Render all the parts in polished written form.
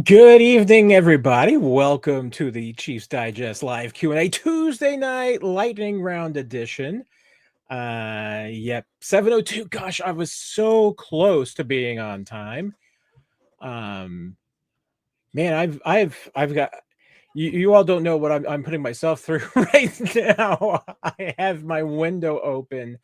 Good evening, everybody. Welcome to the Chiefs Digest Live Q&A Tuesday night lightning round edition. Yep, 7:02. Gosh, I was so close to being on time. Um, man, I've got you all don't know what I'm putting myself through right now. I have my window open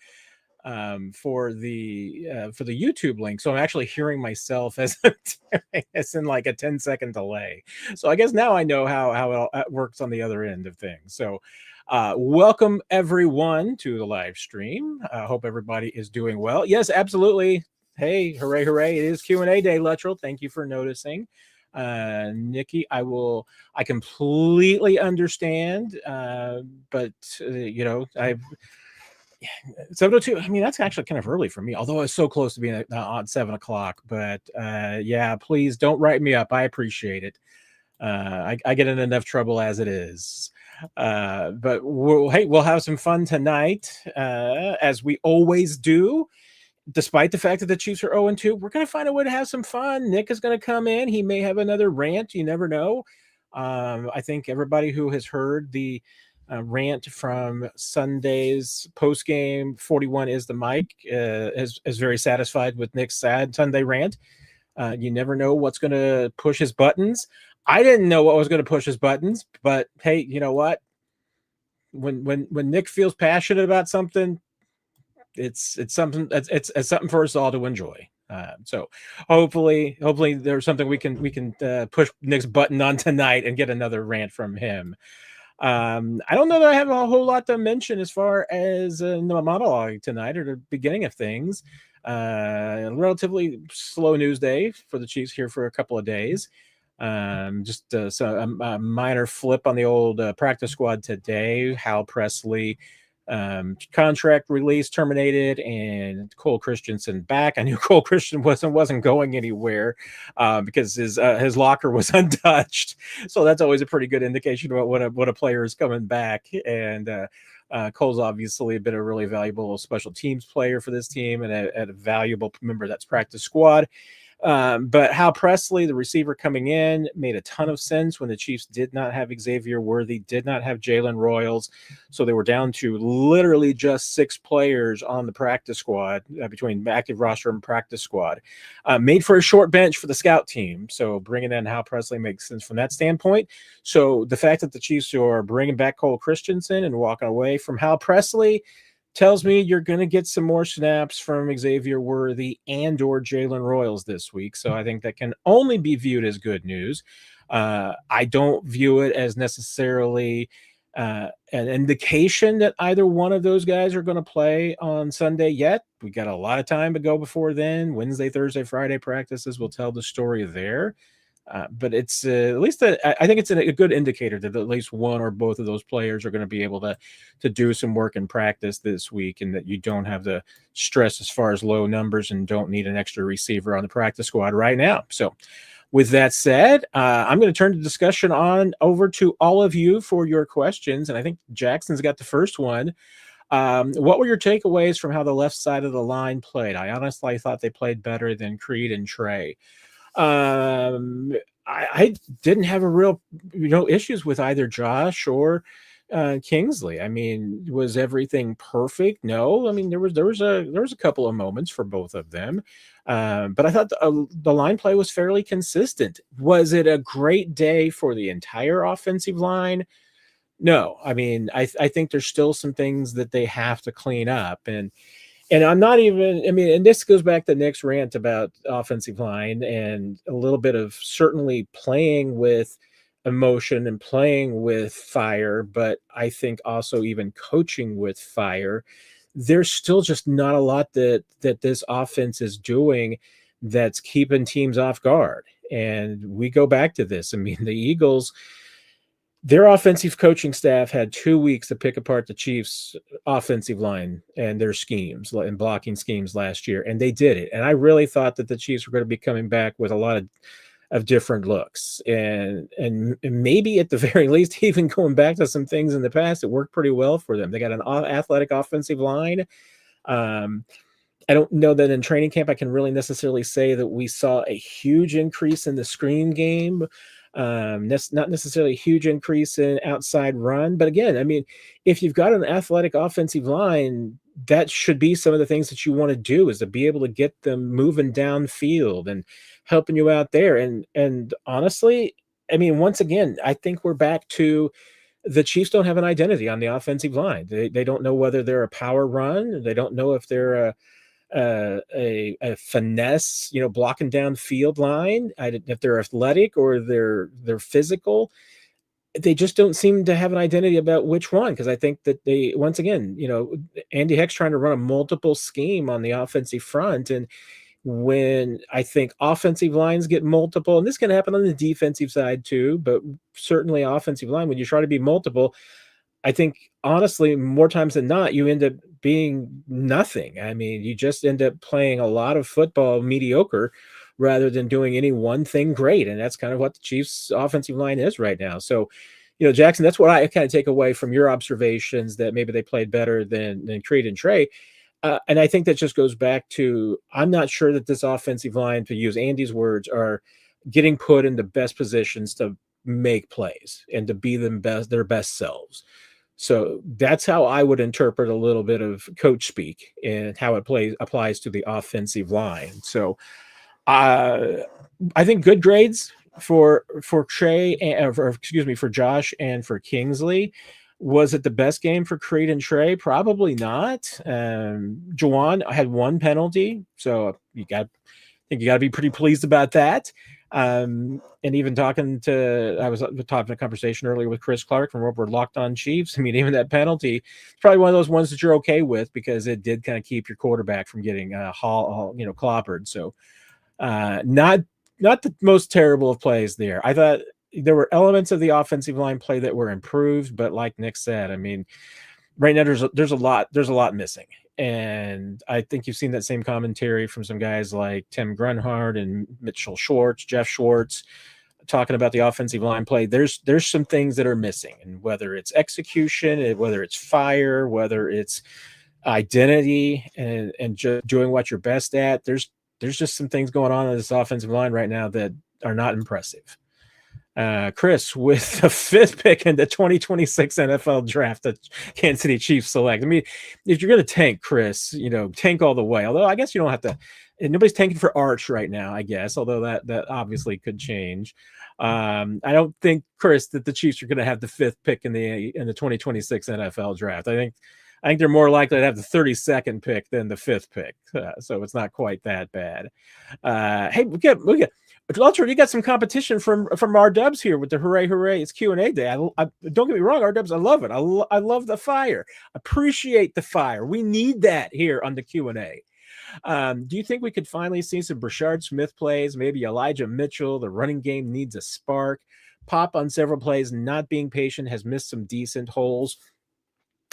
for the YouTube link. So I'm actually hearing myself as I'm doing this in like a 10-second delay. So I guess now I know how it all works on the other end of things. So welcome everyone to the live stream. I hope everybody is doing well. Yes, absolutely. Hey, hooray, hooray. It is Q&A day, Luttrell. Thank you for noticing. Nikki, I completely understand. But I've 7:02. I mean, that's actually kind of early for me, although it's so close to being on 7 o'clock. But yeah, please don't write me up. I appreciate it. I get in enough trouble as it is. But hey, we'll have some fun tonight, as we always do. Despite the fact that the Chiefs are 0-2, we're going to find a way to have some fun. Nick is going to come in. He may have another rant. You never know. I think everybody who has heard the rant from Sunday's post game 41 is the mic is very satisfied with Nick's sad Sunday rant. You never know what's going to push his buttons. I didn't know what was going to push his buttons, but hey, you know what? When Nick feels passionate about something, it's something it's something for us all to enjoy. So hopefully there's something we can push Nick's button on tonight and get another rant from him. I don't know that I have a whole lot to mention as far as the monologue tonight or the beginning of things. Relatively slow news day for the Chiefs here for a couple of days. Just a minor flip on the old practice squad today. Hal Presley contract release terminated, and Cole Christensen back. I knew Cole Christian wasn't going anywhere because his locker was untouched. So that's always a pretty good indication about what a player is coming back. And Cole's obviously been a really valuable special teams player for this team and a valuable member that's practice squad. But Hal Presley, the receiver coming in, made a ton of sense when the Chiefs did not have Xavier Worthy, did not have Jaylen Royals. So they were down to literally just 6 players on the practice squad between active roster and practice squad. Made for a short bench for the scout team. So bringing in Hal Presley makes sense from that standpoint. So the fact that the Chiefs are bringing back Cole Christensen and walking away from Hal Presley tells me you're going to get some more snaps from Xavier Worthy and or Jaylen Royals this week. So I think that can only be viewed as good news. I don't view it as necessarily an indication that either one of those guys are going to play on Sunday yet. We got a lot of time to go before then. Wednesday, Thursday, Friday practices will tell the story there. But it's at least I think it's a good indicator that at least one or both of those players are going to be able to do some work in practice this week, and that you don't have the stress as far as low numbers and don't need an extra receiver on the practice squad right now. So with that said, I'm going to turn the discussion on over to all of you for your questions. And I think Jackson's got the first one. What were your takeaways from how the left side of the line played? I honestly thought they played better than Creed and Trey. I didn't have a real, issues with either Josh or Kingsley. I mean, was everything perfect? No. I mean, there was a couple of moments for both of them, but I thought the line play was fairly consistent. Was it a great day for the entire offensive line? No. I mean, I think there's still some things that they have to clean up, and I'm not even, I mean, and this goes back to Nick's rant about offensive line and a little bit of certainly playing with emotion and playing with fire, but I think also even coaching with fire. There's still just not a lot that this offense is doing that's keeping teams off guard. And we go back to this. I mean, the Eagles, their offensive coaching staff had 2 weeks to pick apart the Chiefs' offensive line and their schemes and blocking schemes last year, and they did it. And I really thought that the Chiefs were going to be coming back with a lot of different looks, and maybe at the very least even going back to some things in the past that worked pretty well for them. They got an athletic offensive line. I don't know that in training camp I can really necessarily say that we saw a huge increase in the screen game. Not necessarily a huge increase in outside run, but again, I mean, if you've got an athletic offensive line, that should be some of the things that you want to do, is to be able to get them moving downfield and helping you out there. And honestly, I mean, once again, I think we're back to the Chiefs don't have an identity on the offensive line. They don't know whether they're a power run. They don't know if they're a finesse, blocking down field line. If they're athletic or they're physical. They just don't seem to have an identity about which one, because I think that they, once again, Andy Heck's trying to run a multiple scheme on the offensive front. And when I think offensive lines get multiple, and this can happen on the defensive side too, but certainly offensive line, when you try to be multiple, I think honestly, more times than not, you end up being nothing. I mean, you just end up playing a lot of football mediocre rather than doing any one thing great. And that's kind of what the Chiefs offensive line is right now. So, Jackson, that's what I kind of take away from your observations, that maybe they played better than Creed and Trey. And I think that just goes back to, I'm not sure that this offensive line, to use Andy's words, are getting put in the best positions to make plays and to be their best selves. So that's how I would interpret a little bit of coach speak and how it applies to the offensive line. So I think good grades for Trey, for Josh and for Kingsley. Was it the best game for Creed and Trey? Probably not. Juwan had one penalty, so I think you got to be pretty pleased about that. And even I was talking a conversation earlier with Chris Clark from We're Locked On Chiefs. I mean, even that penalty, it's probably one of those ones that you're okay with, because it did kind of keep your quarterback from getting clobbered. So not the most terrible of plays there. I thought there were elements of the offensive line play that were improved, but like Nick said, I mean, right now there's a lot missing. And I think you've seen that same commentary from some guys like Tim Grunhard and Mitchell Schwartz, Jeff Schwartz, talking about the offensive line play. There's some things that are missing, and whether it's execution, whether it's fire, whether it's identity, and just doing what you're best at, there's just some things going on in this offensive line right now that are not impressive. Chris, with the 5th pick in the 2026 NFL draft, the Kansas City Chiefs select. I mean, if you're going to tank, Chris, tank all the way. Although I guess you don't have to. And nobody's tanking for Arch right now, I guess. Although that obviously could change. I don't think, Chris, that the Chiefs are going to have the 5th pick in the 2026 NFL draft. I think they're more likely to have the 32nd pick than the 5th pick. So it's not quite that bad. Hey, we get. Lutz, you got some competition from our Dubs here with the hooray! It's Q&A day. I don't get me wrong, our Dubs, I love it. I love the fire. Appreciate the fire. We need that here on the Q&A. Do you think we could finally see some Brashard Smith plays? Maybe Elijah Mitchell. The running game needs a spark. Pop on several plays, not being patient, has missed some decent holes.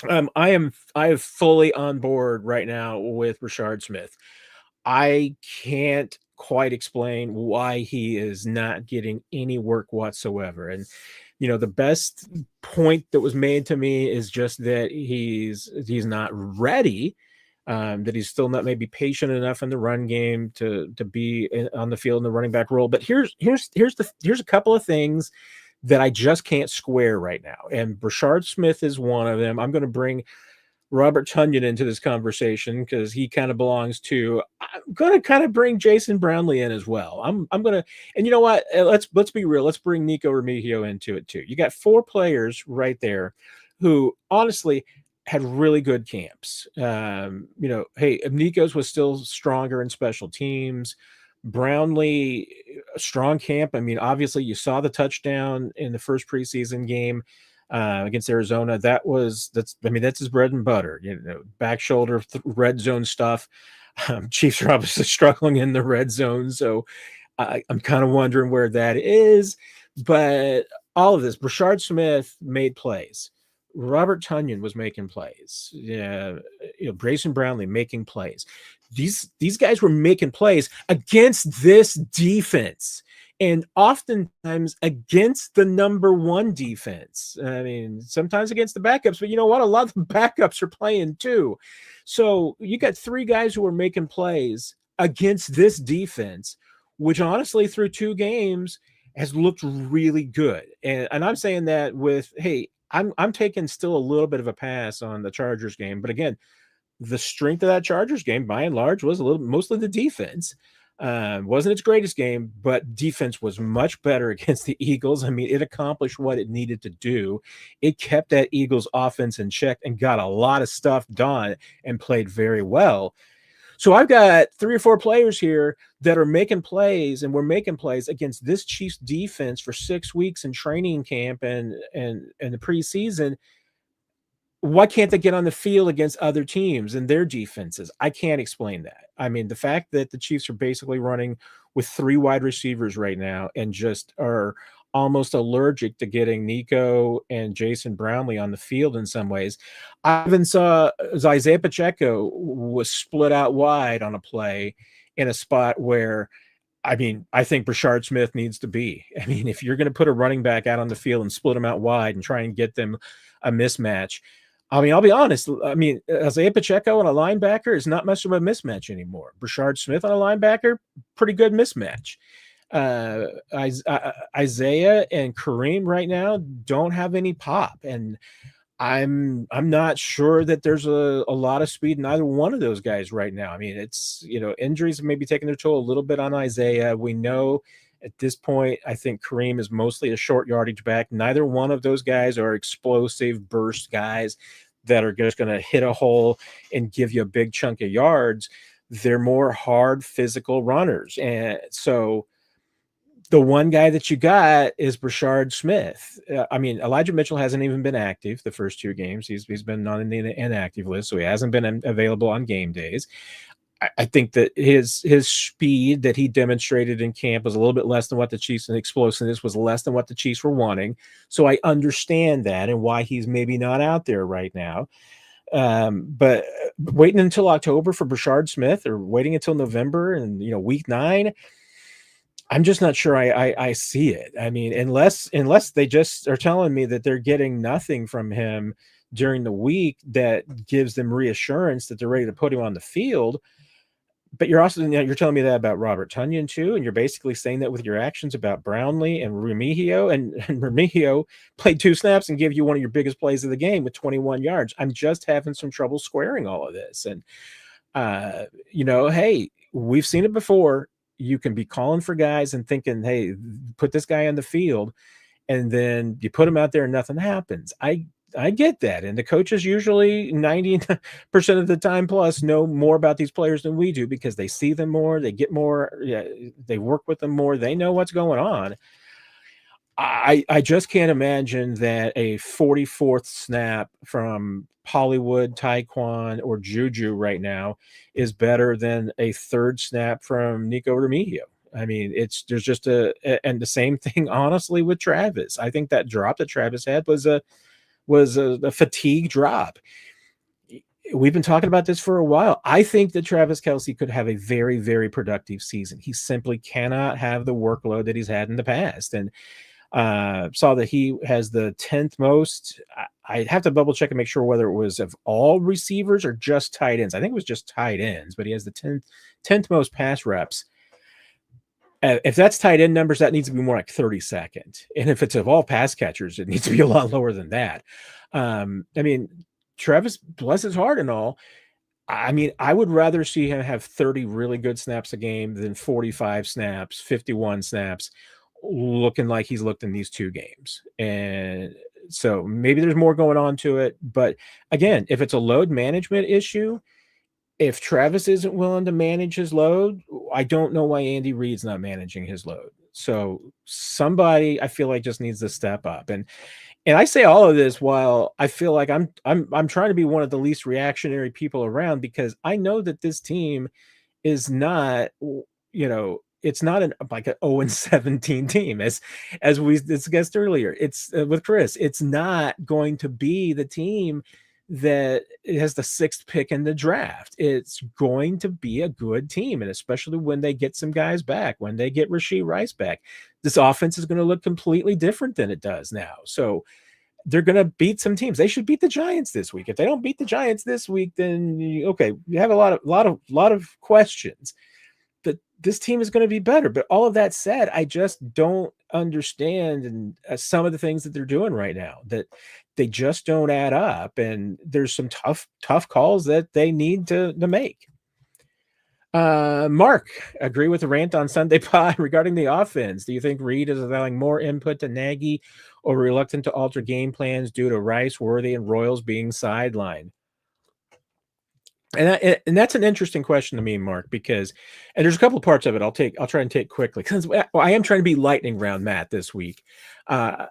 I am fully on board right now with Brashard Smith. I can't quite explain why he is not getting any work whatsoever. And the best point that was made to me is just that he's not ready, that he's still not maybe patient enough in the run game to be on the field in the running back role. But here's a couple of things that I just can't square right now, and Brashard Smith is one of them. I'm going to bring Robert Tonyan into this conversation because he kind of belongs to. I'm going to kind of bring Jason Brownlee in as well. I'm going to, and you know what? Let's be real. Let's bring Nico Remigio into it too. You got 4 players right there who honestly had really good camps. Hey, Nico's was still stronger in special teams. Brownlee, a strong camp. I mean, obviously you saw the touchdown in the first preseason game against Arizona. That's his bread and butter, back shoulder, red zone stuff. Chiefs are obviously struggling in the red zone. So I'm kind of wondering where that is, but all of this, Brashard Smith made plays. Robert Tonyan was making plays. Grayson Brownlee making plays. These guys were making plays against this defense. and oftentimes against the number one defense. I mean, sometimes against the backups, but you know what? A lot of the backups are playing too. So you got three guys who are making plays against this defense, which honestly, through two games, has looked really good. And I'm saying that with, hey, I'm taking still a little bit of a pass on the Chargers game, but again, the strength of that Chargers game, by and large, was mostly the defense. Wasn't its greatest game, but defense was much better against the Eagles. I mean, it accomplished what it needed to do. It kept that Eagles offense in check and got a lot of stuff done and played very well. So I've got 3 or 4 players here that are making plays, and we're making plays against this Chiefs defense for 6 weeks in training camp and the preseason. Why can't they get on the field against other teams and their defenses? I can't explain that. I mean, the fact that the Chiefs are basically running with 3 wide receivers right now and just are almost allergic to getting Nico and Jason Brownlee on the field in some ways. I even saw Isaiah Pacheco was split out wide on a play in a spot where, I mean, I think Brashard Smith needs to be. I mean, if you're going to put a running back out on the field and split them out wide and try and get them a mismatch, I mean, I'll be honest. I mean, Isaiah Pacheco on a linebacker is not much of a mismatch anymore. Brashard Smith on a linebacker, pretty good mismatch. Isaiah and Kareem right now don't have any pop, and I'm not sure that there's a lot of speed in either one of those guys right now. I mean, it's, injuries may be taking their toll a little bit on Isaiah. We know at this point, I think Kareem is mostly a short yardage back. Neither one of those guys are explosive burst guys that are just going to hit a hole and give you a big chunk of yards. They're more hard physical runners. And so the one guy that you got is Brashard Smith. I mean, Elijah Mitchell hasn't even been active the first 2 games. He's been on the inactive list, so he hasn't been available on game days. I think that his speed that he demonstrated in camp was a little bit less than what the Chiefs, and explosiveness was less than what the Chiefs were wanting. So I understand that and why he's maybe not out there right now. But waiting until October for Brashard Smith, or waiting until November and week 9, I'm just not sure I see it. I mean, unless they just are telling me that they're getting nothing from him during the week that gives them reassurance that they're ready to put him on the field. But you're also, you're telling me that about Robert Tonyan too, and you're basically saying that with your actions about Brownlee and Remigio, and Remigio played 2 snaps and gave you one of your biggest plays of the game with 21 yards. I'm just having some trouble squaring all of this. And, hey, we've seen it before. You can be calling for guys and thinking, hey, put this guy on the field, and then you put him out there and nothing happens. I get that. And the coaches usually 90% of the time plus know more about these players than we do, because they see them more, they get more, they work with them more, they know what's going on. I just can't imagine that a 44th snap from Hollywood, Taekwon, or Juju right now is better than a 3rd snap from Nico Remigio. I mean, there's just and the same thing, honestly, with Travis. I think that drop that Travis had was a fatigue drop. We've been talking about this for a while. I think that Travis Kelce could have a very, very productive season. He simply cannot have the workload that he's had in the past. And saw that he has the 10th most. I'd have to double check and make sure whether it was of all receivers or just tight ends. I think it was just tight ends, but he has the 10th most pass reps. If that's tight end numbers, that needs to be more like 32nd. And if it's of all pass catchers, it needs to be a lot lower than that. I mean, Travis, bless his heart and all, I mean, I would rather see him have 30 really good snaps a game than 45 snaps, 51 snaps, looking like he's looked in these 2 games. And so maybe there's more going on to it. But again, if it's a load management issue, if Travis isn't willing to manage his load, I don't know why Andy Reid's not managing his load. So somebody, I feel like, just needs to step up. And I say all of this while I feel like I'm trying to be one of the least reactionary people around, because I know that this team is not, it's not like an 0-17 team as we discussed earlier. It's with Chris. It's not going to be the team that it has the 6th pick in the draft. It's going to be a good team, and especially when they get some guys back, when they get Rashee Rice back, this offense is going to look completely different than it does now. So they're going to beat some teams. They should beat the Giants this week. If they don't beat the Giants this week, then okay, you have a lot of questions. But this team is going to be better. But all of that said, I just don't understand and some of the things that they're doing right now, that they just don't add up. And there's some tough calls that they need to make. Mark, agree with the rant on Sunday Pod regarding the offense. Do you think Reid is allowing more input to Nagy or reluctant to alter game plans due to Rice, Worthy, and Royals being sidelined? And that's an interesting question to me, Mark, because and there's a couple parts of it I'll try and take quickly, because I am trying to be lightning round Matt this week. I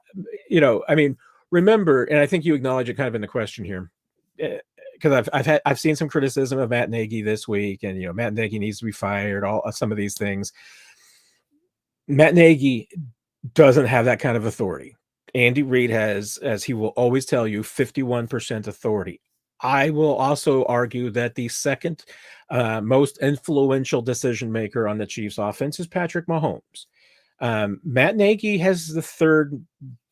mean, remember, and I think you acknowledge it kind of in the question here, because I've seen some criticism of Matt Nagy this week, and Matt Nagy needs to be fired, all some of these things. Matt Nagy doesn't have that kind of authority. Andy Reid has, as he will always tell you, 51% authority. I will also argue that the second most influential decision maker on the Chiefs offense is Patrick Mahomes. Matt Nagy has the 3rd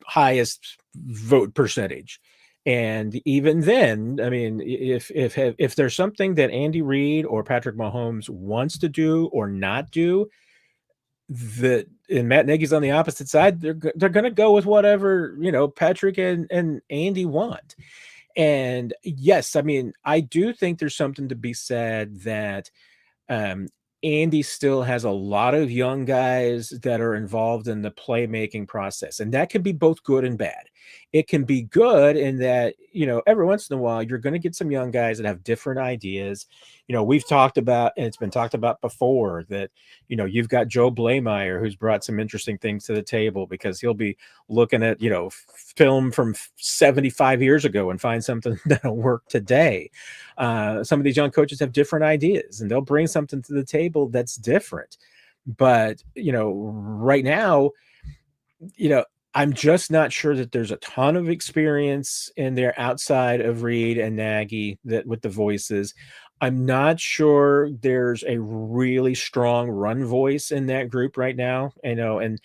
highest vote percentage. And even then, I mean, if there's something that Andy Reid or Patrick Mahomes wants to do or not do, and Matt Nagy's on the opposite side, they're going to go with whatever Patrick and Andy want. And yes, I mean, I do think there's something to be said that Andy still has a lot of young guys that are involved in the playmaking process, and that can be both good and bad. It can be good in that, every once in a while, you're going to get some young guys that have different ideas. We've talked about, and it's been talked about before, that, you've got Joe Blameyer, who's brought some interesting things to the table, because he'll be looking at, film from 75 years ago and find something that'll work today. Some of these young coaches have different ideas, and they'll bring something to the table that's different. But, right now, I'm just not sure that there's a ton of experience in there outside of Reid and Nagy that with the voices. I'm not sure there's a really strong run voice in that group right now, and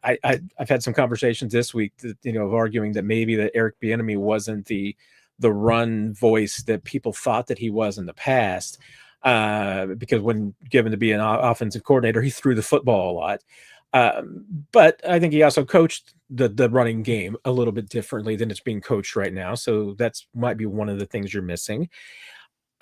I've had some conversations this week that, of arguing that maybe that Eric Bieniemy wasn't the run voice that people thought that he was in the past, because when given to be an offensive coordinator, he threw the football a lot. But I think he also coached the running game a little bit differently than it's being coached right now. So that's might be one of the things you're missing.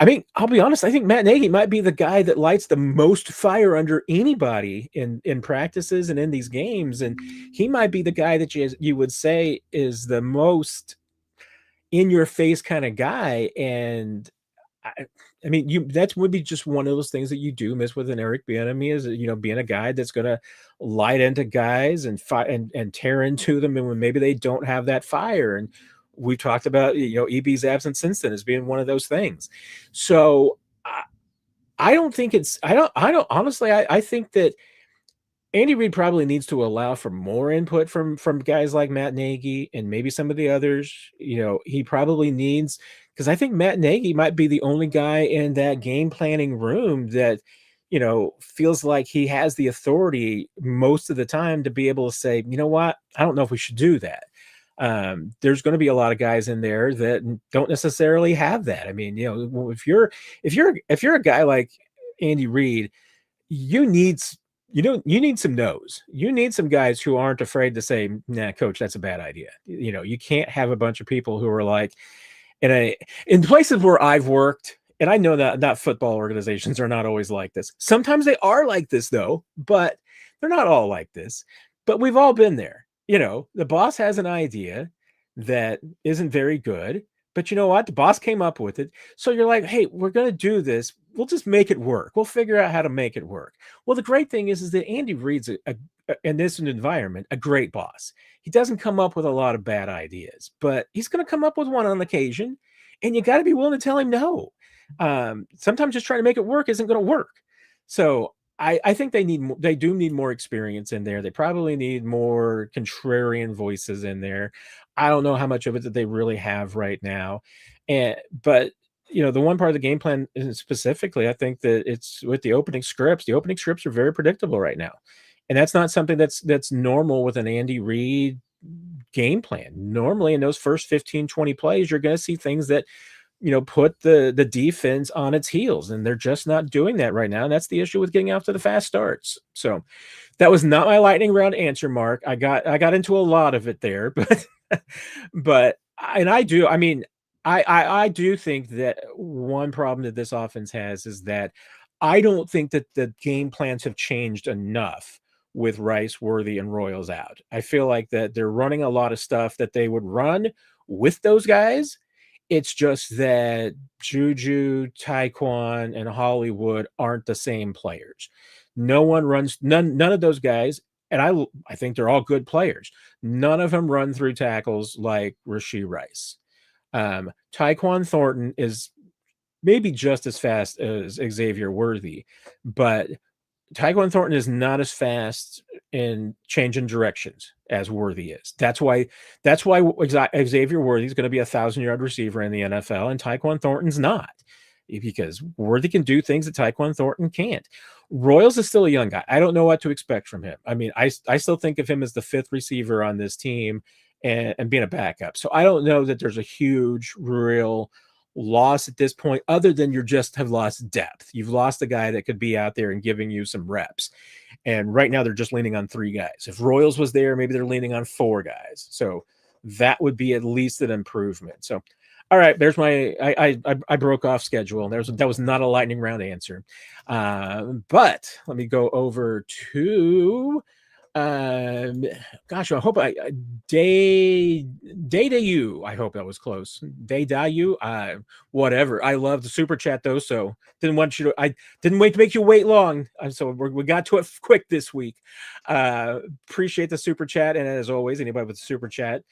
I mean, I'll be honest, I think Matt Nagy might be the guy that lights the most fire under anybody in practices and in these games. And he might be the guy that you would say is the most in your face kind of guy. And I mean, that would be just one of those things that you do miss with an Eric Bieniemy, is being a guy that's going to light into guys and fight and tear into them, and when maybe they don't have that fire. And we've talked about EB's absence since then as being one of those things. So I don't think it's I don't honestly I think that Andy Reid probably needs to allow for more input from guys like Matt Nagy and maybe some of the others. He probably needs, because I think Matt Nagy might be the only guy in that game planning room that, feels like he has the authority most of the time to be able to say, you know what, I don't know if we should do that. There's going to be a lot of guys in there that don't necessarily have that. I mean, if you're a guy like Andy Reid, you need some no's. You need some guys who aren't afraid to say, nah, coach, that's a bad idea. You can't have a bunch of people who are like, in places where I've worked, and I know that not football organizations are not always like this. Sometimes they are like this though, but they're not all like this. But we've all been there. The boss has an idea that isn't very good, but you know what? The boss came up with it. So you're like, hey, we're going to do this. We'll just make it work. We'll figure out how to make it work. Well, the great thing is that Andy Reid's in this environment, a great boss. He doesn't come up with a lot of bad ideas, but he's going to come up with one on occasion, and you got to be willing to tell him no. Sometimes just trying to make it work isn't going to work. So I think they do need more experience in there. They probably need more contrarian voices in there. I don't know how much of it that they really have right now. But the one part of the game plan specifically, I think that it's with the opening scripts. The opening scripts are very predictable right now, and that's not something that's normal with an Andy Reid game plan. Normally, in those first 15, 20 plays, you're going to see things that put the defense on its heels, and they're just not doing that right now. And that's the issue with getting off to the fast starts. So that was not my lightning round answer, Mark. I got into a lot of it there, but I do. I mean, I do think that one problem that this offense has is that I don't think that the game plans have changed enough with Rice, Worthy, and Royals out. I feel like that they're running a lot of stuff that they would run with those guys. It's just that Juju, Taekwon, and Hollywood aren't the same players. No one runs none of those guys, and I think they're all good players. None of them run through tackles like Rashee Rice. Taekwon Thornton is maybe just as fast as Xavier Worthy, but Taekwon Thornton is not as fast in changing directions as Worthy is. That's why Xavier Worthy is going to be 1,000-yard receiver in the NFL, and Taekwon Thornton's not, because Worthy can do things that Taekwon Thornton can't. Royals is still a young guy. I don't know what to expect from him. I mean, I still think of him as the 5th receiver on this team and being a backup. So I don't know that there's a huge, real loss at this point, other than you just have lost depth. You've lost a guy that could be out there and giving you some reps. And right now they're just leaning on 3 guys. If Royals was there, maybe they're leaning on 4 guys. So that would be at least an improvement. So, all right, there's my, I broke off schedule. That was not a lightning round answer. But let me go over to, gosh, I hope Day to you. I hope that was close. Day you. Whatever. I love the super chat though, so I didn't wait to make you wait long. So we got to it quick this week. Appreciate the super chat, and as always, anybody with the super chat,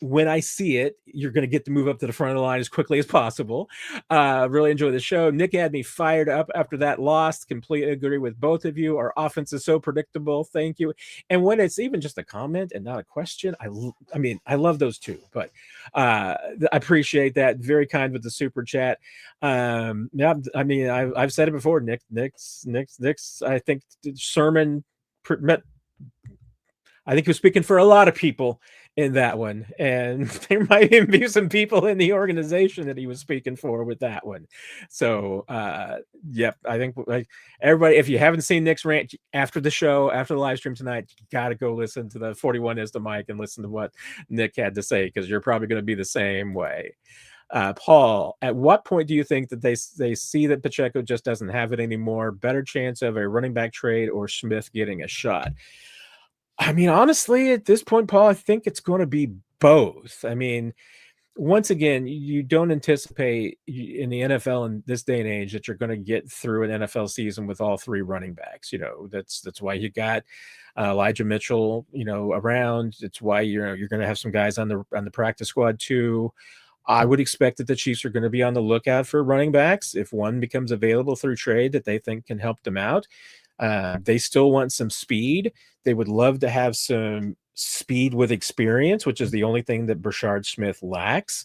when I see it, you're going to get to move up to the front of the line as quickly as possible. Really enjoy the show. Nick had me fired up after that loss. Completely agree with both of you. Our offense is so predictable. Thank you. And when it's even just a comment and not a question, I mean, I love those too. But I appreciate that. Very kind with the super chat. Yeah, I mean, I've said it before. Nick's. I think sermon. I think he was speaking for a lot of people in that one, and there might even be some people in the organization that he was speaking for with that one. So, yep, I think everybody, if you haven't seen Nick's rant after the show, after the live stream tonight, you got to go listen to the 41 is the mic and listen to what Nick had to say, because you're probably going to be the same way. Paul, at what point do you think that they see that Pacheco just doesn't have it anymore? Better chance of a running back trade or Smith getting a shot? I mean, honestly, at this point, Paul, I think it's going to be both. I mean, once again, you don't anticipate in the NFL in this day and age that you're going to get through an NFL season with all 3 running backs. That's why you got Elijah Mitchell, around. It's why you're going to have some guys on the practice squad too. I would expect that the Chiefs are going to be on the lookout for running backs if one becomes available through trade that they think can help them out. They still want some speed. They would love to have some speed with experience, which is the only thing that Brashard Smith lacks.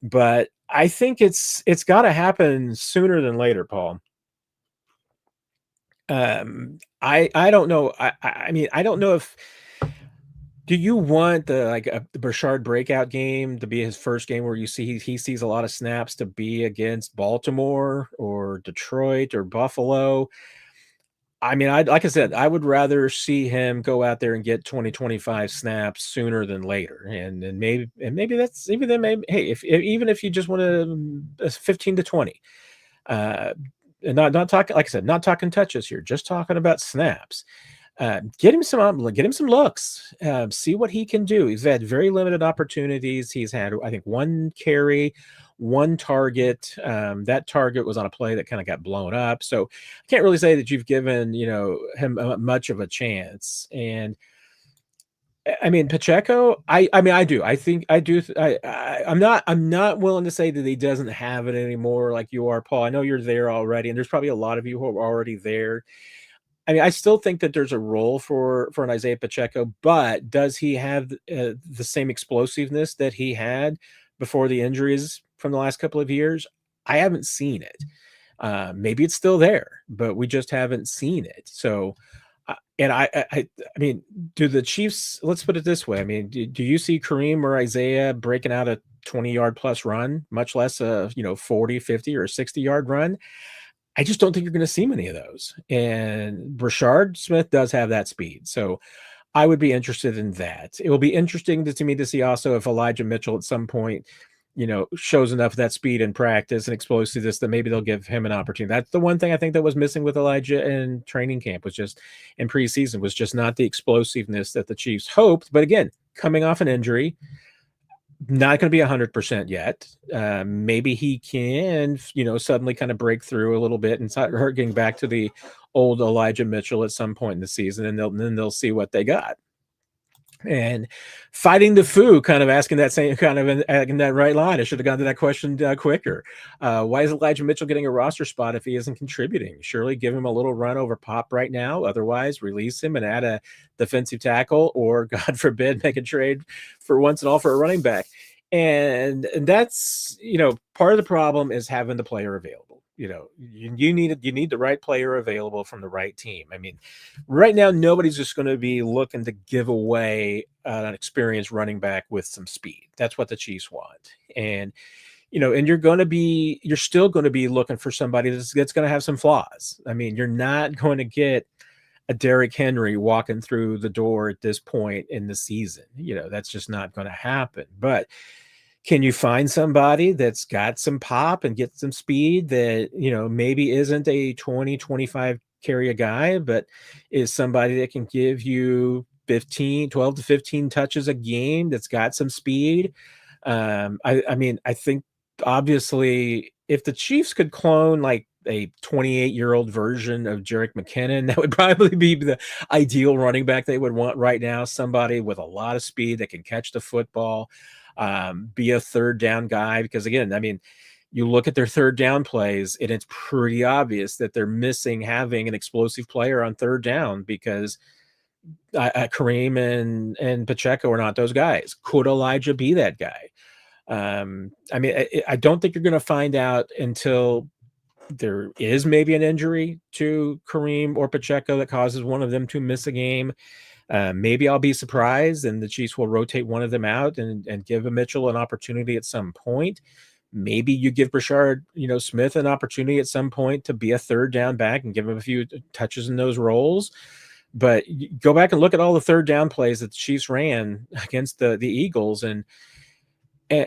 But I think it's got to happen sooner than later, Paul. I don't know. I mean, I don't know if. Do you want the Brashard breakout game to be his first game where you see he sees a lot of snaps to be against Baltimore or Detroit or Buffalo? I mean, like I said, I would rather see him go out there and get 20-25 snaps sooner than later. And maybe that's even then. Maybe, hey, even if you just want to 15 to 20, and not talking, like I said, not talking touches here, just talking about snaps. Get him some looks. See what he can do. He's had very limited opportunities. He's had, I think, 1 carry, 1 target. That target was on a play that kind of got blown up. So I can't really say that you've given him much of a chance. And I mean, Pacheco, I mean, I do. I think I do. I'm not willing to say that he doesn't have it anymore like you are, Paul. I know you're there already, and there's probably a lot of you who are already there. I mean, I still think that there's a role for an Isaiah Pacheco, but does he have the same explosiveness that he had before the injuries from the last couple of years, I haven't seen it. Maybe it's still there, but we just haven't seen it. So, and I mean, do the Chiefs, let's put it this way. I mean, do you see Kareem or Isaiah breaking out a 20-yard plus run, much less a, 40, 50 or 60-yard run? I just don't think you're going to see many of those. And Rashard Smith does have that speed. So I would be interested in that. It will be interesting to me to see also if Elijah Mitchell at some point, shows enough of that speed in practice and explosiveness that maybe they'll give him an opportunity. That's the one thing I think that was missing with Elijah in training camp, was just in preseason, was just not the explosiveness that the Chiefs hoped. But again, coming off an injury, not going to be 100% yet. Maybe he can, suddenly kind of break through a little bit and start getting back to the old Elijah Mitchell at some point in the season, and then they'll see what they got. And fighting the foo, kind of asking that same kind of in that right line. I should have gone to that question quicker. Why is Elijah Mitchell getting a roster spot if he isn't contributing? Surely give him a little run over Pop right now. Otherwise, release him and add a defensive tackle, or God forbid, make a trade for once and all for a running back. And that's, part of the problem is having the player available. You need the right player available from the right team. I mean, right now, nobody's just going to be looking to give away an experienced running back with some speed. That's what the Chiefs want. And, and you're still going to be looking for somebody that's going to have some flaws. I mean, you're not going to get a Derrick Henry walking through the door at this point in the season. That's just not going to happen. But can you find somebody that's got some pop and get some speed that, maybe isn't a 20, 25 carry a guy, but is somebody that can give you 12 to 15 touches a game, that's got some speed? I mean, I think obviously if the Chiefs could clone like a 28-year-old version of Jerick McKinnon, that would probably be the ideal running back they would want right now. Somebody with a lot of speed that can catch the football, be a third down guy. Because again, I mean, you look at their third down plays and it's pretty obvious that they're missing having an explosive player on third down, because Kareem and Pacheco are not those guys. Could Elijah be that guy? I mean, I don't think you're going to find out until there is maybe an injury to Kareem or Pacheco that causes one of them to miss a game. Maybe I'll be surprised and the Chiefs will rotate one of them out and give Mitchell an opportunity at some point. Maybe you give Rashard, Smith an opportunity at some point to be a third down back and give him a few touches in those roles. But go back and look at all the third down plays that the Chiefs ran against the Eagles, and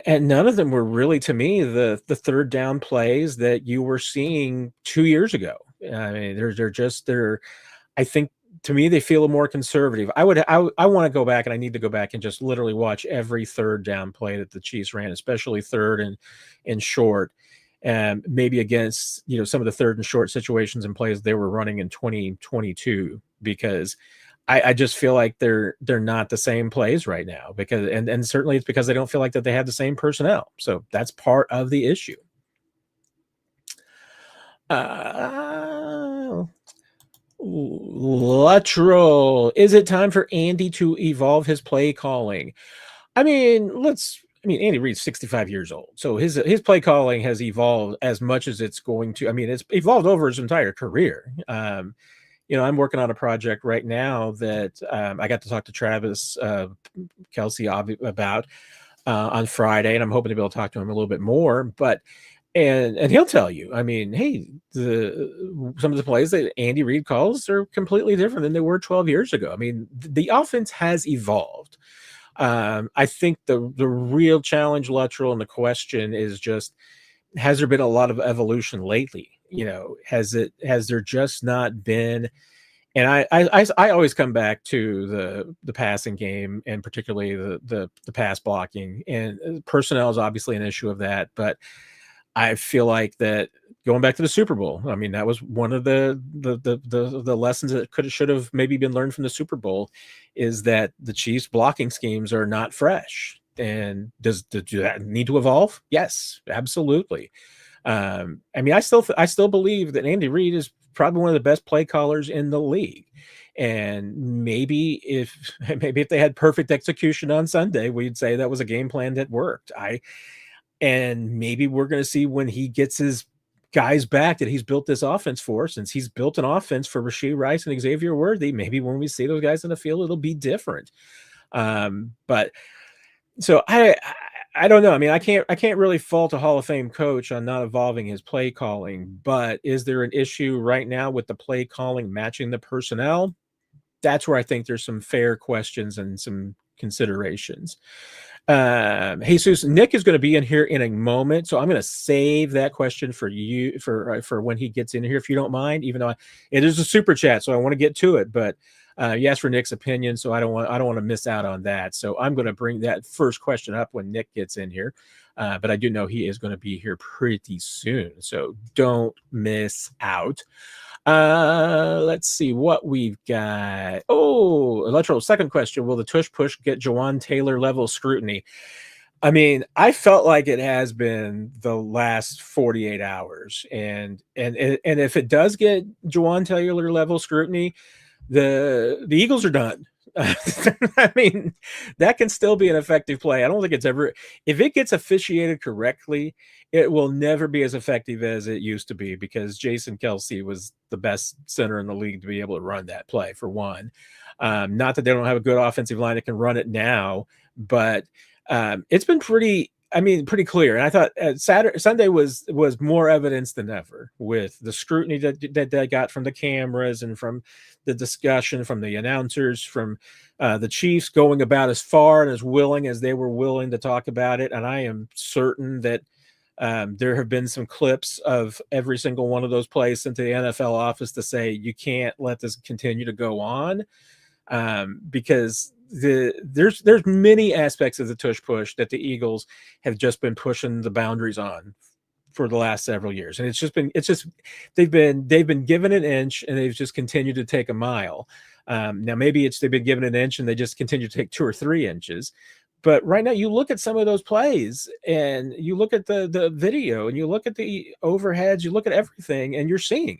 none of them were really, to me, the third down plays that you were seeing 2 years ago. I mean, I think, to me, they feel more conservative. I want to go back, and I need to go back and just literally watch every third down play that the Chiefs ran, especially third and short, and maybe against, some of the third and short situations and plays they were running in 2022, because I just feel like they're not the same plays right now, because and certainly it's because they don't feel like that they have the same personnel. So that's part of the issue. Luttrell, is it time for Andy to evolve his play calling? I mean, Andy Reid's 65 years old, so his play calling has evolved as much as it's going to. I mean, it's evolved over his entire career. I'm working on a project right now that I got to talk to Travis Kelsey about on Friday, and I'm hoping to be able to talk to him a little bit more. But and he'll tell you, I mean, hey, some of the plays that Andy Reid calls are completely different than they were 12 years ago. I mean, the offense has evolved. I think the real challenge, Luttrell, and the question is just, has there been a lot of evolution lately? Has there just not been? And I always come back to the passing game, and particularly the pass blocking, and personnel is obviously an issue of that. But I feel like that going back to the Super Bowl, I mean, that was one of the lessons that should have maybe been learned from the Super Bowl, is that the Chiefs blocking schemes are not fresh. And do that need to evolve? Yes, absolutely. I mean, I still believe that Andy Reid is probably one of the best play callers in the league. And maybe if they had perfect execution on Sunday, we'd say that was a game plan that worked. And maybe we're going to see when he gets his guys back that he's built this offense for, since he's built an offense for Rashee Rice and Xavier Worthy, maybe when we see those guys in the field, it'll be different. But so I don't know. I mean, I can't really fault a Hall of Fame coach on not evolving his play calling, but is there an issue right now with the play calling matching the personnel? That's where I think there's some fair questions and some considerations. Jesus, Nick is going to be in here in a moment, so I'm going to save that question for you for when he gets in here, if you don't mind. Even though it is a super chat, so I want to get to it, but you asked for Nick's opinion, so I don't want to miss out on that. So I'm going to bring that first question up when Nick gets in here, but I do know he is going to be here pretty soon, so don't miss out. Let's see what we've got. Oh, Electro, second question. Will the tush push get Jawan Taylor level scrutiny? I mean, I felt like it has been the last 48 hours. And if it does get Jawan Taylor level scrutiny, the Eagles are done. I mean, that can still be an effective play. I don't think it's ever, if it gets officiated correctly, it will never be as effective as it used to be, because Jason Kelce was the best center in the league to be able to run that play, for one. Not that they don't have a good offensive line that can run it now, but it's been pretty clear. And I thought Sunday was more evidence than ever, with the scrutiny that they got from the cameras and from the discussion from the announcers, from the Chiefs going about as far and as willing as they were willing to talk about it. And I am certain that there have been some clips of every single one of those plays sent to the NFL office to say, you can't let this continue to go on, because there's many aspects of the tush push that the Eagles have just been pushing the boundaries on for the last several years. And they've been given an inch and they've just continued to take a mile. Now maybe they've been given an inch and they just continue to take 2 or 3 inches. But right now you look at some of those plays and you look at the video and you look at the overheads, you look at everything, and you're seeing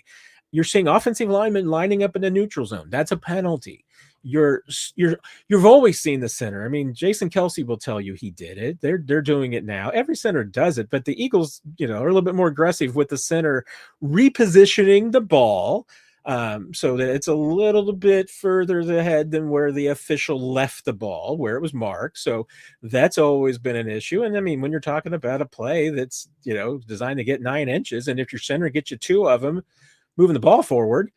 offensive linemen lining up in the neutral zone. That's a penalty. You've always seen the center. I mean, Jason Kelce will tell you he did it. They're doing it now. Every center does it, but the Eagles, are a little bit more aggressive with the center repositioning the ball, so that it's a little bit further ahead than where the official left the ball, where it was marked. So that's always been an issue. And I mean, when you're talking about a play that's designed to get 9 inches, and if your center gets you 2 of them moving the ball forward,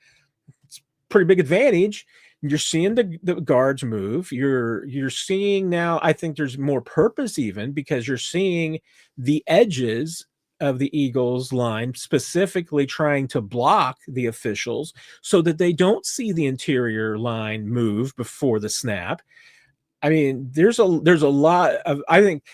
it's a pretty big advantage. You're seeing the guards move. You're seeing now, I think there's more purpose even, because you're seeing the edges of the Eagles line specifically trying to block the officials so that they don't see the interior line move before the snap. I mean, there's a lot of, I think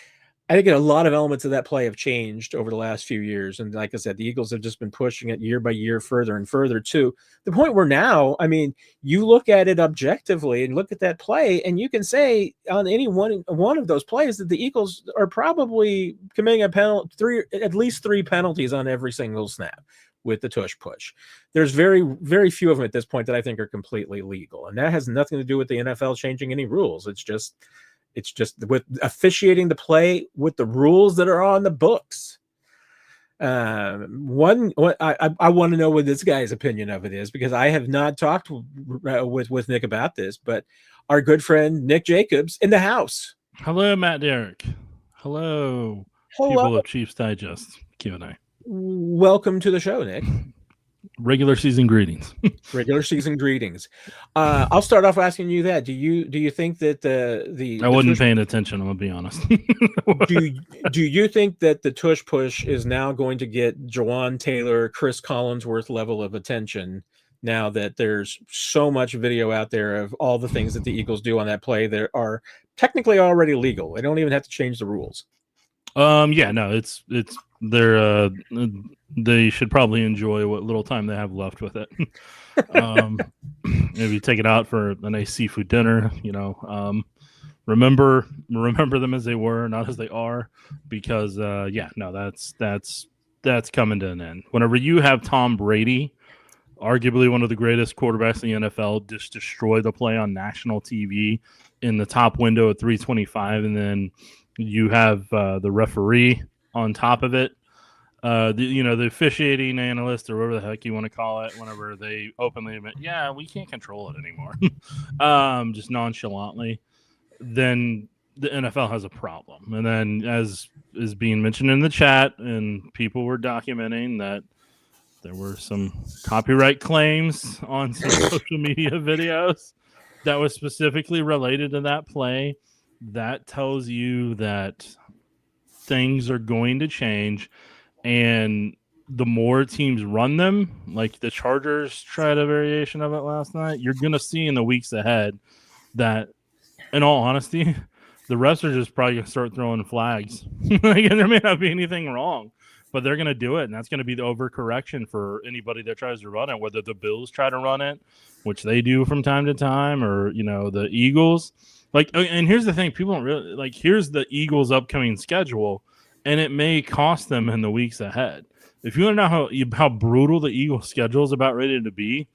a lot of elements of that play have changed over the last few years. And like I said, the Eagles have just been pushing it year by year further and further, to the point where now, I mean, you look at it objectively and look at that play, and you can say on any one of those plays that the Eagles are probably committing at least 3 penalties on every single snap with the tush push. There's very, very few of them at this point that I think are completely legal. And that has nothing to do with the NFL changing any rules. It's just with officiating the play with the rules that are on the books. I want to know what this guy's opinion of it is, because I have not talked with Nick about this, but our good friend Nick Jacobs in the house. Hello, Matt Derrick. Hello. People of Chiefs Digest Q&A. Welcome to the show, Nick. Regular season greetings. Regular season greetings. I'll start off asking you that. Do you think that the I wasn't paying attention, I'm gonna be honest. do you think that the tush push is now going to get Jawan Taylor, Chris Collinsworth level of attention, now that there's so much video out there of all the things that the Eagles do on that play that are technically already legal? They don't even have to change the rules. Yeah, no, it's they should probably enjoy what little time they have left with it. Maybe take it out for a nice seafood dinner, remember them as they were, not as they are, because that's coming to an end. Whenever you have Tom Brady, arguably one of the greatest quarterbacks in the NFL, just destroy the play on national TV in the top window at 325, and then you have the referee on top of it. The officiating analyst or whatever the heck you want to call it, whenever they openly admit, yeah, we can't control it anymore, just nonchalantly, then the NFL has a problem. And then, as is being mentioned in the chat, and people were documenting that there were some copyright claims on some social media videos that was specifically related to that play. That tells you that things are going to change. And the more teams run them, like the Chargers tried a variation of it last night, you're going to see in the weeks ahead that, in all honesty, the refs are just probably going to start throwing flags. And there may not be anything wrong, but they're going to do it. And that's going to be the overcorrection for anybody that tries to run it, whether the Bills try to run it, which they do from time to time, or, the Eagles. And here's the thing, people don't really, here's the Eagles' upcoming schedule. And it may cost them in the weeks ahead. If you want to know how brutal the Eagles' schedule is about ready to be,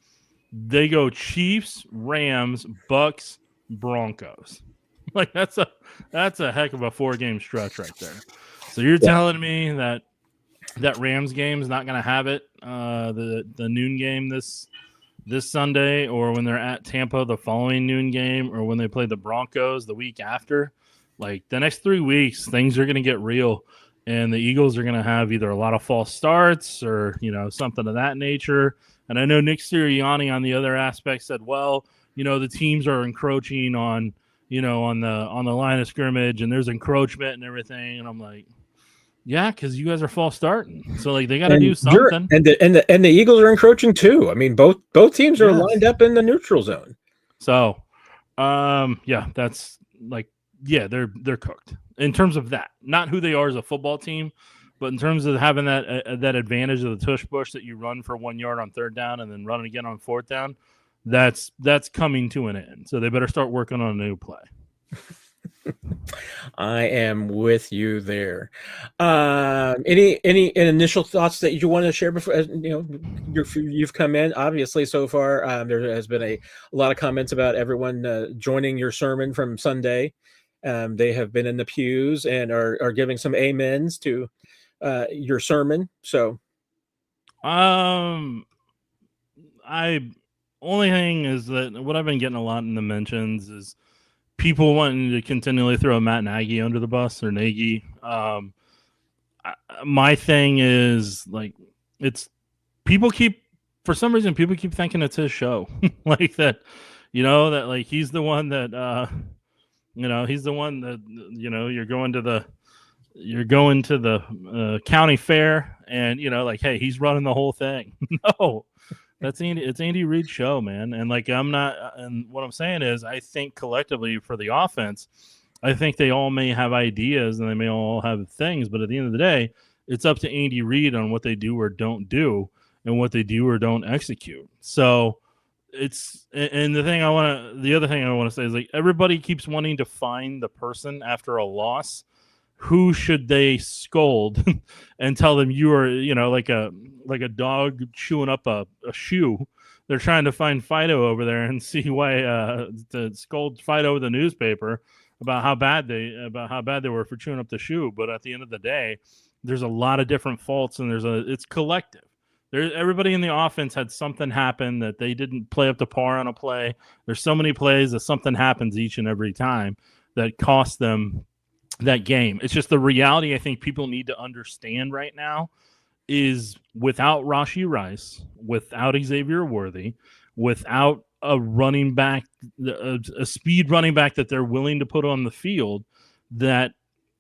they go Chiefs, Rams, Bucks, Broncos. That's a heck of a 4-game stretch right there. So you're telling me that Rams game is not going to have it the noon game this Sunday, or when they're at Tampa the following noon game, or when they play the Broncos the week after? The next 3 weeks, things are going to get real, and the Eagles are going to have either a lot of false starts or, something of that nature. And I know Nick Sirianni on the other aspect said, well, the teams are encroaching on, on the line of scrimmage, and there's encroachment and everything. And I'm like, yeah, because you guys are false starting. So they got to do something. And the Eagles are encroaching too. I mean, both teams are lined up in the neutral zone. So, that's they're cooked in terms of that. Not who they are as a football team, but in terms of having that advantage of the tush push that you run for 1 yard on 3rd down and then run it again on 4th down. That's coming to an end. So they better start working on a new play. I am with you there. Any initial thoughts that you want to share before you've come in? Obviously, so far there has been a lot of comments about everyone joining your sermon from Sunday. They have been in the pews and are giving some amens to your sermon. So, only thing is that what I've been getting a lot in the mentions is people wanting to continually throw Matt Nagy under the bus, or Nagy. My thing is for some reason people keep thinking it's his show, that he's the one that he's the one that you're going to the county fair, and hey, he's running the whole thing. No. It's Andy Reid's show, man. And I'm not, and what I'm saying is, I think collectively for the offense, I think they all may have ideas and they may all have things, but at the end of the day, it's up to Andy Reid on what they do or don't do and what they do or don't execute. So and the other thing I want to say is everybody keeps wanting to find the person after a loss. Who should they scold and tell them you are, like a dog chewing up a shoe? They're trying to find Fido over there and see why to scold Fido with the newspaper about how bad they were for chewing up the shoe. But at the end of the day, there's a lot of different faults, and it's collective. Everybody in the offense had something happen that they didn't play up to par on a play. There's so many plays that something happens each and every time that cost them that game. It's just the reality I think people need to understand right now is without Rashee Rice, without Xavier Worthy, without a running back, a speed running back that they're willing to put on the field that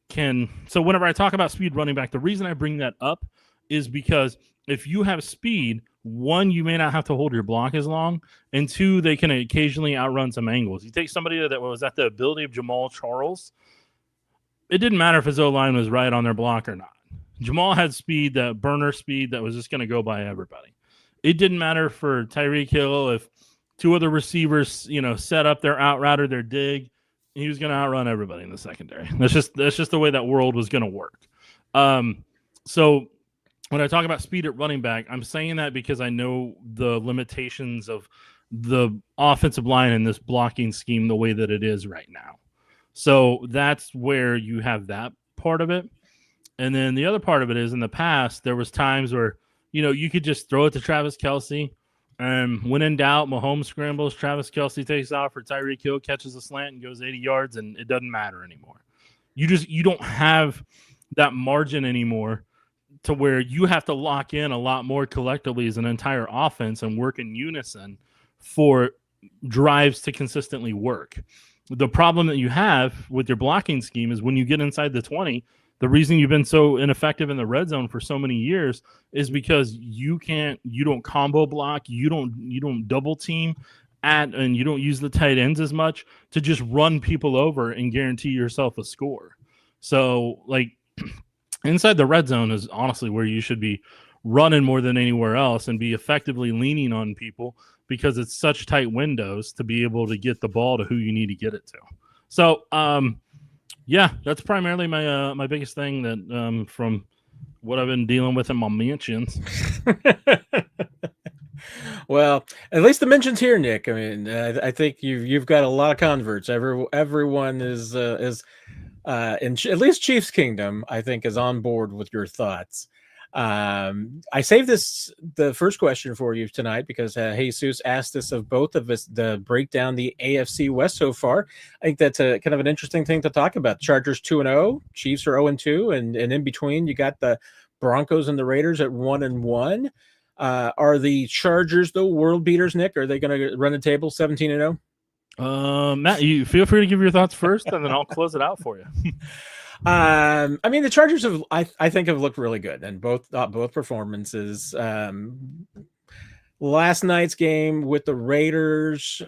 can. So whenever I talk about speed running back, the reason I bring that up is because if you have speed, one, you may not have to hold your block as long, and two, they can occasionally outrun some angles. You take somebody that was at the ability of Jamal Charles, it didn't matter if his O-line was right on their block or not. Jamal had speed, that burner speed that was just going to go by everybody. It didn't matter for Tyreek Hill if two other receivers, set up their out route or their dig. He was going to outrun everybody in the secondary. That's just the way that world was going to work. So when I talk about speed at running back, I'm saying that because I know the limitations of the offensive line in this blocking scheme the way that it is right now. So that's where you have that part of it. And then the other part of it is in the past, there was times where, you could just throw it to Travis Kelce. And when in doubt, Mahomes scrambles, Travis Kelce takes off, or Tyreek Hill catches a slant and goes 80 yards, and it doesn't matter anymore. You don't have that margin anymore to where you have to lock in a lot more collectively as an entire offense and work in unison for drives to consistently work. The problem that you have with your blocking scheme is when you get inside the 20, the reason you've been so ineffective in the red zone for so many years is because you don't combo block, you don't double team and you don't use the tight ends as much to just run people over and guarantee yourself a score. So like inside the red zone is honestly where you should be running more than anywhere else and be effectively leaning on people because it's such tight windows to be able to get the ball to who you need to get it to. So, yeah, that's primarily my biggest thing that from what I've been dealing with in my mentions. Well, at least the mentions here, Nick. I mean, I think you've got a lot of converts. Everyone is in at least Chiefs Kingdom, I think, is on board with your thoughts. I saved the first question for you tonight because Jesus asked us of both of us to break down the AFC West so far. I think that's a kind of an interesting thing to talk about. Chargers 2-0, Chiefs are 0-2, and in between you got the Broncos and the Raiders at 1-1. Are the Chargers the world beaters, Nick? Are they going to run the table 17-0? Matt, you feel free to give your thoughts first, and then I'll close it out for you. I mean, the Chargers have, I think, have looked really good, and both performances. Last night's game with the Raiders,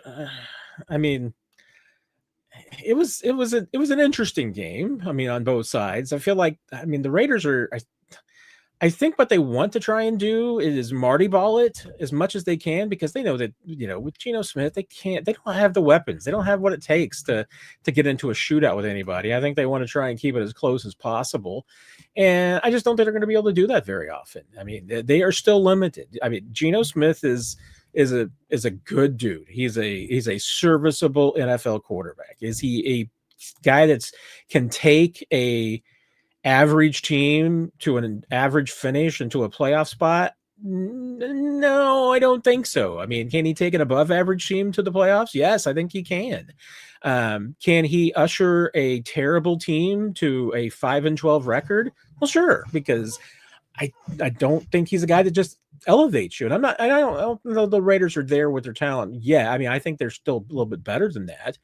I mean, it was an interesting game. I mean, on both sides, I feel like, I mean, the Raiders are. I think what they want to try and do is Marty ball it as much as they can because they know that, with Geno Smith, they don't have the weapons. They don't have what it takes to get into a shootout with anybody. I think they want to try and keep it as close as possible. And I just don't think they're going to be able to do that very often. I mean, they are still limited. I mean, Geno Smith is a good dude. He's a serviceable NFL quarterback. Is he a guy that's can take a average team to an average finish and to a playoff spot? No, I don't think so. I mean, can he take an above average team to the playoffs? Yes, I think he can. Can he usher a terrible team to a 5-12 record? Well, sure, because I don't think he's a guy that just elevates you. And I don't know the Raiders are there with their talent. Yeah, I mean, I think they're still a little bit better than that.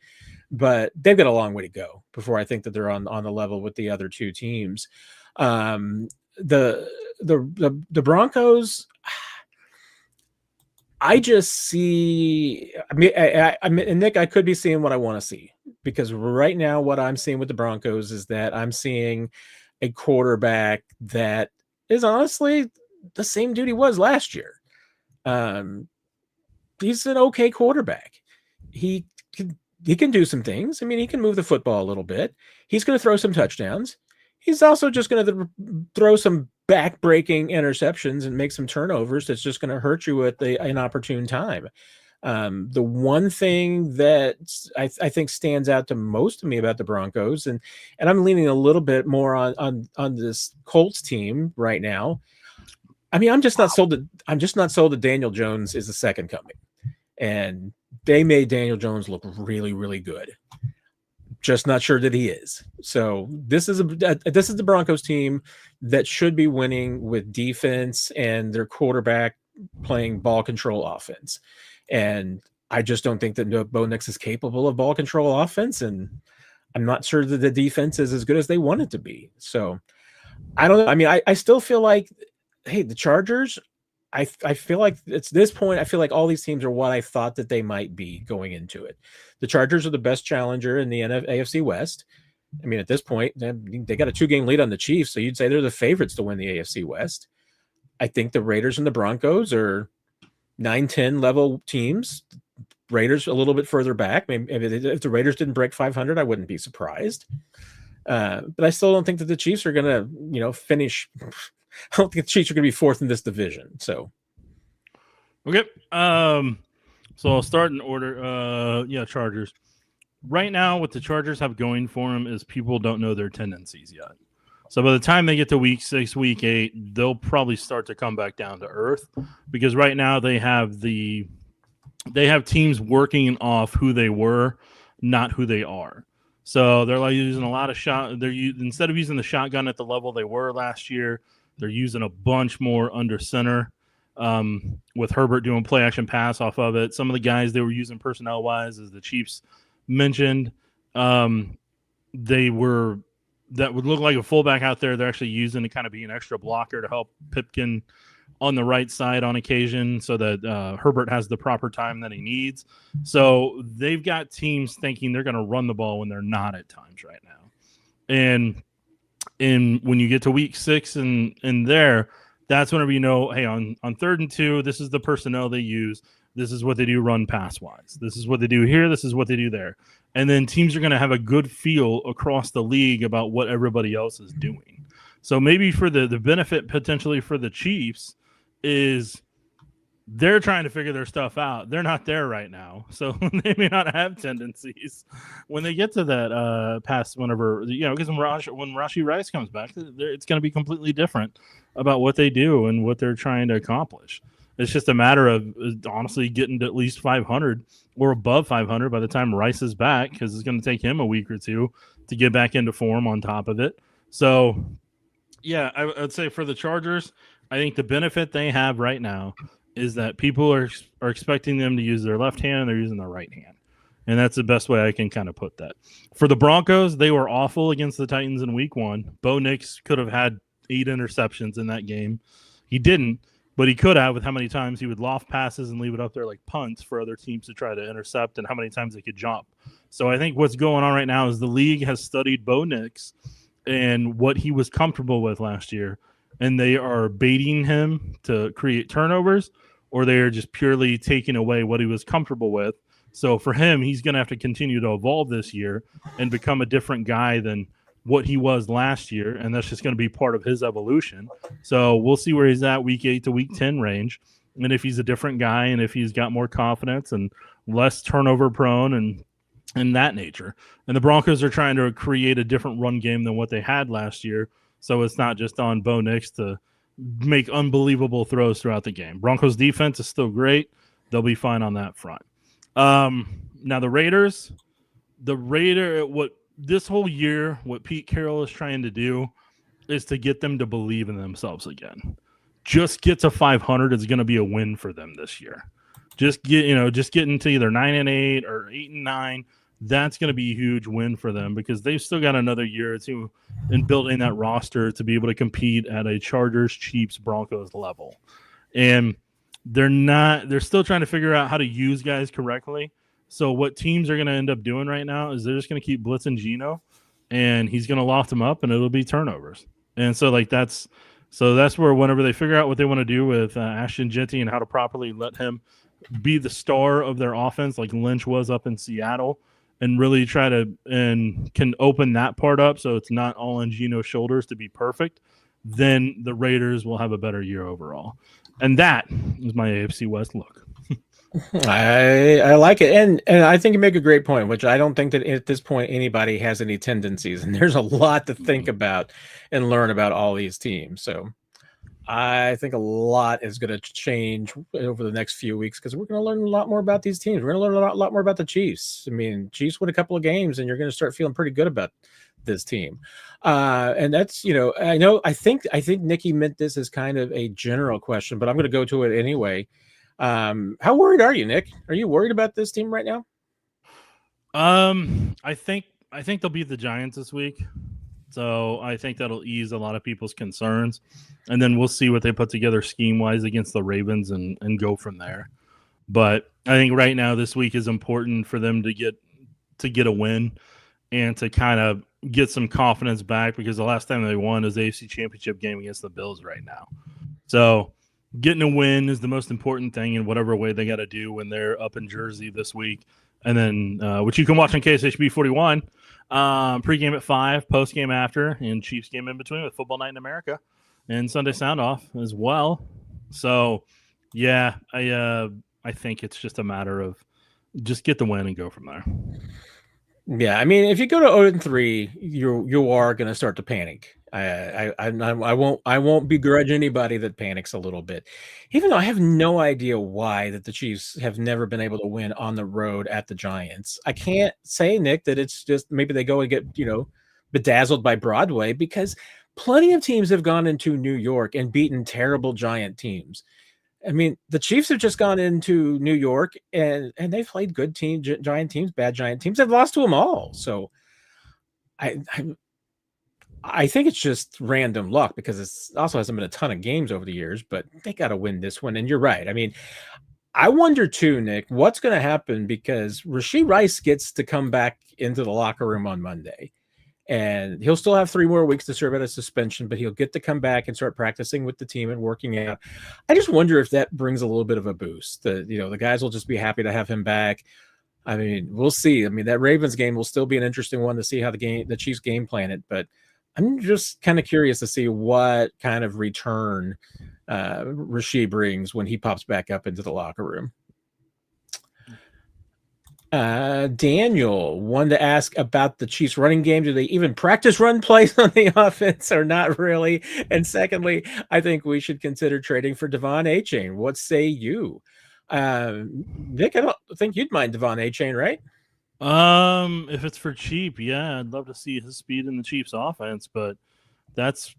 But they've got a long way to go before I think that they're on the level with the other two teams. The Broncos, I just see. I mean, and Nick, I could be seeing what I want to see because right now, what I'm seeing with the Broncos is that I'm seeing a quarterback that is honestly the same dude he was last year. He's an okay quarterback. He can do some things. I mean, he can move the football a little bit. He's going to throw some touchdowns. He's also just going to throw some back-breaking interceptions and make some turnovers that's just going to hurt you at an inopportune time. The one thing that I think stands out to most of me about the Broncos, and I'm leaning a little bit more on this Colts team right now. I mean, I'm just not sold that Daniel Jones is the second coming. And they made Daniel Jones look really, really good. Just not sure that he is. So this is the Broncos team that should be winning with defense and their quarterback playing ball control offense. And I just don't think that Bo Nix is capable of ball control offense. And I'm not sure that the defense is as good as they want it to be. So I don't know. I mean, I still feel like, hey, the Chargers, I feel like it's this point. I feel like all these teams are what I thought that they might be going into it. The Chargers are the best challenger in the AFC West. I mean, at this point, they got a 2-game lead on the Chiefs, so you'd say they're the favorites to win the AFC West. I think the Raiders and the Broncos are 9-10 level teams. Raiders a little bit further back. Maybe if the Raiders didn't break 500, I wouldn't be surprised. But I still don't think that the Chiefs are going to, finish. I don't think the Chiefs are going to be fourth in this division. So, okay. So I'll start in order. Chargers. Right now, what the Chargers have going for them is people don't know their tendencies yet. So by the time they get to week 6, week 8, they'll probably start to come back down to earth, because right now they have teams working off who they were, not who they are. So they're like using a lot of instead of using the shotgun at the level they were last year, they're using a bunch more under center, with Herbert doing play action pass off of it. Some of the guys they were using personnel wise, as the Chiefs mentioned, that would look like a fullback out there. They're actually using to kind of be an extra blocker to help Pipkin on the right side on occasion, so that Herbert has the proper time that he needs. So they've got teams thinking they're going to run the ball when they're not at times right now. And when you get to week 6 and there, that's whenever you know, hey, on 3rd and 2, this is the personnel they use. This is what they do run pass-wise. This is what they do here. This is what they do there. And then teams are going to have a good feel across the league about what everybody else is doing. So maybe for the benefit potentially for the Chiefs is they're trying to figure their stuff out. They're not there right now. So they may not have tendencies when they get to that pass whenever, because when Rashee Rice comes back, it's going to be completely different about what they do and what they're trying to accomplish. It's just a matter of honestly getting to at least 500 or above 500 by the time Rice is back, because it's going to take him a week or two to get back into form on top of it. So, yeah, I'd say for the Chargers, I think the benefit they have right now is that people are expecting them to use their left hand and they're using their right hand. And that's the best way I can kind of put that. For the Broncos, they were awful against the Titans in week 1. Bo Nix could have had 8 interceptions in that game. He didn't. But he could have, with how many times he would loft passes and leave it up there like punts for other teams to try to intercept, and how many times they could jump. So I think what's going on right now is the league has studied Bo Nix and what he was comfortable with last year, and they are baiting him to create turnovers, or they are just purely taking away what he was comfortable with. So for him, he's going to have to continue to evolve this year and become a different guy than what he was last year, and that's just going to be part of his evolution. So we'll see where he's at week 8 to week 10 range, and if he's a different guy and if he's got more confidence and less turnover prone and that nature. And the Broncos are trying to create a different run game than what they had last year, so it's not just on Bo Nix to make unbelievable throws throughout the game. Broncos defense is still great. They'll be fine on that front. Now the Raiders, what this whole year, what Pete Carroll is trying to do is to get them to believe in themselves again. Just get to 500 is going to be a win for them this year. Just getting to either 9-8 or 8-9. That's going to be a huge win for them, because they've still got another year or two in building that roster to be able to compete at a Chargers, Chiefs, Broncos level. And they're still trying to figure out how to use guys correctly. So what teams are going to end up doing right now is they're just going to keep blitzing Geno, and he's going to loft them up, and it'll be turnovers. And so that's where whenever they figure out what they want to do with Ashton Jeanty and how to properly let him be the star of their offense like Lynch was up in Seattle, and really can open that part up so it's not all on Geno's shoulders to be perfect, then the Raiders will have a better year overall. And that is my AFC West look. I like it, and I think you make a great point, which I don't think that at this point anybody has any tendencies, and there's a lot to think about and learn about all these teams. So I think a lot is going to change over the next few weeks, because we're going to learn a lot more about these teams. We're going to learn a lot more about the Chiefs. I mean, Chiefs win a couple of games, and you're going to start feeling pretty good about this team. And that's, I think Nikki meant this as kind of a general question, but I'm going to go to it anyway. How worried are you, Nick? Are you worried about this team right now? I think they'll beat the Giants this week. So I think that'll ease a lot of people's concerns. And then we'll see what they put together scheme-wise against the Ravens and go from there. But I think right now this week is important for them to get a win and to kind of get some confidence back, because the last time they won is the AFC Championship game against the Bills right now. So getting a win is the most important thing in whatever way they got to do when they're up in Jersey this week. And then, which you can watch on KSHB 41, pregame at 5, postgame after, and Chiefs game in between with Football Night in America and Sunday Sound Off as well. So, yeah, I think it's just a matter of just get the win and go from there. Yeah, I mean, if you go to 0-3, you are going to start to panic. I won't begrudge anybody that panics a little bit, even though I have no idea why that the Chiefs have never been able to win on the road at the Giants. I can't say, Nick, that it's just maybe they go and get, bedazzled by Broadway, because plenty of teams have gone into New York and beaten terrible Giant teams. I mean, the Chiefs have just gone into New York and they've played good Giant teams, bad Giant teams. They've lost to them all. So I think it's just random luck, because it's also hasn't been a ton of games over the years, but they got to win this one. And you're right. I mean, I wonder too, Nick, what's going to happen, because Rashee Rice gets to come back into the locker room on Monday, and he'll still have 3 more weeks to serve out a suspension, but he'll get to come back and start practicing with the team and working out. I just wonder if that brings a little bit of a boost. The guys will just be happy to have him back. I mean, we'll see. I mean, that Ravens game will still be an interesting one to see how the Chiefs game plan it, but I'm just kind of curious to see what kind of return Rashee brings when he pops back up into the locker room. Daniel wanted to ask about the Chiefs running game. Do they even practice run plays on the offense, or not really? And secondly, I think we should consider trading for Devon Achane. What say you? Nick, I don't think you'd mind Devon Achane, right? If it's for cheap, yeah, I'd love to see his speed in the Chiefs offense, but that's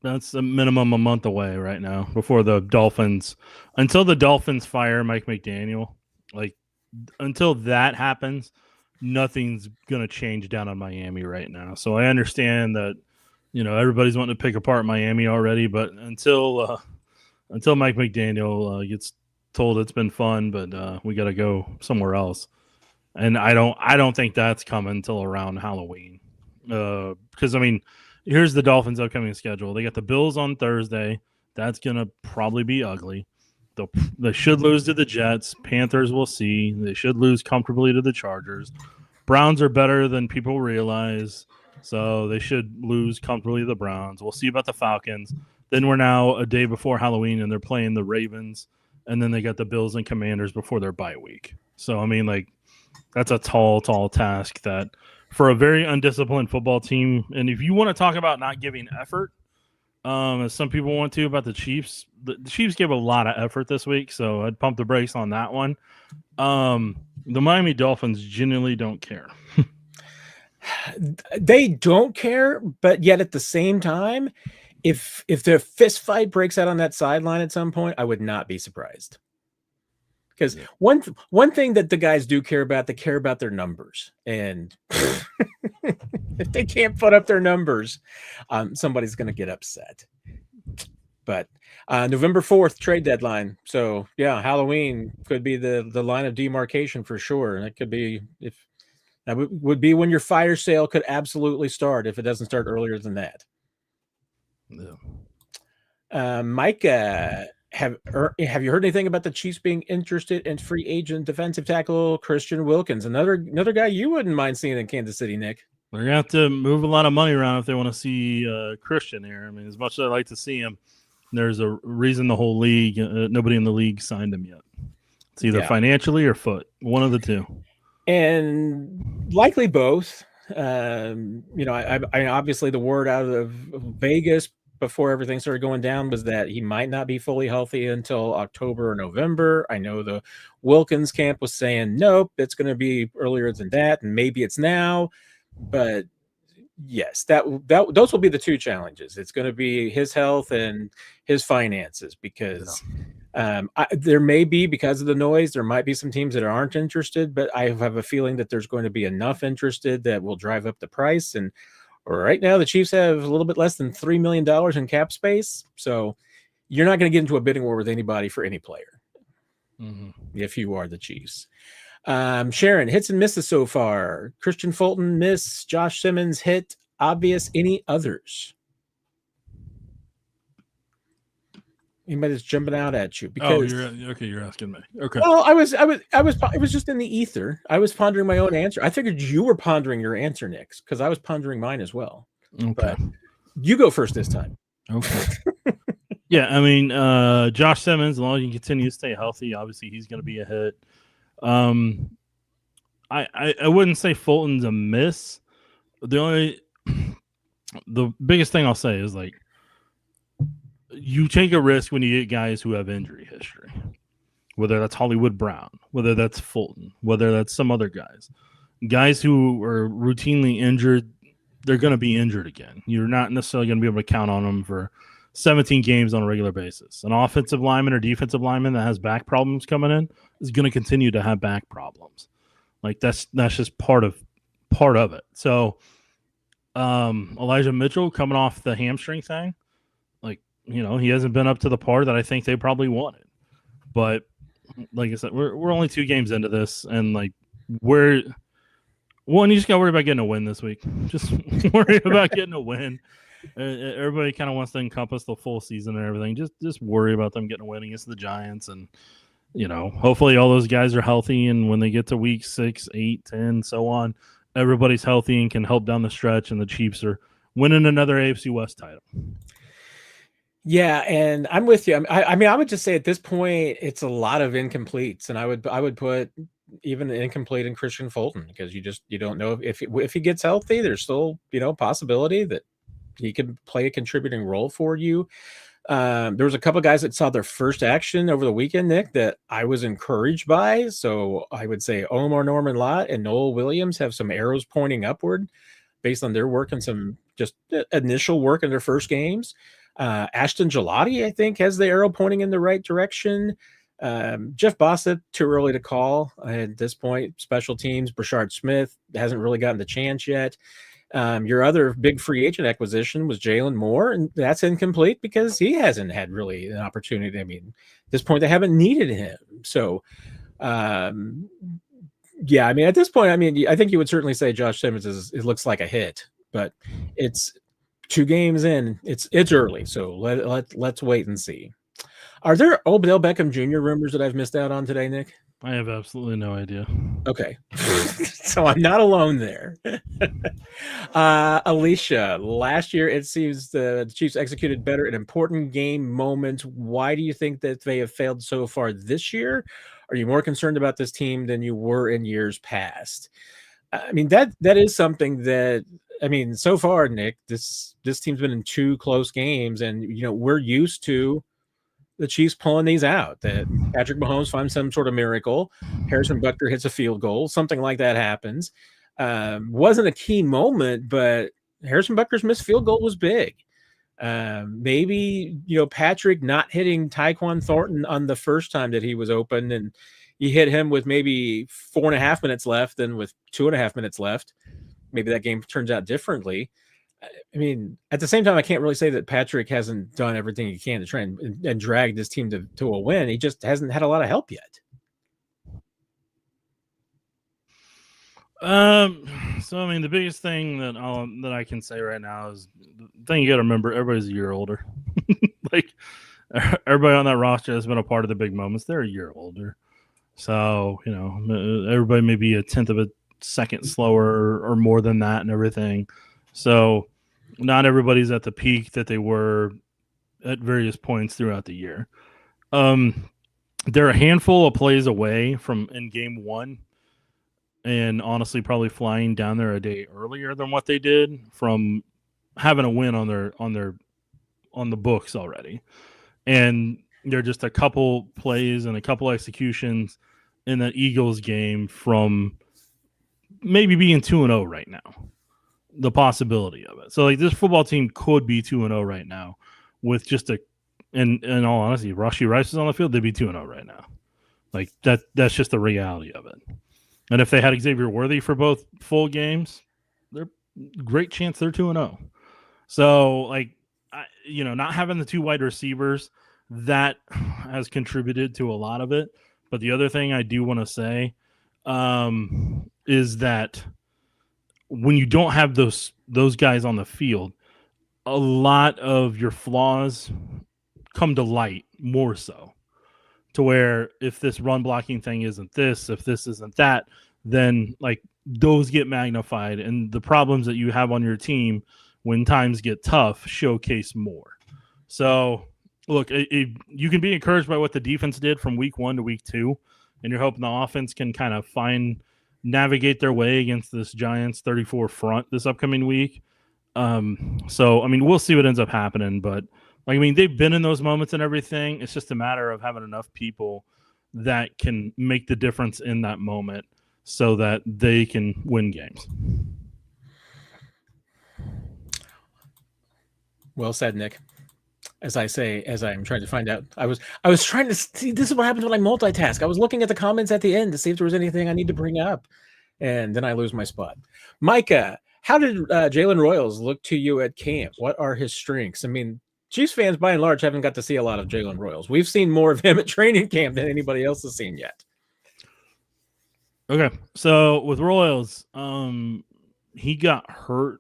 a minimum a month away right now until the Dolphins fire Mike McDaniel. Like, until that happens, nothing's going to change down on Miami right now. So I understand that, everybody's wanting to pick apart Miami already, but until Mike McDaniel gets told it's been fun, but we got to go somewhere else. And I don't think that's coming until around Halloween. Because, I mean, here's the Dolphins' upcoming schedule. They got the Bills on Thursday. That's going to probably be ugly. They should lose to the Jets. Panthers, we'll see. They should lose comfortably to the Chargers. Browns are better than people realize, so they should lose comfortably to the Browns. We'll see about the Falcons. Then we're now a day before Halloween, and they're playing the Ravens. And then they got the Bills and Commanders before their bye week. So, I mean, like, that's a tall task that for a very undisciplined football team. And if you want to talk about not giving effort, as some people want to about the Chiefs gave a lot of effort this week, so I'd pump the brakes on that one. The Miami Dolphins genuinely don't care. They don't care, but yet at the same time, if the fist fight breaks out on that sideline at some point, I would not be surprised. Because one thing that the guys do care about, they care about their numbers. And if they can't put up their numbers, somebody's going to get upset. But November 4th, trade deadline. So, yeah, Halloween could be the line of demarcation for sure. And it could be, if that would be when your fire sale could absolutely start, if it doesn't start earlier than that. Yeah. Mike, have you heard anything about the Chiefs being interested in free agent defensive tackle Christian Wilkins? Another guy you wouldn't mind seeing in Kansas City, Nick. They're gonna have to move a lot of money around if they want to see Christian here. I mean, as much as I like to see him, there's a reason the whole league, nobody in the league signed him yet. It's either financially or foot, one of the two, and likely both. I obviously the word out of Vegas before everything started going down was that he might not be fully healthy until October or November. I know the Wilkins camp was saying, nope, it's going to be earlier than that. And maybe it's now, but yes, those will be the two challenges. It's going to be his health and his finances, because there may be, because of the noise, there might be some teams that aren't interested, but I have a feeling that there's going to be enough interested that will drive up the price. And right now, the Chiefs have a little bit less than $3 million in cap space. So you're not going to get into a bidding war with anybody for any player if you are the Chiefs. Sharon, hits and misses so far. Christian Fulton, miss. Josh Simmons, hit. Obvious. Any others? Anybody that's jumping out at you? Because you're asking me. Okay. Well, it was just in the ether. I was pondering my own answer. I figured you were pondering your answer, Nick, because I was pondering mine as well. Okay. But you go first this time. Okay. Yeah, I mean, Josh Simmons, as long as he continues to stay healthy, obviously he's going to be a hit. I wouldn't say Fulton's a miss. The only the biggest thing I'll say is like you take a risk when you get guys who have injury history, whether that's Hollywood Brown, whether that's Fulton, whether that's some other guys who are routinely injured. They're going to be injured again. You're not necessarily going to be able to count on them for 17 games on a regular basis. An offensive lineman or defensive lineman that has back problems coming in is going to continue to have back problems. Like that's just part of it. So Elijah Mitchell coming off the hamstring thing, like, he hasn't been up to the par that I think they probably wanted. But like I said, we're only 2 games into this, and like you just got to worry about getting a win this week. Just worry about getting a win. Everybody kind of wants to encompass the full season and everything. Just worry about them getting a win against the Giants, and hopefully all those guys are healthy, and when they get to week 6, 8, 10, so on, everybody's healthy and can help down the stretch, and the Chiefs are winning another AFC West title. Yeah, and I'm with you. I mean, I would just say at this point, it's a lot of incompletes, and I would put even incomplete in Christian Fulton, because you don't know if he gets healthy. There's still possibility that he could play a contributing role for you. There was a couple of guys that saw their first action over the weekend, Nick, that I was encouraged by. So I would say Omar Norman Lott and Noel Williams have some arrows pointing upward based on their work and some just initial work in their first games. Ashton Gelati, I think, has the arrow pointing in the right direction. Jeff Bossett, too early to call at this point. Special teams, Brashard Smith hasn't really gotten the chance yet. Your other big free agent acquisition was Jalen Moore, and that's incomplete because he hasn't had really an opportunity. I mean, at this point, they haven't needed him. So, yeah, I mean, at this point, I think you would certainly say Josh Simmons it looks like a hit, but it's 2 games in. It's early, so let's wait and see. Are there Odell Beckham Jr. rumors that I've missed out on today, Nick? I have absolutely no idea. Okay. So I'm not alone there. Alicia, last year it seems the Chiefs executed better in important game moments. Why do you think that they have failed so far this year? Are you more concerned about this team than you were in years past? I mean, that is something that, so far, Nick, this team's been in 2 close games, and we're used to the Chiefs pulling these out. That Patrick Mahomes finds some sort of miracle, Harrison Butker hits a field goal, something like that happens. Wasn't a key moment, but Harrison Butker's missed field goal was big. Maybe Patrick not hitting Tyquan Thornton on the first time that he was open, and he hit him with maybe 4.5 minutes left, and with 2.5 minutes left, maybe that game turns out differently. I mean, at the same time, I can't really say that Patrick hasn't done everything he can to try and drag this team to a win. He just hasn't had a lot of help yet. So the biggest thing that I can say right now is the thing you got to remember: everybody's a year older. Like everybody on that roster has been a part of the big moments. They're a year older, so everybody may be a tenth of a second slower or more than that, and everything. So not everybody's at the peak that they were at various points throughout the year. They're a handful of plays away from in game 1, and honestly probably flying down there a day earlier than what they did from having a win on the books already. And they're just a couple plays and a couple executions in that Eagles game from maybe being 2-0 right now. The possibility of it. So like this football team could be 2-0 right now with just in all honesty, Rashee Rice is on the field, they'd be 2-0 right now. Like that's just the reality of it. And if they had Xavier Worthy for both full games, they're great chance they're 2-0. So like, not having the 2 wide receivers, that has contributed to a lot of it. But the other thing I do want to say is that when you don't have those guys on the field, a lot of your flaws come to light more so. To where if this run blocking thing isn't this, if this isn't that, then like those get magnified, and the problems that you have on your team when times get tough showcase more. So look, you can be encouraged by what the defense did from week 1 to week 2, and you're hoping the offense can kind of navigate their way against this Giants 34 front this upcoming week. So I mean, we'll see what ends up happening, but like, I mean, they've been in those moments and everything. It's just a matter of having enough people that can make the difference in that moment so that they can win games. Well said, Nick. As I say, as I'm trying to find out, I was trying to see. This is what happens when I multitask. I was looking at the comments at the end to see if there was anything I need to bring up, and then I lose my spot. Micah, how did Jaylen Royals look to you at camp? What are his strengths? I mean, Chiefs fans by and large haven't got to see a lot of Jaylen Royals. We've seen more of him at training camp than anybody else has seen yet. Okay, so with Royals, he got hurt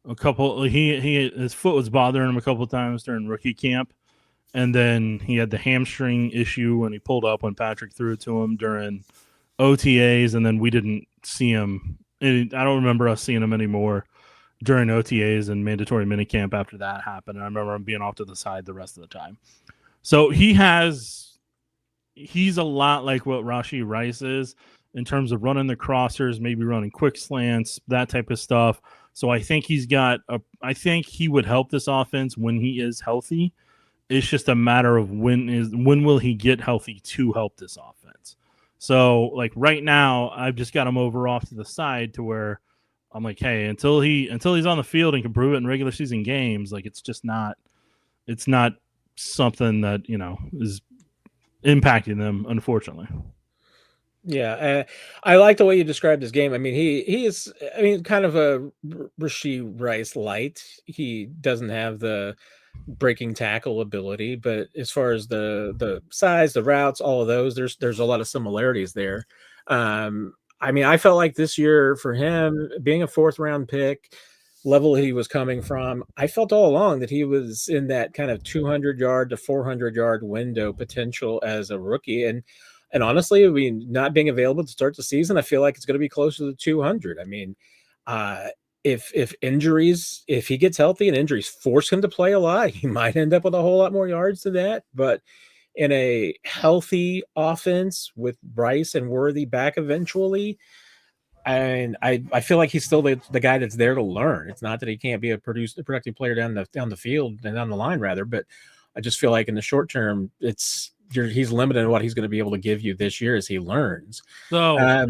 a couple. His foot was bothering him a couple of times during rookie camp, and then he had the hamstring issue when he pulled up when Patrick threw it to him during OTAs, and then we didn't see him. I don't remember us seeing him anymore during OTAs and mandatory minicamp after that happened. And I remember him being off to the side the rest of the time. So he's a lot like what Rashee Rice is in terms of running the crossers, maybe running quick slants, that type of stuff. So I think I think he would help this offense when he is healthy. It's just a matter of when will he get healthy to help this offense. So like right now, I've just got him over off to the side to where I'm like, hey, until he's on the field and can prove it in regular season games, like it's not something that, you know, is impacting them, unfortunately. Yeah, I like the way you described his game. I mean, he is, I mean, kind of a Rashee Rice light. He doesn't have the breaking tackle ability, but as far as the size, the routes, all of those, there's a lot of similarities there. I mean, I felt like this year for him being a 4th round pick, level he was coming from, I felt all along that he was in that kind of 200 yard to 400 yard window potential as a rookie. And honestly, I mean, not being available to start the season, I feel like it's going to be closer to 200. I mean, if injuries, if he gets healthy and injuries force him to play a lot, he might end up with a whole lot more yards than that. But in a healthy offense with Bryce and Worthy back eventually, and I feel like he's still the guy that's there to learn. It's not that he can't be a productive player down the field and down the line rather, but I just feel like in the short term, he's limited in what he's going to be able to give you this year as he learns. So,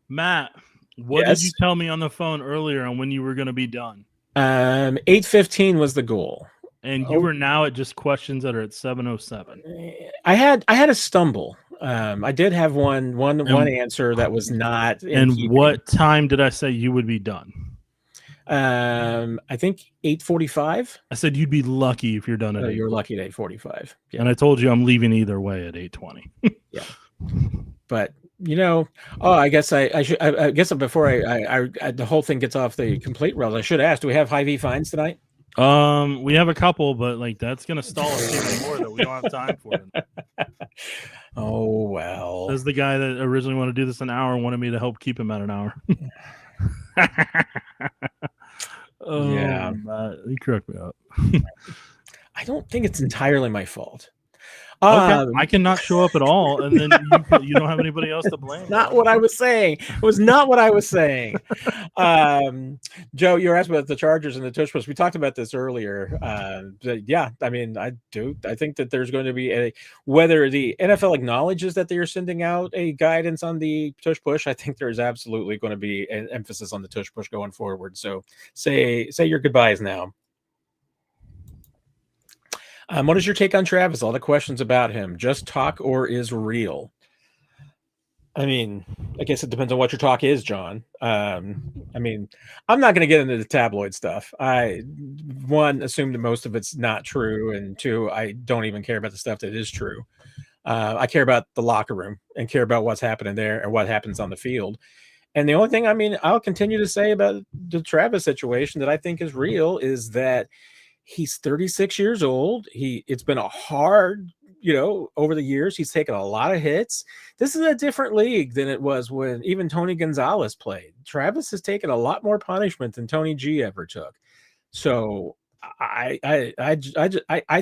Matt, what yes? did you tell me on the phone earlier on when you were going to be done? 8:15 was the goal. And you are now at just questions that are at 7:07. I had a stumble. I did have one answer that was not. And what time did I say you would be done? I think 8:45. I said you'd be lucky if you're done at 8:45. You're lucky at 8:45. Yeah. And I told you I'm leaving either way at 8:20. Yeah. But you know, I guess I should. I guess before I the whole thing gets off the complete rails, I should ask: do we have high V fines tonight? We have a couple, but like that's gonna stall us even more that we don't have time for it. Oh well. There's the guy that originally wanted to do this an hour and wanted me to help keep him at an hour. Oh, yeah, he cracked me up. I don't think it's entirely my fault. Okay. I cannot show up at all, and then you don't have anybody else to blame. Not what I was saying. It was not what I was saying. Joe, you were asking about the Chargers and the tush push. We talked about this earlier. Yeah, I mean, I think that there's going to be whether the NFL acknowledges that they are sending out a guidance on the tush push. I think there's absolutely going to be an emphasis on the tush push going forward. So say your goodbyes now. What is your take on Travis? All the questions about him. Just talk or is real? I mean, I guess it depends on what your talk is, John. I mean, I'm not going to get into the tabloid stuff. One, assume that most of it's not true, and two, I don't even care about the stuff that is true. I care about the locker room and care about what's happening there and what happens on the field. And the only thing, I mean, I'll continue to say about the Travis situation that I think is real is that he's 36 years old. It's been a hard, over the years, he's taken a lot of hits. This is a different league than it was when even Tony Gonzalez played. Travis has taken a lot more punishment than Tony G ever took. So I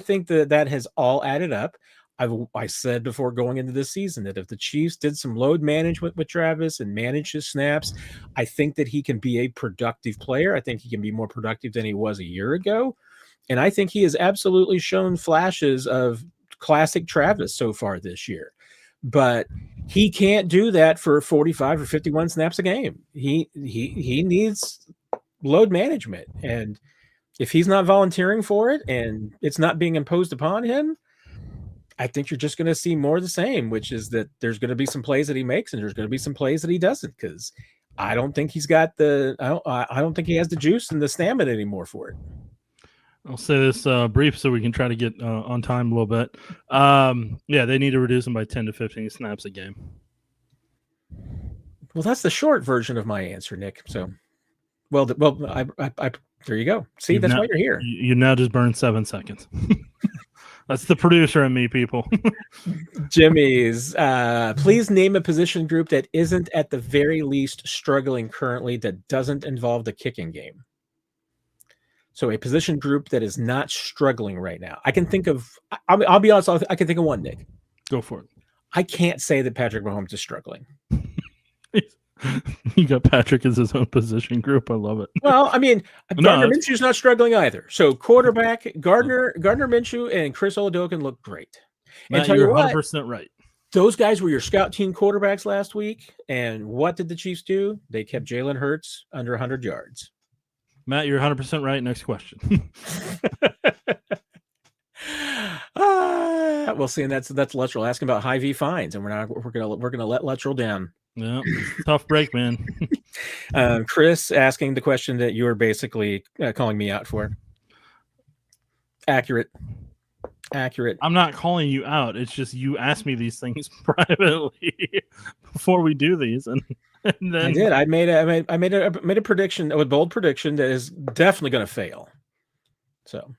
think that has all added up. I said before going into this season that if the Chiefs did some load management with Travis and manage his snaps, I think that he can be a productive player. I think he can be more productive than he was a year ago. And I think he has absolutely shown flashes of classic Travis so far this year. But he can't do that for 45 or 51 snaps a game. He needs load management. And if he's not volunteering for it and it's not being imposed upon him, I think you're just going to see more of the same, which is that there's going to be some plays that he makes and there's going to be some plays that he doesn't, because I don't think he's got I don't think he has the juice and the stamina anymore for it. I'll say this brief so we can try to get on time a little bit. Yeah, they need to reduce him by 10 to 15 snaps a game. Well, that's the short version of my answer, Nick. So, well, I there you go. See, that's why you're here. You now just burned 7 seconds. That's the producer and me, people. Jimmy's, please name a position group that isn't at the very least struggling currently that doesn't involve the kicking game. So a position group that is not struggling right now. I can think of, I'll be honest, I can think of one, Nick. Go for it. I can't say that Patrick Mahomes is struggling. You got Patrick as his own position group. I love it. Well, I mean, Gardner Minshew's not struggling either. So quarterback, Gardner Minshew and Chris Oladokun look great. Matt, and tell you're 100% right. Those guys were your scout team quarterbacks last week. And what did the Chiefs do? They kept Jalen Hurts under 100 yards. Matt, you're 100% right. Next question. We'll see, and that's Luttrell asking about high V fines, and we're gonna let Luttrell down. Yeah, tough break, man. Chris asking the question that you were basically calling me out for. Accurate. I'm not calling you out. It's just you asked me these things privately before we do these, and then I did. I made a prediction, a bold prediction that is definitely going to fail. So,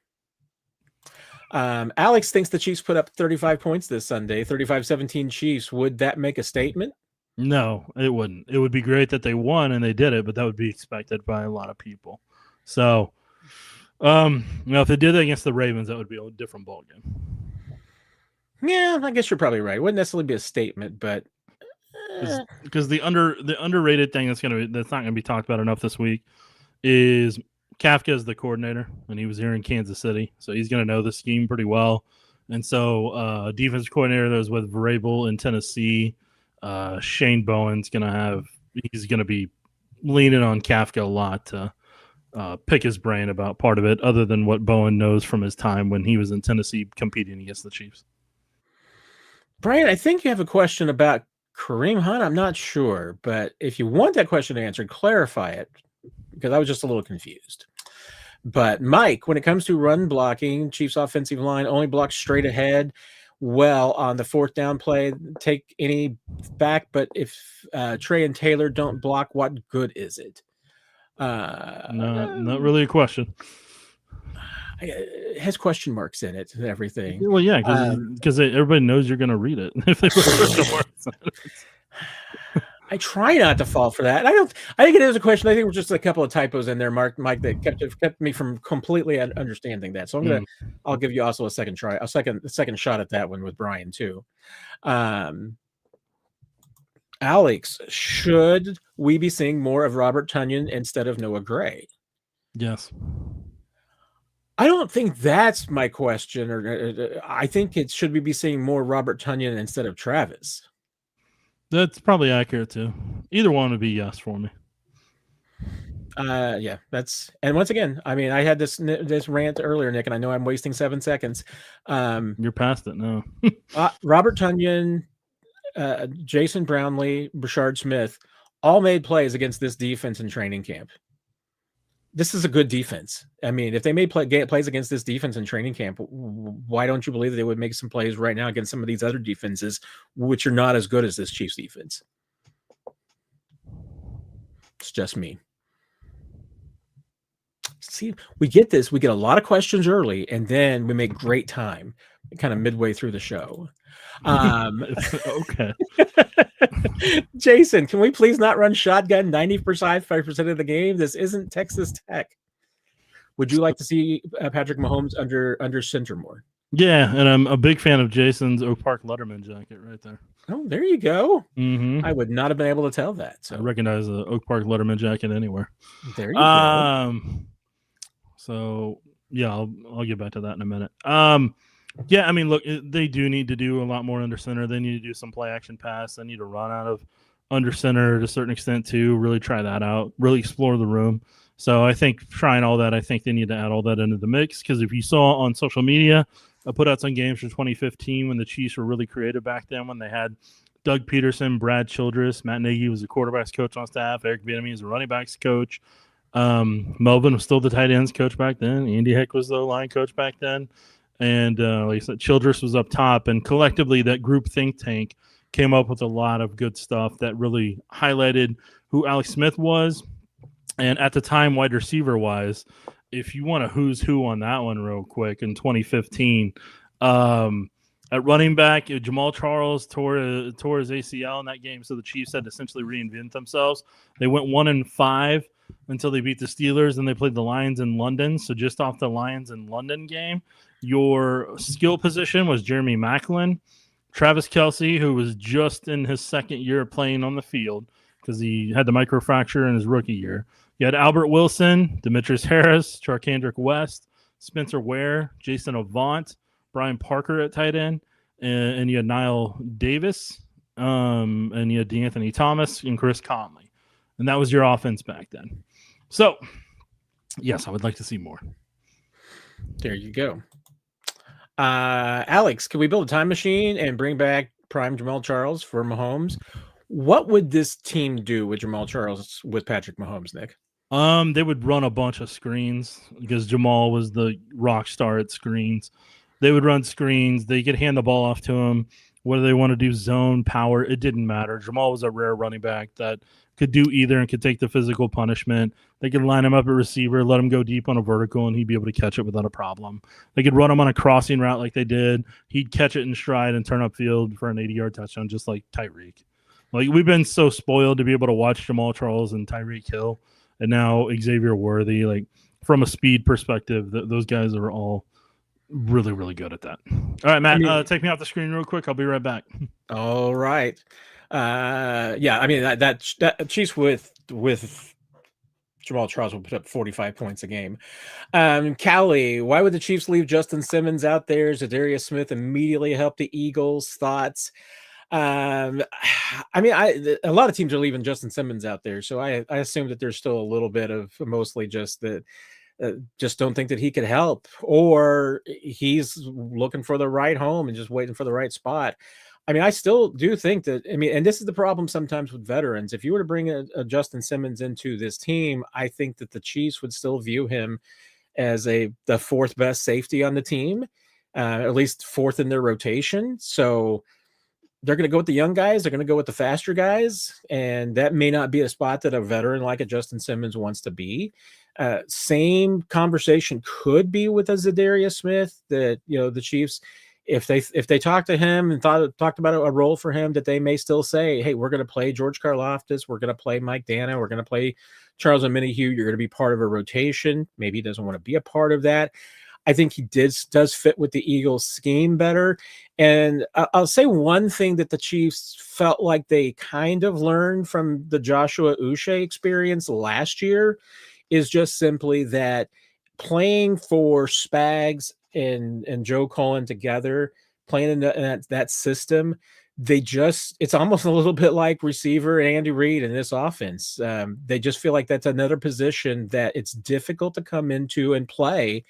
Alex thinks the Chiefs put up 35 points this Sunday, 35-17 Chiefs. Would that make a statement? No, it wouldn't. It would be great that they won and they did it, but that would be expected by a lot of people. So, if they did it against the Ravens, that would be a different ballgame. Yeah, I guess you're probably right. It wouldn't necessarily be a statement, but because the underrated thing that's not gonna be talked about enough this week is Kafka is the coordinator, and he was here in Kansas City, so he's gonna know the scheme pretty well. And so, defensive coordinator that was with Vrabel in Tennessee. Shane Bowen's he's gonna be leaning on Kafka a lot to pick his brain about part of it, other than what Bowen knows from his time when he was in Tennessee competing against the Chiefs. Brian, I think you have a question about Kareem Hunt. I'm not sure, but if you want that question answered, clarify it, because I was just a little confused. But Mike, when it comes to run blocking, Chiefs offensive line only blocks straight ahead. Well, on the fourth down play, take any back, but if Trey and Taylor don't block, what good is it? Not really a question. It has question marks in it and everything. Well, yeah, because everybody knows you're going to read it. If they put question marks in it. I try not to fall for that. I think it is a question. I think it was just a couple of typos in there, Mike, that kept me from completely understanding that. So I'll give you also a second try, a second shot at that one with Brian too. Alex, should we be seeing more of Robert Tonyan instead of Noah Gray? Yes. I don't think that's my question, or I think it should we be seeing more Robert Tonyan instead of Travis. That's probably accurate too. Either one would be yes for me. Yeah, and once again, I mean, I had this rant earlier, Nick, and I know I'm wasting 7 seconds. You're past it now. Robert Tonyan, Jason Brownlee, Brashard Smith, all made plays against this defense in training camp. This is a good defense. I mean, if they made plays against this defense in training camp, why don't you believe that they would make some plays right now against some of these other defenses, which are not as good as this Chiefs defense? It's just me. See, we get a lot of questions early, and then we make great time kind of midway through the show. Okay. Jason, can we please not run shotgun 95% of the game? This isn't Texas Tech. Would you like to see Patrick Mahomes under center more? Yeah, and I'm a big fan of Jason's Oak Park Letterman jacket right there. Oh, there you go. Mm-hmm. I would not have been able to tell that. I So recognize the Oak Park Letterman jacket anywhere. there you go. So yeah, I'll get back to that in a minute. Yeah, I mean, look, they do need to do a lot more under center. They need to do some play action pass. They need to run out of under center to a certain extent too. Really try that out. Really explore the room. So I think trying all that, I think they need to add all that into the mix, because if you saw on social media, I put out some games for 2015 when the Chiefs were really creative back then, when they had Doug Peterson, Brad Childress, Matt Nagy was the quarterbacks coach on staff, Eric Bieniemy was the running backs coach. Melvin was still the tight ends coach back then. Andy Heck was the line coach back then. And like I said, Childress was up top. And collectively, that group think tank came up with a lot of good stuff that really highlighted who Alex Smith was. And at the time, wide receiver wise, if you want a who's who on that one real quick, in 2015, at running back, Jamal Charles tore his ACL in that game, so the Chiefs had to essentially reinvent themselves. They went 1-5 until they beat the Steelers, and they played the Lions in London. So just off the Lions in London game, your skill position was Jeremy Maclin, Travis Kelce, who was just in his second year of playing on the field because he had the microfracture in his rookie year. You had Albert Wilson, Demetrius Harris, Charkandrick West, Spencer Ware, Jason Avant, Brian Parker at tight end, and you had Niall Davis, and you had DeAnthony Thomas and Chris Conley. And that was your offense back then. So, yes, I would like to see more. There you go. Alex, can we build a time machine and bring back prime Jamal Charles for Mahomes? What would this team do with Jamal Charles with Patrick Mahomes, Nick? They would run a bunch of screens because Jamal was the rock star at screens. They would run screens. They could hand the ball off to him. Whether they want to do zone, power, it didn't matter. Jamal was a rare running back that could do either and could take the physical punishment. They could line him up at receiver, let him go deep on a vertical, and he'd be able to catch it without a problem. They could run him on a crossing route like they did. He'd catch it in stride and turn upfield for an 80-yard touchdown, just like Tyreek. Like, we've been so spoiled to be able to watch Jamal Charles and Tyreek Hill, and now Xavier Worthy. Like, from a speed perspective, those guys are all really, really good at that. All right, Matt, take me off the screen real quick. I'll be right back. All right. Yeah, I mean, that Chiefs with Jamal Charles will put up 45 points a game. Callie, why would the Chiefs leave Justin Simmons out there? Zadarius Smith immediately helped the Eagles. Thoughts? I mean, a lot of teams are leaving Justin Simmons out there, so I assume that there's still a little bit of mostly just that. Just don't think that he could help, or he's looking for the right home and just waiting for the right spot. I mean, I still do think that, I mean, and this is the problem sometimes with veterans. If you were to bring a Justin Simmons into this team, I think that the Chiefs would still view him as the fourth best safety on the team, at least fourth in their rotation. So they're going to go with the young guys. They're going to go with the faster guys. And that may not be a spot that a veteran like a Justin Simmons wants to be. Same conversation could be with a Zadarius Smith, that, you know, the Chiefs, if they talk to him and talked about a role for him, that they may still say, hey, we're going to play George Karlaftis, we're going to play Mike Dana, we're going to play Charles Omenihu, you're going to be part of a rotation. Maybe he doesn't want to be a part of that. I think he does fit with the Eagles scheme better. And I'll say one thing that the Chiefs felt like they kind of learned from the Joshua Uche experience last year is just simply that playing for Spags and Joe Cullen together, playing in that system, it's almost a little bit like receiver Andy Reid in this offense. They just feel like that's another position that it's difficult to come into and play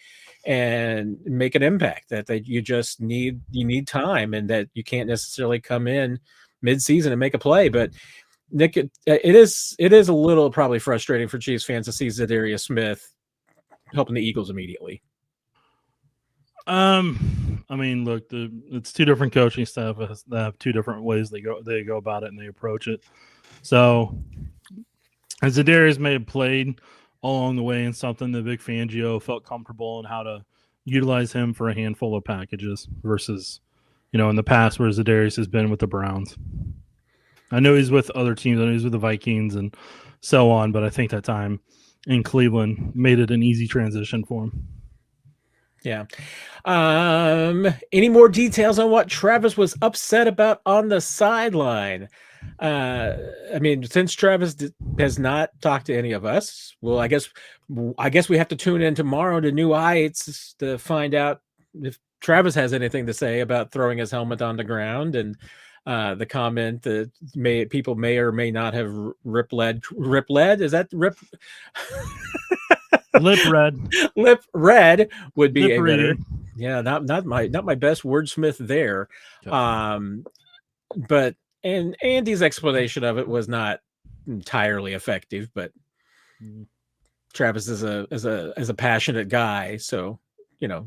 and make an impact, that you just need time, and that you can't necessarily come in mid-season and make a play. But Nick, it is a little probably frustrating for Chiefs fans to see Zadarius Smith helping the Eagles immediately. I mean, look, it's two different coaching staff that have two different ways they go about it and they approach it. So, as Zadarius may have played all along the way in something that Vic Fangio felt comfortable in how to utilize him for a handful of packages versus, you know, in the past where Zadarius has been with the Browns. I know he's with other teams. I know he's with the Vikings and so on, but I think that time in Cleveland made it an easy transition for him. Yeah. Any more details on what Travis was upset about on the sideline? I mean, since Travis has not talked to any of us, well, I guess we have to tune in tomorrow to New Heights to find out if Travis has anything to say about throwing his helmet on the ground and the comment that people may or may not have rip lead. Is that rip? Lip red. Lip red would be Lip a better. reading. Yeah, not my best wordsmith there. Okay. But and Andy's explanation of it was not entirely effective, but Travis is a passionate guy, so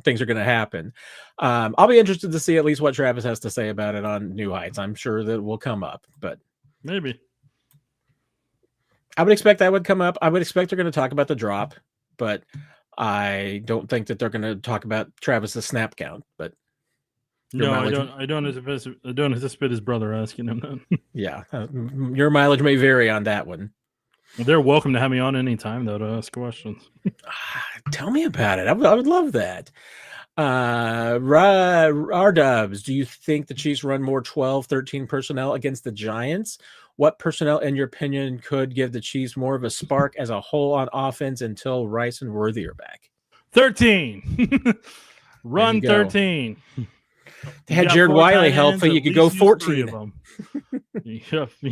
things are going to happen. I'll be interested to see at least what Travis has to say about it on New Heights. I'm sure that it will come up, but maybe I would expect that would come up. I would expect they're going to talk about the drop, but I don't think that they're going to talk about Travis's snap count. But no, I don't anticipate his brother asking him that. Yeah, your mileage may vary on that one. They're welcome to have me on anytime, though, to ask questions. Tell me about it. I would love that. R-Dubs, do you think the Chiefs run more 12, 13 personnel against the Giants? What personnel, in your opinion, could give the Chiefs more of a spark as a whole on offense until Rice and Worthy are back? 13. Run 13. They had Jared Wiley helpful. You could go 14 of them. You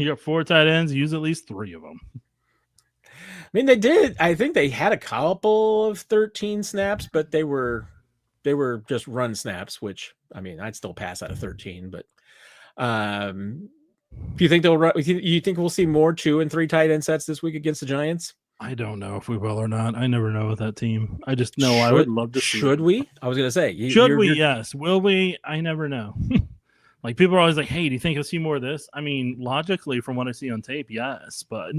got 4 tight ends. Use at least 3 of them. I mean, they did. I think they had a couple of 13 snaps, but they were just run snaps, which, I mean, I'd still pass out of 13. But do you think they'll run? You think we'll see more 2 and 3 tight end sets this week against the Giants? I don't know if we will or not. I never know with that team. I just know I would love to see. Should we? I was going to say. Should we? Yes. Will we? I never know. Like, people are always like, hey, do you think you'll see more of this? I mean, logically, from what I see on tape, yes. But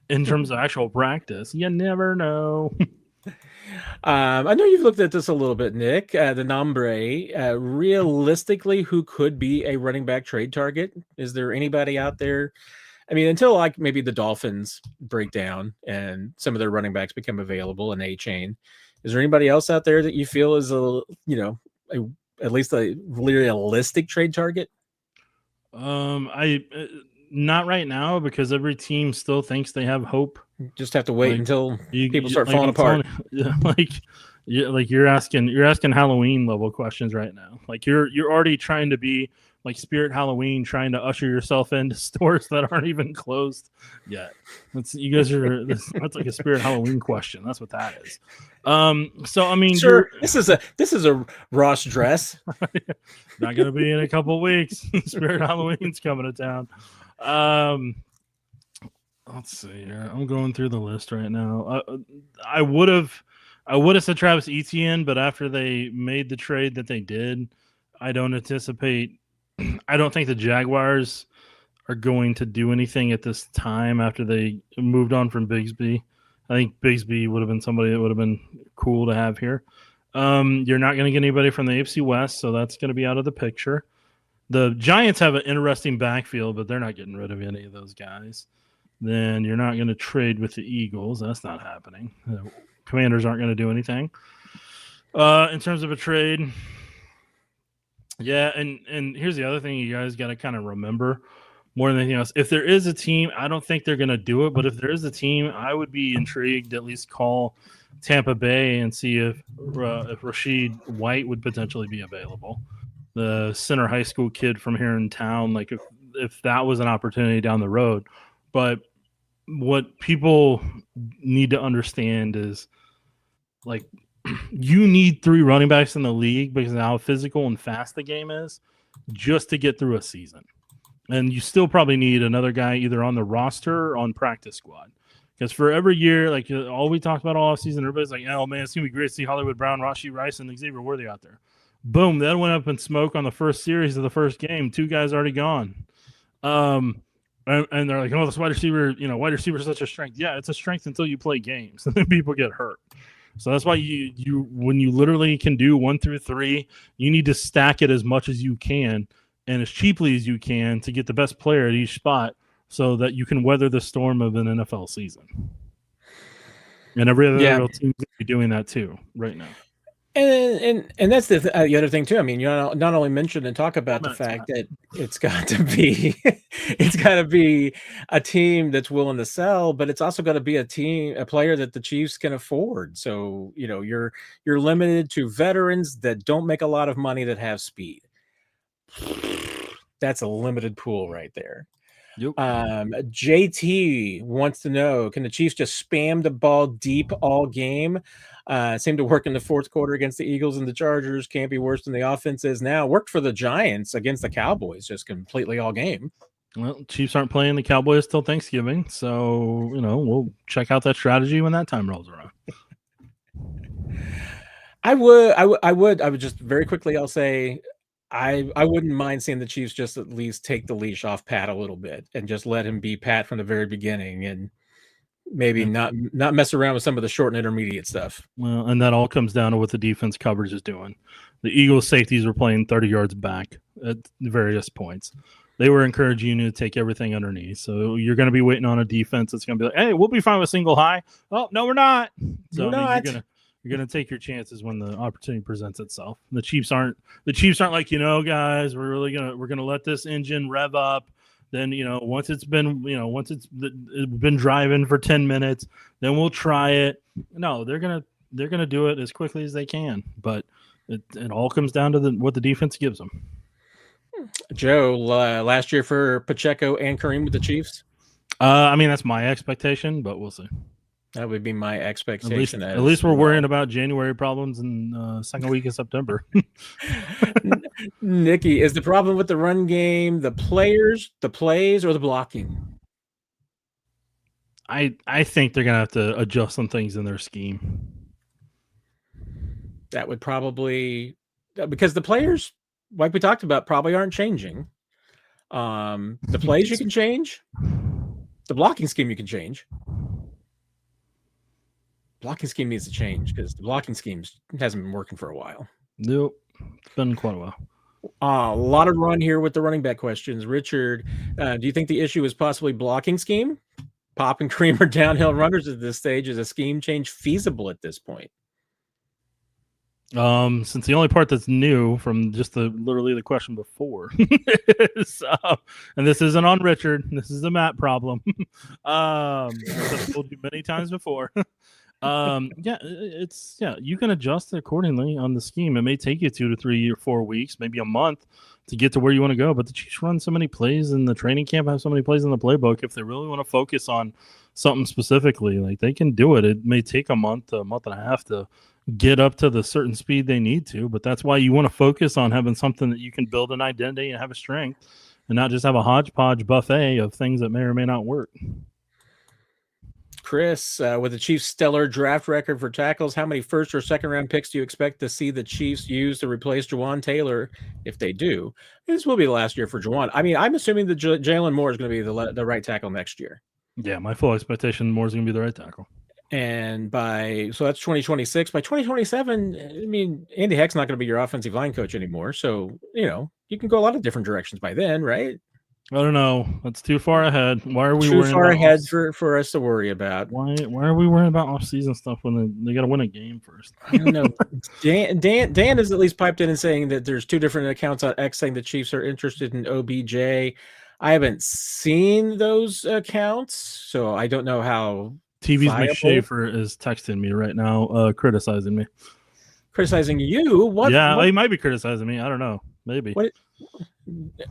in terms of actual practice, you never know. I know you've looked at this a little bit, Nick. The Nombre, realistically, who could be a running back trade target? Is there anybody out there? I mean, until like maybe the Dolphins break down and some of their running backs become available in A-chain, is there anybody else out there that you feel is at least a realistic trade target? Not right now, because every team still thinks they have hope. Just have to wait until people start falling apart. You're asking Halloween level questions right now. Like, you're already trying to be like Spirit Halloween, trying to usher yourself into stores that aren't even closed yet. That's like a Spirit Halloween question. That's what that is. So I mean, sure, this is a Ross dress. Not gonna be in a couple weeks. Spirit Halloween's coming to town. Let's see here. I'm going through the list right now. I would have said Travis Etienne, but after they made the trade that they did, I don't think the Jaguars are going to do anything at this time after they moved on from Bigsby. I think Bigsby would have been somebody that would have been cool to have here. You're not going to get anybody from the AFC West, so that's going to be out of the picture. The Giants have an interesting backfield, but they're not getting rid of any of those guys. Then you're not going to trade with the Eagles. That's not happening. The Commanders aren't going to do anything. In terms of a trade, yeah, and here's the other thing you guys got to kind of remember more than anything else. If there is a team, I don't think they're going to do it, but if there is a team, I would be intrigued to at least call Tampa Bay and see if Rashid White would potentially be available. The center high school kid from here in town, like if that was an opportunity down the road. But what people need to understand is, like, you need 3 running backs in the league because of how physical and fast the game is just to get through a season. And you still probably need another guy either on the roster or on practice squad. Because for every year, like all we talked about all offseason, everybody's like, oh, man, it's going to be great to see Hollywood Brown, Rashee Rice, and Xavier Worthy out there. Boom, that went up in smoke on the first series of the first game. 2 guys already gone. And they're like, oh, this wide receiver is such a strength. Yeah, it's a strength until you play games, and then people get hurt. So that's why you when you literally can do 1 through 3, you need to stack it as much as you can and as cheaply as you can to get the best player at each spot so that you can weather the storm of an NFL season. And every other team is doing that too right now. And that's the other thing too. I mean, you know, not only mention and talk about the fact that it's got to be it's got to be a team that's willing to sell, but it's also got to be a player that the Chiefs can afford. So, you know, you're limited to veterans that don't make a lot of money that have speed. That's a limited pool right there. Yep. JT wants to know, can the Chiefs just spam the ball deep all game? Seemed to work in the fourth quarter against the Eagles and the Chargers. Can't be worse than the offense is now. Worked for the Giants against the Cowboys just completely all game. Well, Chiefs aren't playing the Cowboys till Thanksgiving, so you know we'll check out that strategy when that time rolls around. I would just very quickly. I'll say I wouldn't mind seeing the Chiefs just at least take the leash off Pat a little bit and just let him be Pat from the very beginning and maybe not mess around with some of the short and intermediate stuff. Well, and that all comes down to what the defense coverage is doing. The Eagles safeties were playing 30 yards back at various points. They were encouraging you to take everything underneath. So you're going to be waiting on a defense that's going to be like, hey, we'll be fine with single high. Oh, no, we're not. So I mean, you're going to take your chances when the opportunity presents itself. The Chiefs aren't like, you know, guys, we're going to let this engine rev up. Then, you know, once it's been driving for 10 minutes, then we'll try it. No, they're going to do it as quickly as they can. But it all comes down to what the defense gives them. Joe, last year for Pacheco and Kareem with the Chiefs? I mean, that's my expectation, but we'll see. That would be my expectation. At least we're worrying about January problems in second week of September. Nikki, is the problem with the run game the players, the plays, or the blocking? I think they're going to have to adjust some things in their scheme. That would probably – because the players – like we talked about, probably aren't changing. The plays you can change. The blocking scheme you can change. Blocking scheme needs to change because the blocking scheme hasn't been working for a while. Nope. It's been quite a while. A lot of run here with the running back questions. Richard, do you think the issue is possibly blocking scheme? Pop and Kareem are downhill runners at this stage. Is a scheme change feasible at this point? Since the only part that's new from just literally the question before is, and this isn't on Richard, this is a Matt problem. As I've told you many times before. You can adjust accordingly on the scheme. It may take you 2 to 3 or 4 weeks, maybe a month to get to where you want to go. But the Chiefs run so many plays in the training camp, have so many plays in the playbook. If they really want to focus on something specifically, like they can do it. It may take a month and a half to get up to the certain speed they need to, but that's why you want to focus on having something that you can build an identity and have a strength and not just have a hodgepodge buffet of things that may or may not work. Chris, with the Chiefs' stellar draft record for tackles, how many first or second round picks do you expect to see the Chiefs use to replace Juwan Taylor if they do? This will be the last year for Juwan. I mean, I'm assuming that Jaylen Moore is going to be the right tackle next year. Yeah, my full expectation Moore is going to be the right tackle. And so that's 2026. By 2027, I mean, Andy Heck's not going to be your offensive line coach anymore. So, you know, you can go a lot of different directions by then, right? I don't know. That's too far ahead. Why are we too far ahead for us to worry about? Why are we worrying about off-season stuff when they got to win a game first? I don't know. Dan has at least piped in and saying that there's 2 different accounts on X saying the Chiefs are interested in OBJ. I haven't seen those accounts, so I don't know how. TV's McShafer is texting me right now, criticizing me. Criticizing you? What? Yeah, he might be criticizing me. I don't know. Maybe. What?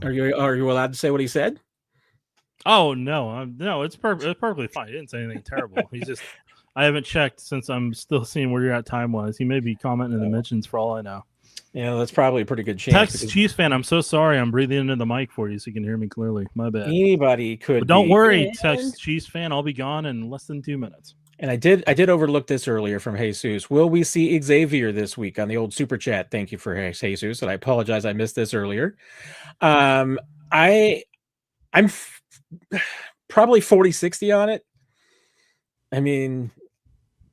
Are you allowed to say what he said? Oh no, it's perfectly fine. He didn't say anything terrible. He's just I haven't checked since I'm still seeing where you're at time wise. He may be commenting in the mentions for all I know. Yeah, that's probably a pretty good chance. Text Chiefs fan, I'm so sorry. I'm breathing into the mic for you so you can hear me clearly. My bad. Anybody could. But don't worry, text Chiefs fan. I'll be gone in less than 2 minutes. And I did overlook this earlier from Jesus. Will we see Xavier this week on the old super chat? Thank you for Jesus. And I apologize I missed this earlier. I'm probably 40-60 on it. I mean,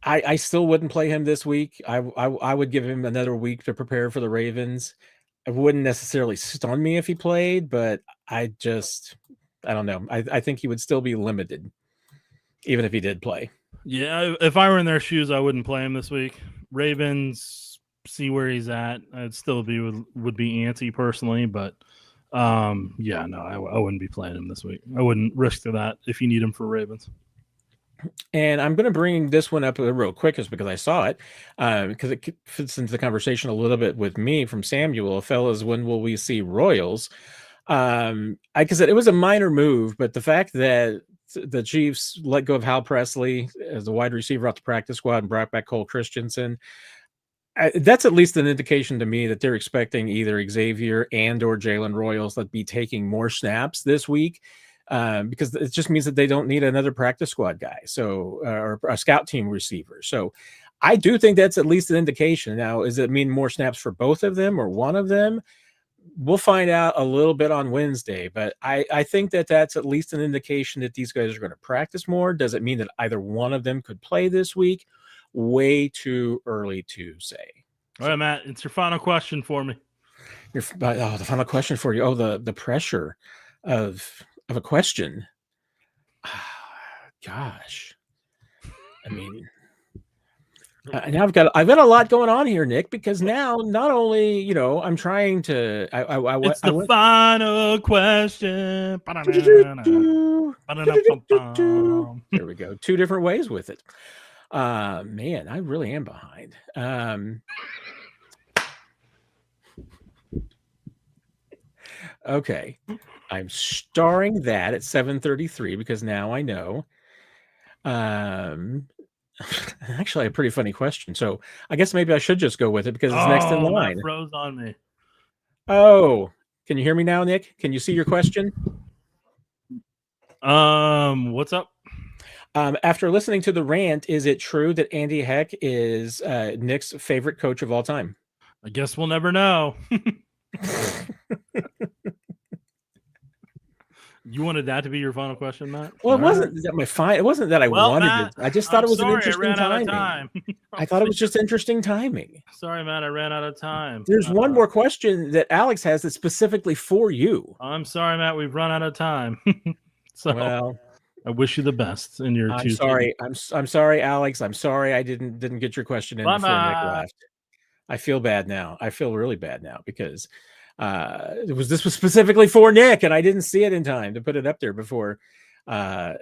I still wouldn't play him this week. I would give him another week to prepare for the Ravens. It wouldn't necessarily stun me if he played, but I don't know. I think he would still be limited, even if he did play. Yeah, if I were in their shoes, I wouldn't play him this week. Ravens see where he's at. I'd still would be antsy personally, but I wouldn't be playing him this week. I wouldn't risk that if you need him for Ravens. And I'm going to bring this one up real quick just because I saw it, because it fits into the conversation a little bit with me from Samuel. Fellas, when will we see Royals? Like I said, it was a minor move, but the fact that the Chiefs let go of Hal Presley as the wide receiver off the practice squad and brought back Cole Christensen, that's at least an indication to me that they're expecting either Xavier and or Jaylen Royals to be taking more snaps this week. Because it just means that they don't need another practice squad guy, so or a scout team receiver. So I do think that's at least an indication. Now, does it mean more snaps for both of them or one of them? We'll find out a little bit on Wednesday, but I think that that's at least an indication that these guys are going to practice more. Does it mean that either one of them could play this week? Way too early to say. All right, Matt, it's your final question for me. The final question for you. Oh, the pressure of a question. Gosh, I mean, now I've got a lot going on here, Nick, because now not only I'm trying to. It's the final question. There we go. 2 different ways with it. Man, I really am behind. Okay. I'm starring that at 7:33 because now I know. Actually, a pretty funny question. So I guess maybe I should just go with it because it's next in line. Matt froze on me. Oh, can you hear me now, Nick? Can you see your question? What's up? After listening to the rant, is it true that Andy Heck is Nick's favorite coach of all time? I guess we'll never know. You wanted that to be your final question, Matt? Well, it wasn't that it wasn't that I wanted Matt, it. I just thought it was an interesting timing. I thought it was just interesting timing. Sorry, Matt, I ran out of time. There's one more question that Alex has that's specifically for you. I'm sorry, Matt, we've run out of time. Well, I wish you the best in your I'm sorry. I'm sorry, Alex. I'm sorry I didn't get your question in before Nick left. I feel bad now. I feel really bad now because this was specifically for Nick, and I didn't see it in time to put it up there before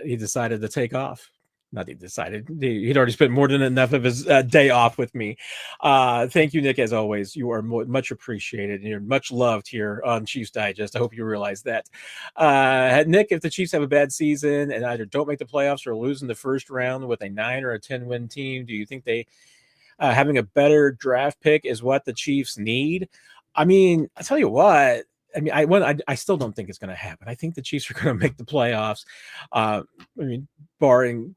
he decided to take off. Not he decided. He'd already spent more than enough of his day off with me. Thank you, Nick, as always. You are much appreciated, and you're much loved here on Chiefs Digest. I hope you realize that. Nick, if the Chiefs have a bad season and either don't make the playoffs or lose in the first round with a 9 or a 10-win team, do you think they having a better draft pick is what the Chiefs need? I mean, I tell you what. I mean, I still don't think it's going to happen. I think the Chiefs are going to make the playoffs. I mean, barring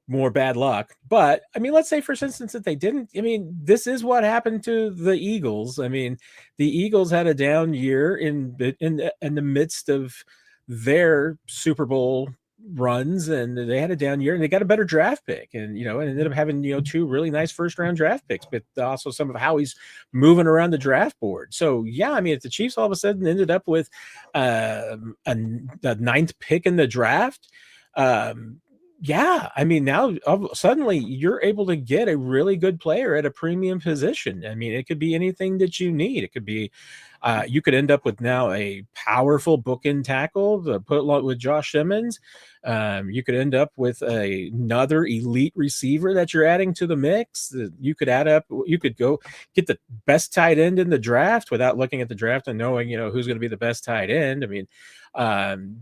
more bad luck. But I mean, let's say for instance that they didn't. I mean, this is what happened to the Eagles. I mean, the Eagles had a down year in the midst of their Super Bowl runs, and they had a down year, and they got a better draft pick, and and ended up having 2 really nice first round draft picks, but also some of how he's moving around the draft board. So yeah, I mean, if the Chiefs all of a sudden ended up with a 9th pick in the draft, yeah, I mean, now suddenly you're able to get a really good player at a premium position. I mean, it could be anything that you need. It could be you could end up with now a powerful bookend tackle to put along with Josh Simmons. You could end up with another elite receiver that you're adding to the mix. You could go get the best tight end in the draft without looking at the draft and knowing who's going to be the best tight end. I mean,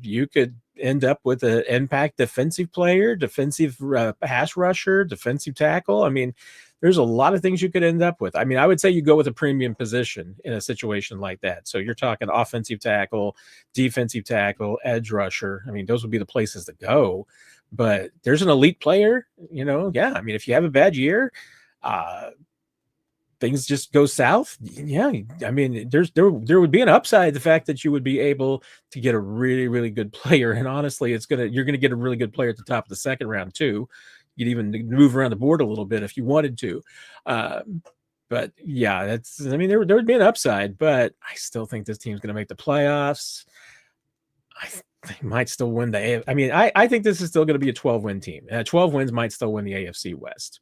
you could end up with an impact defensive player, defensive pass rusher, defensive tackle. I mean, there's a lot of things you could end up with. I mean, I would say you go with a premium position in a situation like that. So you're talking offensive tackle, defensive tackle, edge rusher. I mean, those would be the places to go. But there's an elite player, yeah. I mean, if you have a bad year, things just go south. Yeah, I mean, there would be an upside, the fact that you would be able to get a really, really good player. And honestly, you're gonna get a really good player at the top of the second round too. You'd even move around the board a little bit if you wanted to. But yeah, I mean, there would be an upside, but I still think this team's gonna make the playoffs. They might still win I think this is still going to be a 12-win team. 12 wins might still win the AFC West.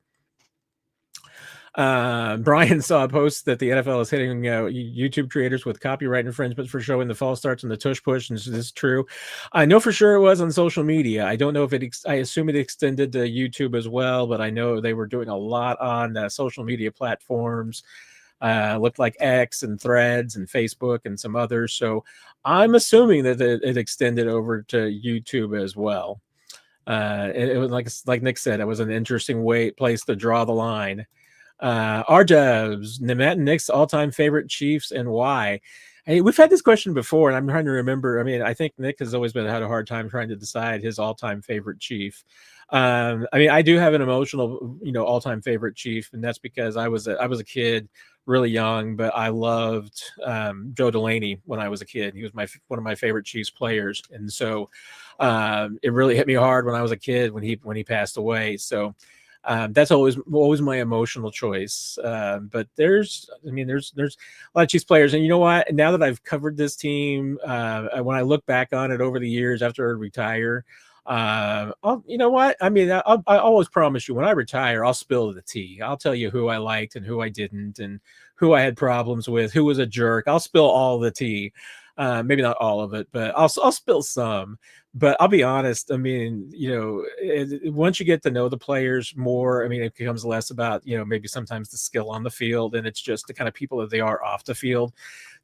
Brian saw a post that the NFL is hitting YouTube creators with copyright infringement for showing the false starts and the tush push. And is this true? I know for sure it was on social media. I don't know if I assume it extended to YouTube as well, but I know they were doing a lot on social media platforms. Looked like X and Threads and Facebook and some others. So I'm assuming that it extended over to YouTube as well. It was like Nick said, it was an interesting place to draw the line. RJabs, Matt and Nick's all-time favorite Chiefs and why? Hey, we've had this question before, and I'm trying to remember. I mean, I think Nick has always had a hard time trying to decide his all-time favorite Chief. I mean, I do have an emotional, all-time favorite Chief, and that's because I was a kid, really young, but I loved Joe Delaney when I was a kid. He was one of my favorite Chiefs players, and so it really hit me hard when I was a kid when he passed away. So that's always my emotional choice. But there's a lot of Chiefs players, and you know what? Now that I've covered this team, when I look back on it over the years after I retire, you know what? I mean, I always promise you when I retire, I'll spill the tea. I'll tell you who I liked and who I didn't, and who I had problems with, who was a jerk. I'll spill all the tea. Maybe not all of it, but I'll spill some. But I'll be honest. I mean, once you get to know the players more, I mean, it becomes less about, maybe sometimes the skill on the field, and it's just the kind of people that they are off the field.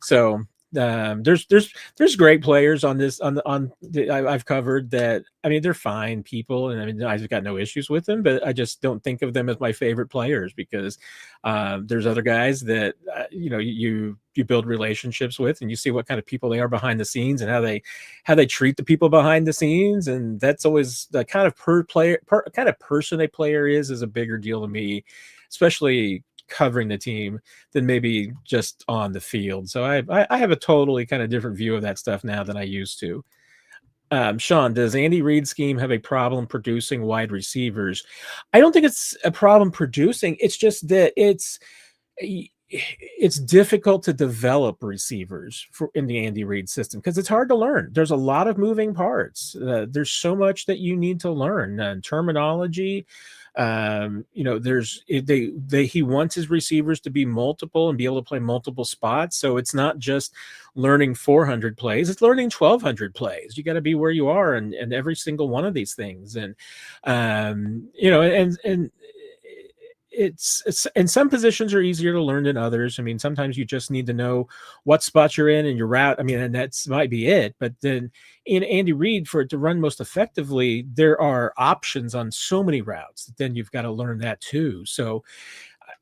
So there's great players on this I've covered that. I mean, they're fine people, and I mean, I've got no issues with them, but I just don't think of them as my favorite players because there's other guys that you build relationships with, and you see what kind of people they are behind the scenes and how they treat the people behind the scenes, and that's always the kind of kind of person a player is a bigger deal to me, especially covering the team than maybe just on the field. So I have a totally kind of different view of that stuff now than I used to. Sean, does Andy Reid's scheme have a problem producing wide receivers? I don't think it's a problem producing. It's just that it's difficult to develop receivers in the Andy Reid system because it's hard to learn. There's a lot of moving parts. There's so much that you need to learn. Terminology. He wants his receivers to be multiple and be able to play multiple spots. So it's not just learning 400 plays, it's learning 1,200 plays. You got to be where you are and every single one of these things. And, it's and some positions are easier to learn than others. I mean, sometimes you just need to know what spots you're in and your route. I mean, and that's might be it. But then in Andy Reid, for it to run most effectively, there are options on so many routes. Then you've got to learn that too. So,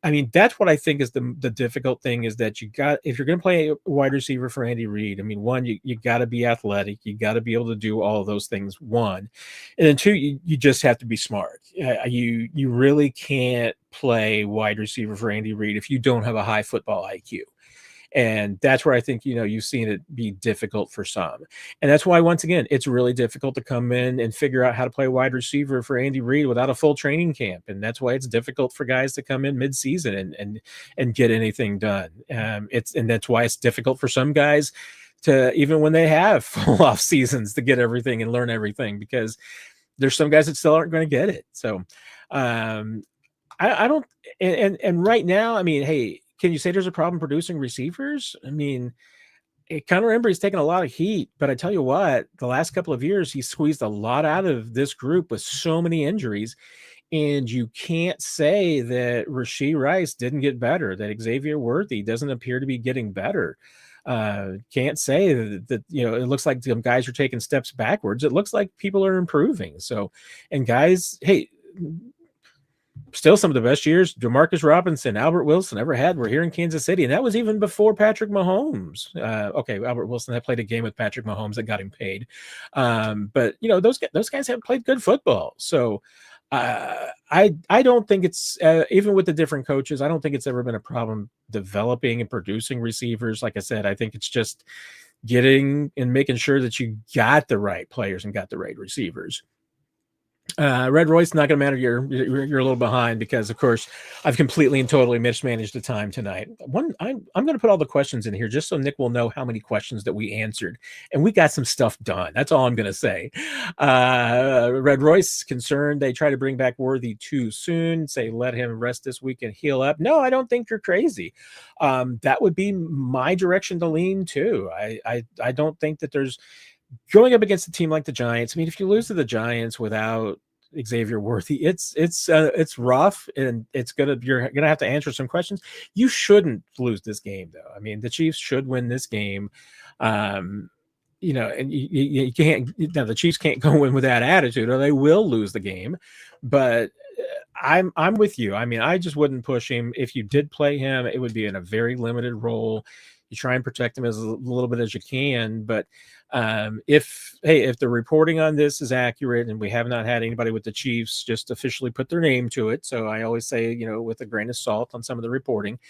I mean, that's what I think is the difficult thing is that if you're going to play a wide receiver for Andy Reid, I mean, one, you got to be athletic. You got to be able to do all of those things, one. And then two, you just have to be smart. You really can't play wide receiver for Andy Reid if you don't have a high football IQ. And that's where I think, you've seen it be difficult for some. And that's why, once again, it's really difficult to come in and figure out how to play wide receiver for Andy Reid without a full training camp. And that's why it's difficult for guys to come in mid-season and get anything done. And that's why it's difficult for some guys to, even when they have full off seasons, to get everything and learn everything, because there's some guys that still aren't going to get it. So I don't, and right now, I mean, hey, can you say there's a problem producing receivers? I mean, Conor Embry's taken a lot of heat, but I tell you what, the last couple of years, he squeezed a lot out of this group with so many injuries. And you can't say that Rashee Rice didn't get better, that Xavier Worthy doesn't appear to be getting better. Can't say that it looks like some guys are taking steps backwards. It looks like people are improving. So, and guys, hey, still some of the best years Demarcus Robinson, Albert Wilson ever had were here in Kansas City, and that was even before Patrick Mahomes. Okay, Albert Wilson had played a game with Patrick Mahomes that got him paid, but those guys have played good football. So I don't think it's even with the different coaches, I don't think it's ever been a problem developing and producing receivers. Like I said, I think it's just getting and making sure that you got the right players and got the right receivers. Red Royce, not going to matter. You're a little behind because, of course, I've completely and totally mismanaged the time tonight. I'm going to put all the questions in here just so Nick will know how many questions that we answered, and we got some stuff done. That's all I'm going to say. Red Royce concerned they try to bring back Worthy too soon. Say let him rest this week and heal up. No, I don't think you're crazy. That would be my direction to lean too. I don't think that there's going up against a team like the Giants. I mean, if you lose to the Giants without Xavier Worthy, it's rough, and you're gonna have to answer some questions. You shouldn't lose this game, though. I mean, the Chiefs should win this game. And you can't. Now the Chiefs can't go in with that attitude, or they will lose the game. But I'm with you. I mean, I just wouldn't push him. If you did play him, it would be in a very limited role. You try and protect him as a little bit as you can, but if the reporting on this is accurate, and we have not had anybody with the Chiefs just officially put their name to it, so I always say, with a grain of salt on some of the reporting,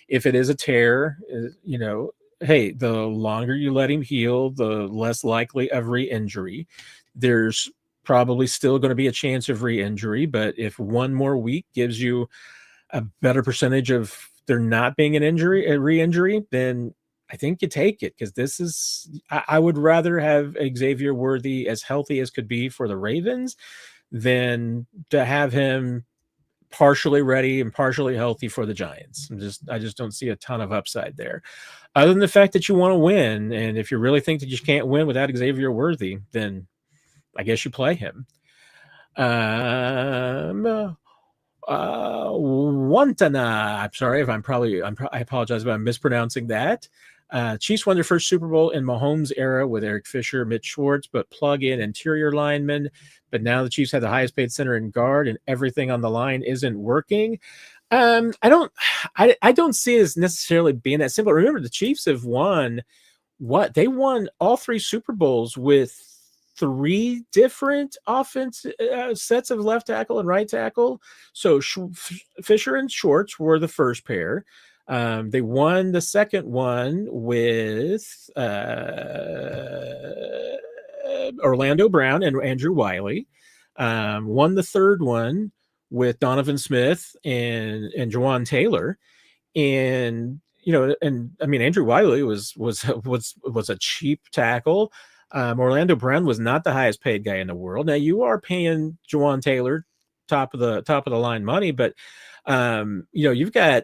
if it is a tear, the longer you let him heal, the less likely of re-injury. There's probably still going to be a chance of re-injury, but if one more week gives you a better percentage of there not being a re-injury, then I think you take it, because I would rather have Xavier Worthy as healthy as could be for the Ravens than to have him partially ready and partially healthy for the Giants. I just don't see a ton of upside there, other than the fact that you want to win. And if you really think that you can't win without Xavier Worthy, then I guess you play him. Wantana. I'm sorry if I apologize if I'm mispronouncing that. Chiefs won their first Super Bowl in Mahomes' era with Eric Fisher, Mitch Schwartz, but plug in interior linemen. But now the Chiefs have the highest paid center and guard, and everything on the line isn't working. I don't see it as necessarily being that simple. Remember, the Chiefs have won they won all three Super Bowls with three different offense sets of left tackle and right tackle. So Fisher and Schwartz were the first pair. They won the second one with Orlando Brown and Andrew Wiley. Won the third one with Donovan Smith and Jawan Taylor. And I mean, Andrew Wiley was a cheap tackle. Orlando Brown was not the highest paid guy in the world. Now you are paying Jawan Taylor top of the line money, but you've got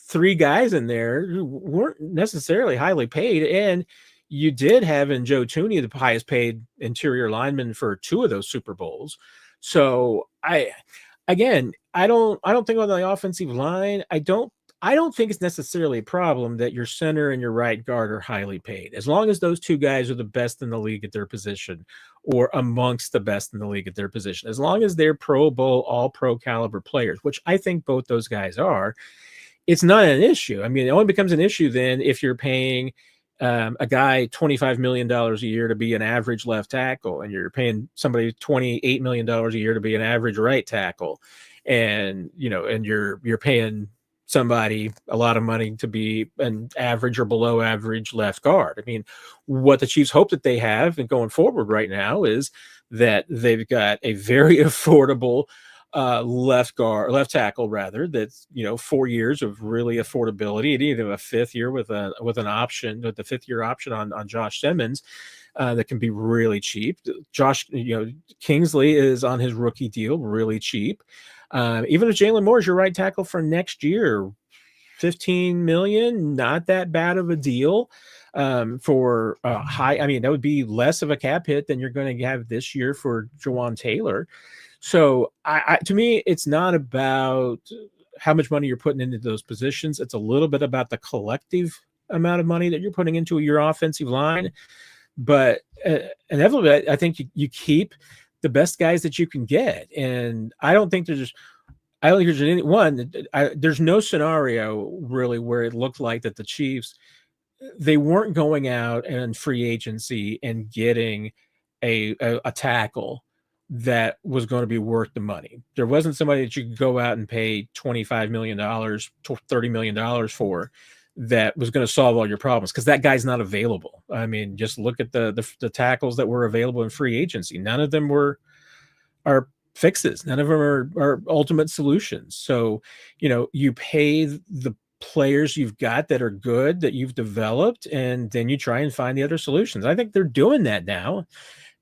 three guys in there who weren't necessarily highly paid, and you did have in Joe Thuney the highest paid interior lineman for two of those Super Bowls. So I don't think on the offensive line, I don't think it's necessarily a problem that your center and your right guard are highly paid, as long as those two guys are the best in the league at their position, or amongst the best in the league at their position. As long as they're Pro Bowl, all pro caliber players, which I think both those guys are, it's not an issue. I mean, it only becomes an issue then if you're paying a guy $25 million a year to be an average left tackle, and you're paying somebody $28 million a year to be an average right tackle. And, and you're paying somebody a lot of money to be an average or below average left guard. I mean, what the Chiefs hope that they have and going forward right now is that they've got a very affordable left tackle, rather, that's 4 years of really affordability, and even a fifth year with an option, with the fifth year option on Josh Simmons, that can be really cheap. Kingsley is on his rookie deal, really cheap. Even if Jaylen Moore is your right tackle for next year, $15 million, not that bad of a deal. For high, I mean, that would be less of a cap hit than you're going to have this year for Jawan Taylor. So to me, it's not about how much money you're putting into those positions. It's a little bit about the collective amount of money that you're putting into your offensive line. But inevitably, I think you keep the best guys that you can get. And I don't think there's there's no scenario really where it looked like that the Chiefs, they weren't going out and free agency and getting a tackle that was going to be worth the money. There wasn't somebody that you could go out and pay $25 million, $30 million for that was going to solve all your problems, because that guy's not available. I mean, just look at the tackles that were available in free agency. None of them are fixes. None of them are ultimate solutions. So, you pay the players you've got that are good, that you've developed, and then you try and find the other solutions. I think they're doing that now.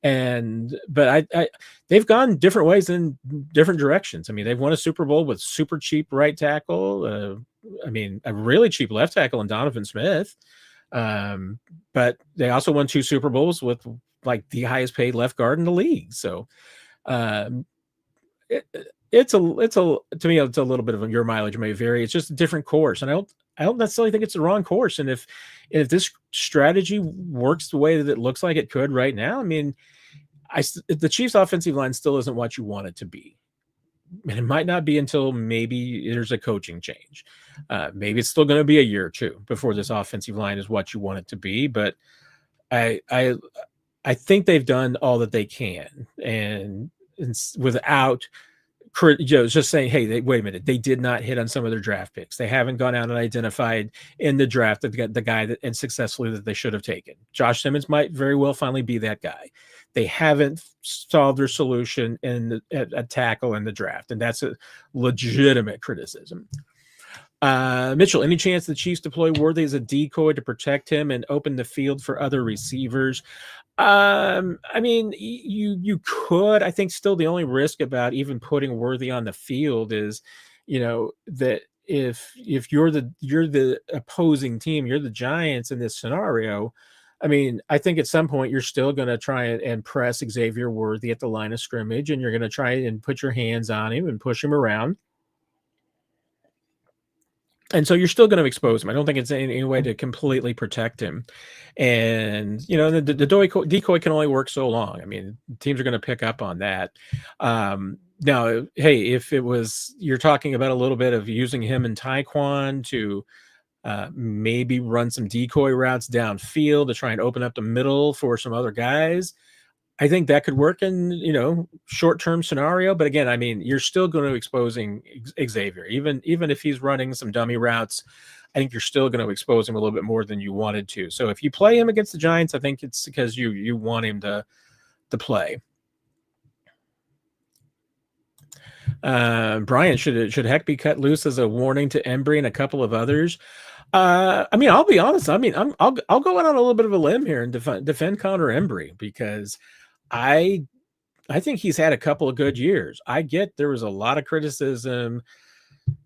But they've gone different ways in different directions. I mean, they've won a Super Bowl with super cheap right tackle. A really cheap left tackle in Donovan Smith. But they also won 2 Super Bowls with like the highest paid left guard in the league. So, to me, it's a little bit of your mileage may vary. It's just a different course. And I don't necessarily think it's the wrong course. And if this strategy works the way that it looks like it could right now, I mean, the Chiefs offensive line still isn't what you want it to be. And it might not be until maybe there's a coaching change. Maybe it's still going to be a year or two before this offensive line is what you want it to be. But I think they've done all that they can, and without just saying, hey, wait a minute, they did not hit on some of their draft picks. They haven't gone out and identified in the draft the guy that and successfully that they should have taken. Josh Simmons might very well finally be that guy. They haven't solved their solution in a tackle in the draft, and that's a legitimate criticism. Mitchell, any chance the Chiefs deploy Worthy as a decoy to protect him and open the field for other receivers? I mean, you could. I think still the only risk about even putting Worthy on the field is, that if you're the opposing team, you're the Giants in this scenario. I mean, I think at some point you're still going to try and press Xavier Worthy at the line of scrimmage, and you're going to try and put your hands on him and push him around. And so you're still going to expose him. I don't think it's any way to completely protect him. And, the decoy can only work so long. I mean, teams are going to pick up on that. Now, hey, if you're talking about a little bit of using him and Tyquan to maybe run some decoy routes downfield to try and open up the middle for some other guys, I think that could work in, short-term scenario. But again, I mean, you're still going to exposing Xavier, even if he's running some dummy routes. I think you're still going to expose him a little bit more than you wanted to. So if you play him against the Giants, I think it's because you want him to play. Brian, should Heck be cut loose as a warning to Embry and a couple of others? I mean, I'll be honest. I mean, I'll go out on a little bit of a limb here and defend Connor Embry, because I think he's had a couple of good years. I get there was a lot of criticism,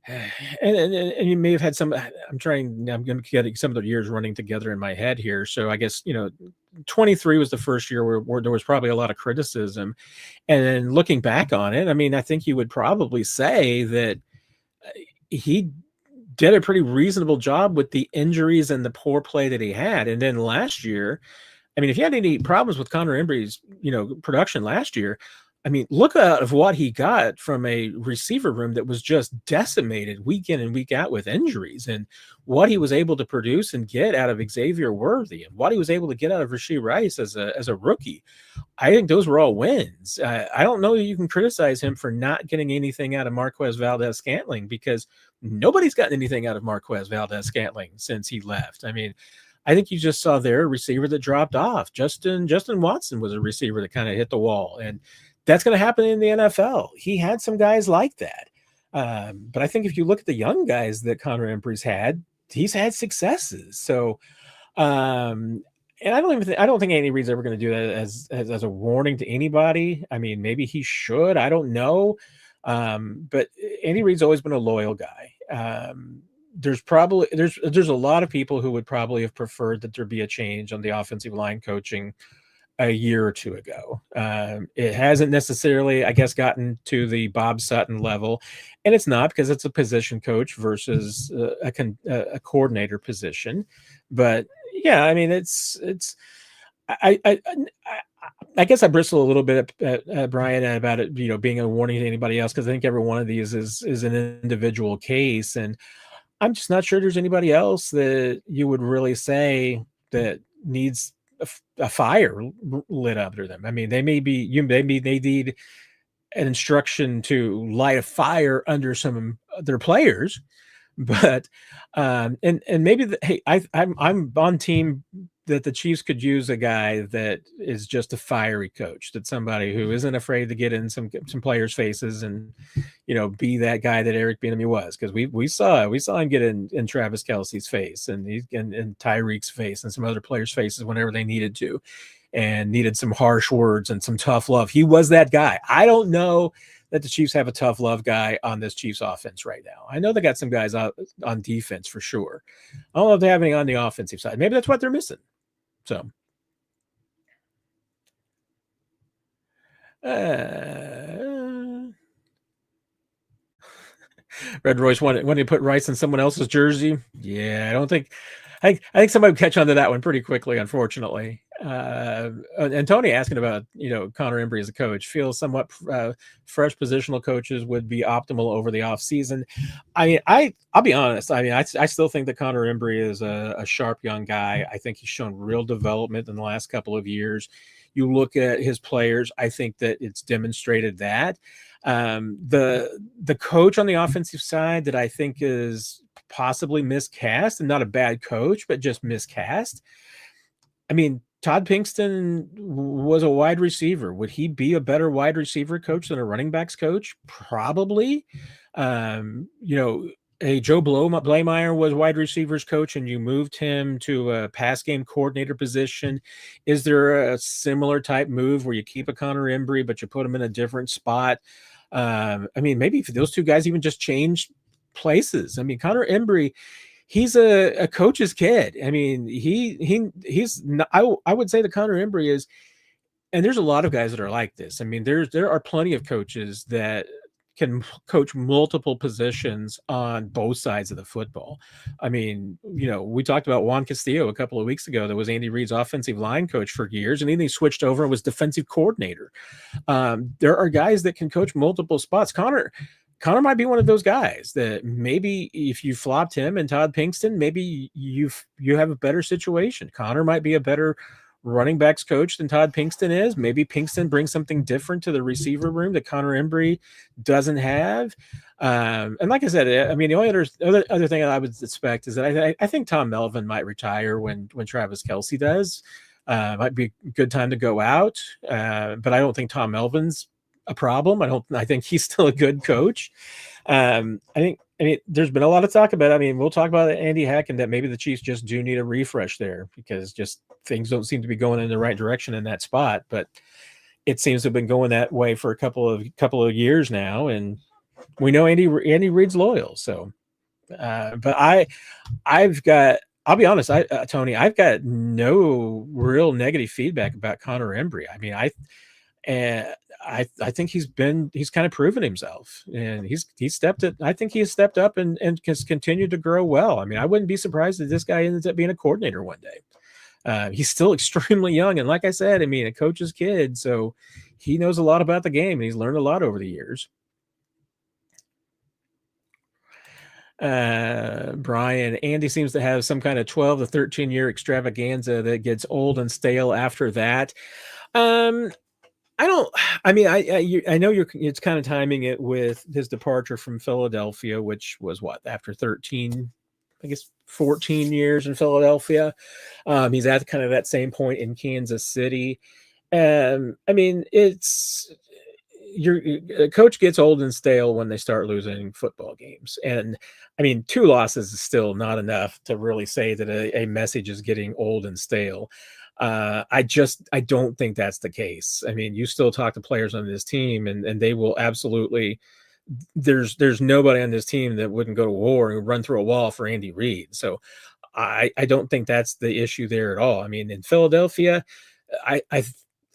and you may have had some. I'm going to get some of the years running together in my head here. So I guess 23 was the first year where there was probably a lot of criticism, and then looking back on it, I mean, I think you would probably say that he did a pretty reasonable job with the injuries and the poor play that he had. And then last year, I mean, if you had any problems with Connor Embry's, production last year, I mean, look out of what he got from a receiver room that was just decimated week in and week out with injuries, and what he was able to produce and get out of Xavier Worthy, and what he was able to get out of Rashee Rice as a rookie. I think those were all wins. I don't know that you can criticize him for not getting anything out of Marquez Valdes-Scantling, because nobody's gotten anything out of Marquez Valdes-Scantling since he left. I mean, I think you just saw there a receiver that dropped off. Justin Watson was a receiver that kind of hit the wall, and that's going to happen in the NFL. He had some guys like that. But I think if you look at the young guys that Connor Embry's had, he's had successes. So, and I don't think Andy Reid's ever going to do that as a warning to anybody. I mean, maybe he should. I don't know. But Andy Reid's always been a loyal guy. There's a lot of people who would probably have preferred that there be a change on the offensive line coaching a year or two ago. It hasn't necessarily, I guess, gotten to the Bob Sutton level, and it's not, because it's a position coach versus a coordinator position. But yeah, I mean, I guess I bristle a little bit at Brian about it, being a warning to anybody else, because I think every one of these is an individual case, and I'm just not sure there's anybody else that you would really say that needs a fire lit up to them. I mean, they need an instruction to light a fire under some of their players, but and maybe hey, I'm on team that the Chiefs could use a guy that is just a fiery coach, that somebody who isn't afraid to get in some players' faces and, be that guy that Eric Bieniemy was, because we saw him get in Travis Kelce's face and in Tyreek's face and some other players' faces whenever they needed to, and needed some harsh words and some tough love. He was that guy. I don't know that the Chiefs have a tough love guy on this Chiefs offense right now. I know they got some guys on defense for sure. I don't know if they have any on the offensive side. Maybe that's what they're missing. So, Red Royce wanted to put Rice in someone else's jersey. Yeah, I think somebody would catch on to that one pretty quickly, unfortunately. And Tony asking about, Connor Embry as a coach, feels somewhat fresh positional coaches would be optimal over the offseason. I mean, I'll be honest. I mean, I still think that Connor Embry is a sharp young guy. I think he's shown real development in the last couple of years. You look at his players, I think that it's demonstrated that. The coach on the offensive side that I think is possibly miscast, and not a bad coach, but just miscast. I mean, Todd Pinkston was a wide receiver. Would he be a better wide receiver coach than a running backs coach? Probably. Joe Blameyer was wide receivers coach, and you moved him to a pass game coordinator position. Is there a similar type move where you keep a Connor Embry, but you put him in a different spot? Maybe if those two guys even just change places. I mean, Connor Embry, he's a coach's kid. I mean, he's not, I would say that Connor Embry is, and there's a lot of guys that are like this. I mean, there are plenty of coaches that can coach multiple positions on both sides of the football. I mean, we talked about Juan Castillo a couple of weeks ago that was Andy Reid's offensive line coach for years, and then he switched over and was defensive coordinator. There are guys that can coach multiple spots. Connor might be one of those guys that maybe if you flopped him and Todd Pinkston, maybe you have a better situation. Connor might be a better running backs coach than Todd Pinkston is. Maybe Pinkston brings something different to the receiver room that Connor Embry doesn't have. And like I said, I mean, the only other thing I would expect is that I think Tom Melvin might retire when Travis Kelce does. Might be a good time to go out. But I don't think Tom Melvin's a problem. I think he's still a good coach. I mean, there's been a lot of talk about, we'll talk about Andy Heck and that maybe the Chiefs just do need a refresh there because just things don't seem to be going in the right direction in that spot. But it seems to have been going that way for a couple of years now. And we know Andy Reid's loyal. So, but I'll be honest, Tony, I've got no real negative feedback about Connor Embry. I mean, I think he's kind of proven himself, and I think he has stepped up and has continued to grow well. I mean, I wouldn't be surprised if this guy ends up being a coordinator one day. He's still extremely young, and like I said, I mean, a coach's kid, so he knows a lot about the game, and he's learned a lot over the years. Brian, Andy seems to have some kind of 12 to 13 year extravaganza that gets old and stale after that. I know it's kind of timing it with his departure from Philadelphia, which was after 13, I guess 14 years in Philadelphia. He's at kind of that same point in Kansas City. I mean, a coach gets old and stale when they start losing football games. And I mean, 2 losses is still not enough to really say that a message is getting old and stale. I don't think that's the case. I mean, you still talk to players on this team and they will absolutely, there's nobody on this team that wouldn't go to war and run through a wall for Andy Reid. So I don't think that's the issue there at all. I mean, in Philadelphia,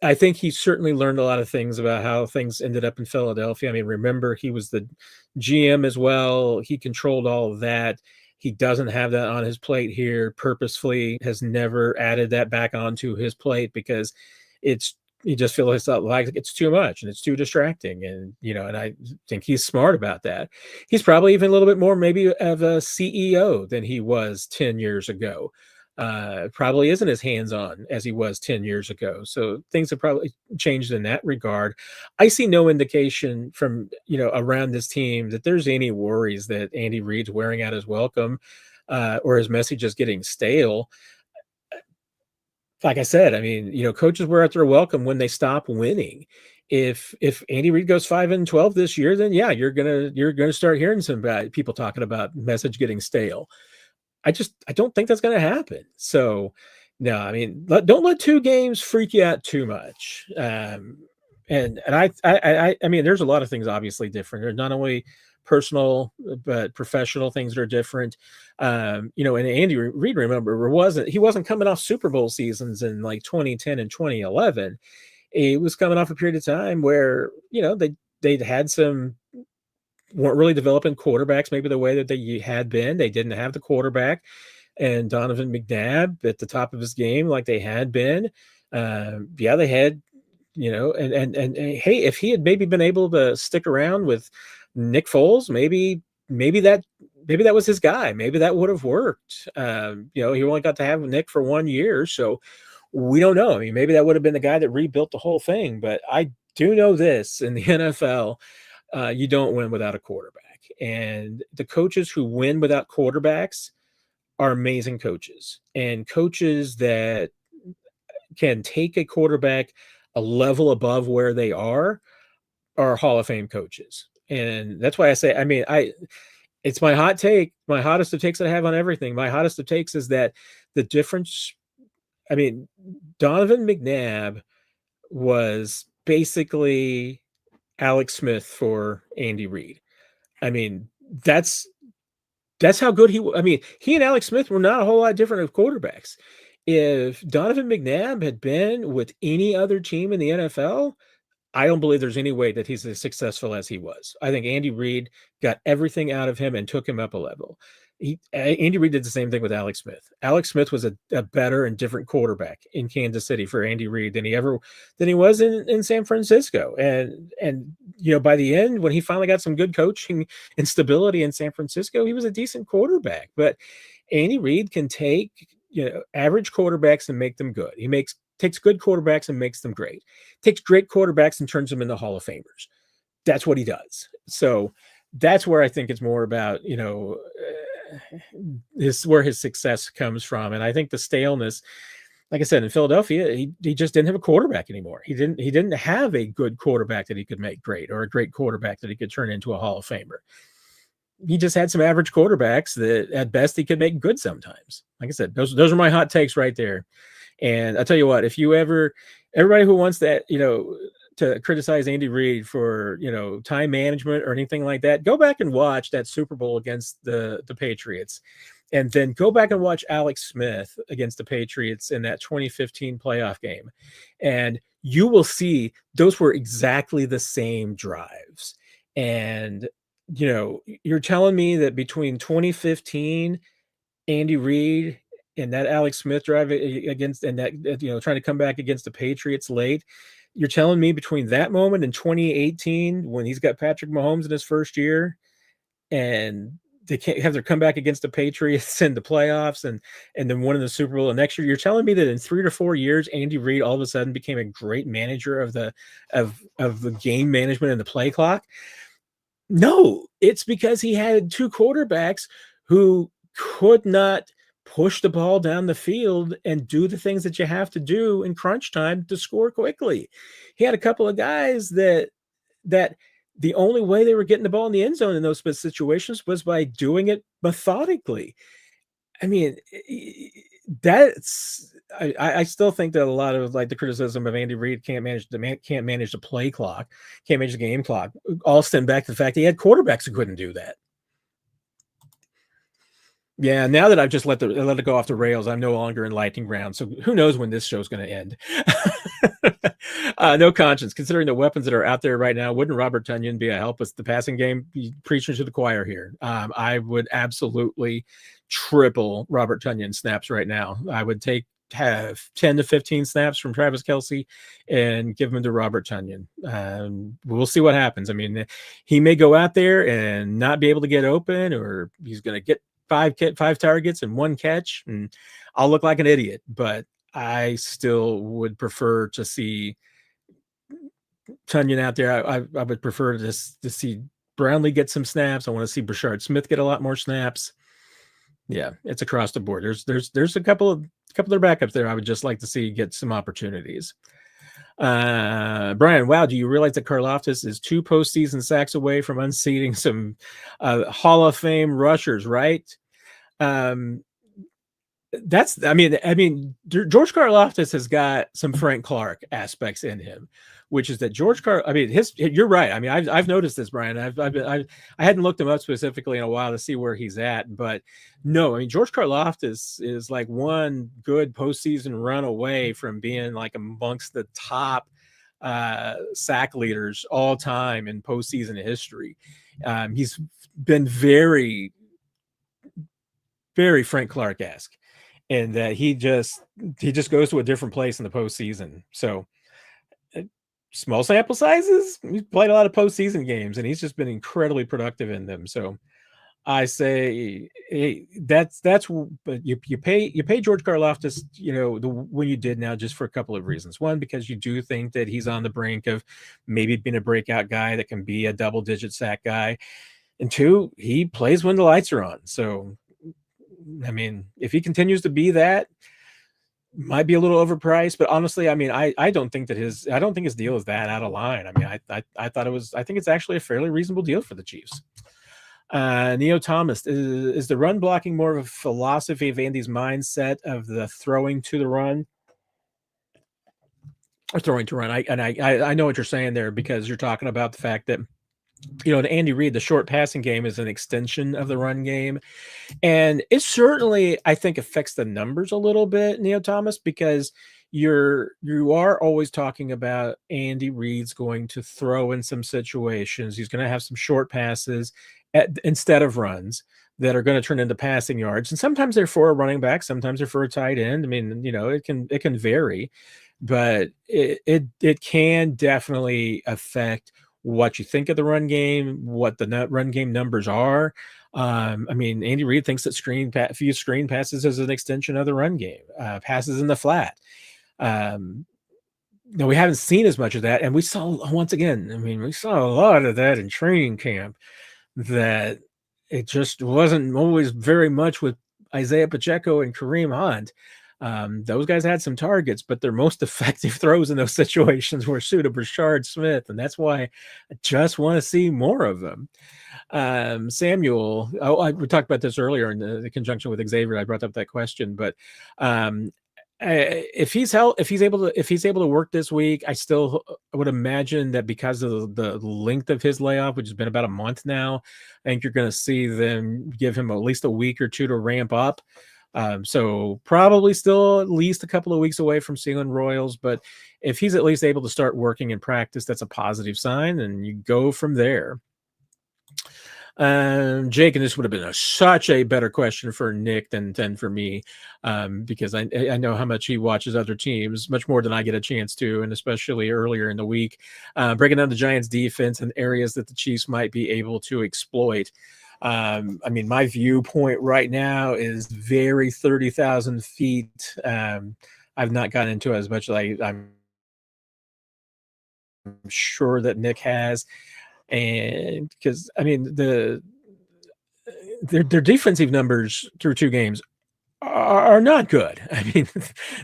I think he certainly learned a lot of things about how things ended up in Philadelphia. I mean, remember, he was the GM as well. He controlled all of that. He doesn't have that on his plate here purposefully, has never added that back onto his plate because he just feels like it's too much and it's too distracting. And, and I think he's smart about that. He's probably even a little bit more maybe of a CEO than he was 10 years ago. Probably isn't as hands-on as he was 10 years ago. So things have probably changed in that regard. I see no indication from, around this team that there's any worries that Andy Reid's wearing out his welcome or his message is getting stale. like I said, I mean, coaches were at their welcome when they stop winning. If Andy Reid goes 5-12 this year, then yeah, you're gonna start hearing some people talking about message getting stale. I don't think that's gonna happen. So no, I mean, don't let 2 games freak you out too much. And I mean, there's a lot of things obviously different. There's not only personal but professional things that are different. And Andy Reid, remember, he wasn't coming off Super Bowl seasons in like 2010 and 2011. He was coming off a period of time where they'd had some weren't really developing quarterbacks maybe the way that they had been. They didn't have the quarterback and Donovan McNabb at the top of his game like they had been. Yeah, they had, and hey, if he had maybe been able to stick around with Nick Foles, maybe that was his guy. Maybe that would have worked. He only got to have Nick for 1 year, so we don't know. I mean, maybe that would have been the guy that rebuilt the whole thing. But I do know this: in the NFL, you don't win without a quarterback. And the coaches who win without quarterbacks are amazing coaches, and coaches that can take a quarterback a level above where they are Hall of Fame coaches. And that's why I say, I mean, it's my hot take, my hottest of takes that I have on everything. My hottest of takes is that the difference, I mean, Donovan McNabb was basically Alex Smith for Andy Reid. I mean, that's how good I mean, he and Alex Smith were not a whole lot different of quarterbacks. If Donovan McNabb had been with any other team in the NFL, I don't believe there's any way that he's as successful as he was. I think Andy Reid got everything out of him and took him up a level. Andy Reid did the same thing with Alex Smith. Alex Smith was a better and different quarterback in Kansas City for Andy Reid than he was in San Francisco. And by the end, when he finally got some good coaching and stability in San Francisco, he was a decent quarterback. But Andy Reid can take average quarterbacks and make them good. He takes good quarterbacks and makes them great. Takes great quarterbacks and turns them into Hall of Famers. That's what he does. So that's where I think it's more about, where his success comes from. And I think the staleness, like I said, in Philadelphia, he just didn't have a quarterback anymore. He didn't have a good quarterback that he could make great, or a great quarterback that he could turn into a Hall of Famer. He just had some average quarterbacks that at best he could make good sometimes. Like I said, those are my hot takes right there. And I'll tell you what, if you everybody who wants that, to criticize Andy Reid for, time management or anything like that, go back and watch that Super Bowl against the Patriots. And then go back and watch Alex Smith against the Patriots in that 2015 playoff game. And you will see those were exactly the same drives. And, you're telling me that between 2015, Andy Reid and that Alex Smith drive against, and that, trying to come back against the Patriots late, you're telling me between that moment and 2018, when he's got Patrick Mahomes in his first year, and they can't have their comeback against the Patriots in the playoffs and then winning the Super Bowl next year, you're telling me that in 3 to 4 years, Andy Reid all of a sudden became a great manager of the game management and the play clock? No, it's because he had 2 quarterbacks who could not push the ball down the field and do the things that you have to do in crunch time to score quickly. He had a couple of guys that the only way they were getting the ball in the end zone in those situations was by doing it methodically. I mean, I still think that a lot of the criticism of Andy Reid can't manage the play clock, can't manage the game clock, all stem back to the fact he had quarterbacks who couldn't do that. Yeah, now that I've just let it go off the rails, I'm no longer in lightning round. So who knows when this show's going to end? No conscience. Considering the weapons that are out there right now, wouldn't Robert Tonyan be a help with the passing game? Preaching to the choir here. I would absolutely triple Robert Tonyan snaps right now. I would have 10 to 15 snaps from Travis Kelce and give them to Robert Tonyan. We'll see what happens. I mean, he may go out there and not be able to get open, or he's going to get five targets and 1 catch, and I'll look like an idiot. But I still would prefer to see Tonyan out there. I would prefer to see Brownlee get some snaps. I want to see Brashard Smith get a lot more snaps. Yeah, it's across the board. There's a couple of a couple of their backups there I would just like to see get some opportunities. Brian, wow, do you realize that Karlaftis is 2 postseason sacks away from unseating some Hall of Fame rushers, right? That's I mean George Karlaftis has got some Frank Clark aspects in him, which is that George Carl. I mean, you're right. I mean, I've noticed this, Brian. I hadn't looked him up specifically in a while to see where he's at, but no, I mean George Karlaftis is like one good postseason run away from being like amongst the top sack leaders all time in postseason history. He's been very, very Frank Clark-esque, and that he just goes to a different place in the postseason. So small sample sizes. He's played a lot of postseason games, and he's just been incredibly productive in them. So I say, hey, but you pay George Karlaftis, when you did now, just for a couple of reasons. One, because you do think that he's on the brink of maybe being a breakout guy that can be a double-digit sack guy, and two, he plays when the lights are on. So I mean, if he continues to be that, might be a little overpriced, but honestly, I mean, I don't think his deal is that out of line. I mean, I think it's actually a fairly reasonable deal for the Chiefs. Neo Thomas, is the run blocking more of a philosophy of Andy's mindset of the throwing to the run or throwing to run? I know what you're saying there, because you're talking about the fact that, to Andy Reid, the short passing game is an extension of the run game. And it certainly, I think, affects the numbers a little bit, Neo Thomas, because you are always talking about Andy Reid's going to throw in some situations. He's going to have some short passes instead of runs that are going to turn into passing yards. And sometimes they're for a running back, sometimes they're for a tight end. I mean, it can vary, but it can definitely affect what you think of the run game, what the run game numbers are. I mean, Andy Reid thinks that few screen passes is an extension of the run game, passes in the flat. No, we haven't seen as much of that. And we saw, once again, we saw a lot of that in training camp, that it just wasn't always very much with Isaiah Pacheco and Kareem Hunt. Those guys had some targets, but their most effective throws in those situations were to Brashard Smith, and that's why I just want to see more of them. Samuel, we talked about this earlier in the conjunction with Xavier. I brought up that question, but if he's able to work this week, I still would imagine that because of the length of his layoff, which has been about a month now, I think you're going to see them give him at least a week or two to ramp up. So probably still at least a couple of weeks away from seeing Royals, but if he's at least able to start working in practice, that's a positive sign, and you go from there. Jake, and this would have been such a better question for Nick than for me, because I know how much he watches other teams, much more than I get a chance to, and especially earlier in the week, breaking down the Giants defense and areas that the Chiefs might be able to exploit. My viewpoint right now is very 30,000 feet. I've not gotten into it as much as I'm sure that Nick has. And because their defensive numbers through 2 games are not good. I mean,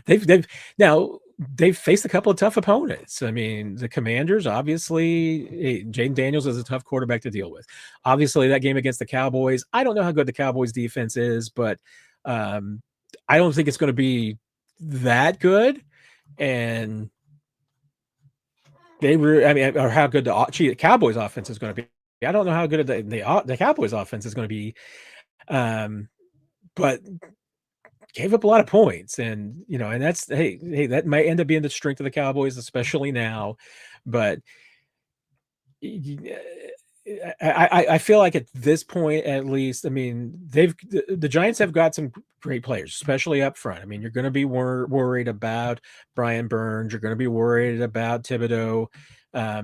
they've faced a couple of tough opponents. I mean, the Commanders, obviously, Jaden Daniels is a tough quarterback to deal with. Obviously, that game against the Cowboys, I don't know how good the Cowboys defense is, but I don't think it's going to be that good. And or how good the Cowboys offense is going to be. I don't know how good the Cowboys offense is going to be, but gave up a lot of points, and and that's that might end up being the strength of the Cowboys, especially now. But I feel like at this point, at least, the Giants have got some great players, especially up front. You're going to be worried about Brian Burns. You're going to be worried about Thibodeau.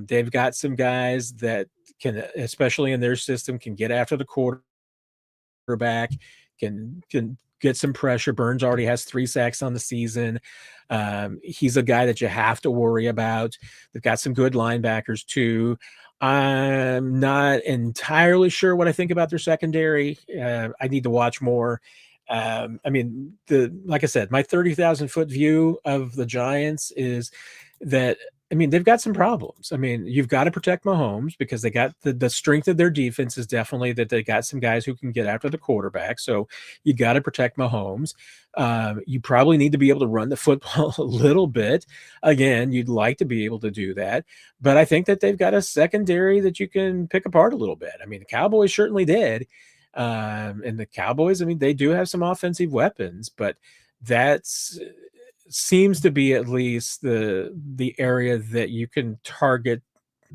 They've got some guys that can, especially in their system, can get after the quarterback, can get some pressure. Burns already has 3 sacks on the season. He's a guy that you have to worry about. They've got some good linebackers too. I'm not entirely sure what I think about their secondary. I need to watch more. I mean, like I said, my 30,000 foot view of the Giants is that, I mean, they've got some problems. I mean, you've got to protect Mahomes because they got the strength of their defense is definitely that they got some guys who can get after the quarterback. So you got to protect Mahomes. You probably need to be able to run the football a little bit. Again, you'd like to be able to do that. But I think that they've got a secondary that you can pick apart a little bit. I mean, the Cowboys certainly did. And the Cowboys, I mean, they do have some offensive weapons, but that's seems to be at least the area that you can target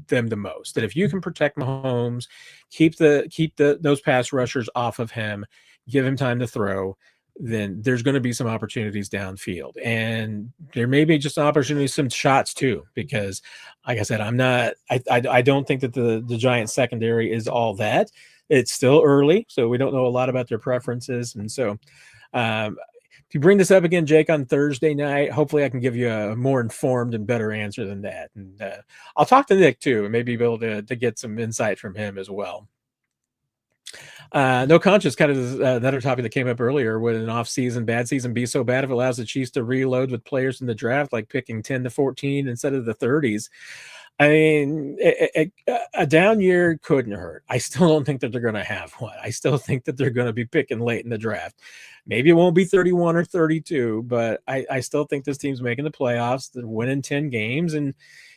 them the most. That if you can protect Mahomes, keep those pass rushers off of him, give him time to throw, then there's going to be some opportunities downfield, and there may be just opportunities, some shots too. Because, like I said, I don't think that the Giants secondary is all that. It's still early, so we don't know a lot about their preferences, and so. If you bring this up again, Jake, on Thursday night, hopefully I can give you a more informed and better answer than that. And I'll talk to Nick too, and maybe be able to get some insight from him as well. No conscience, kind of another topic that came up earlier. Would an off-season, bad season be so bad if it allows the Chiefs to reload with players in the draft, like picking 10 to 14 instead of the 30s? I mean, a down year couldn't hurt. I still don't think that they're going to have one. I still think that they're going to be picking late in the draft. Maybe it won't be 31 or 32, but I still think this team's making the playoffs. They're winning 10 games, and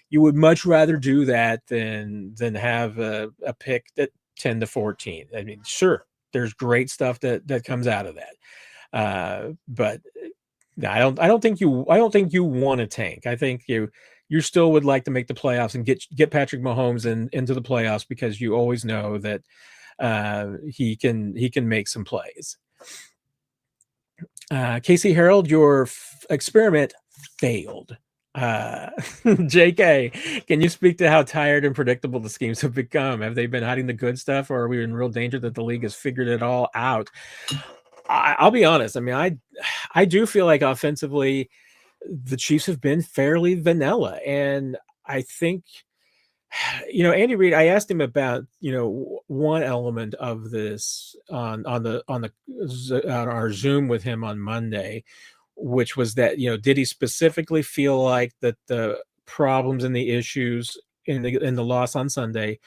you would much rather do that than have a pick that 10 to 14. I mean, sure, there's great stuff that comes out of that, but I don't think you want to tank. I think you still would like to make the playoffs and get Patrick Mahomes into the playoffs, because you always know that he can make some plays. Casey Harold, your experiment failed. JK, can you speak to how tired and predictable the schemes have become? Have they been hiding the good stuff, or are we in real danger that the league has figured it all out? I'll be honest. I mean, I do feel like offensively, the Chiefs have been fairly vanilla. And I think, Andy Reid, I asked him about, one element of this on our Zoom with him on Monday, which was that, did he specifically feel like that the problems and the issues in the loss on Sunday,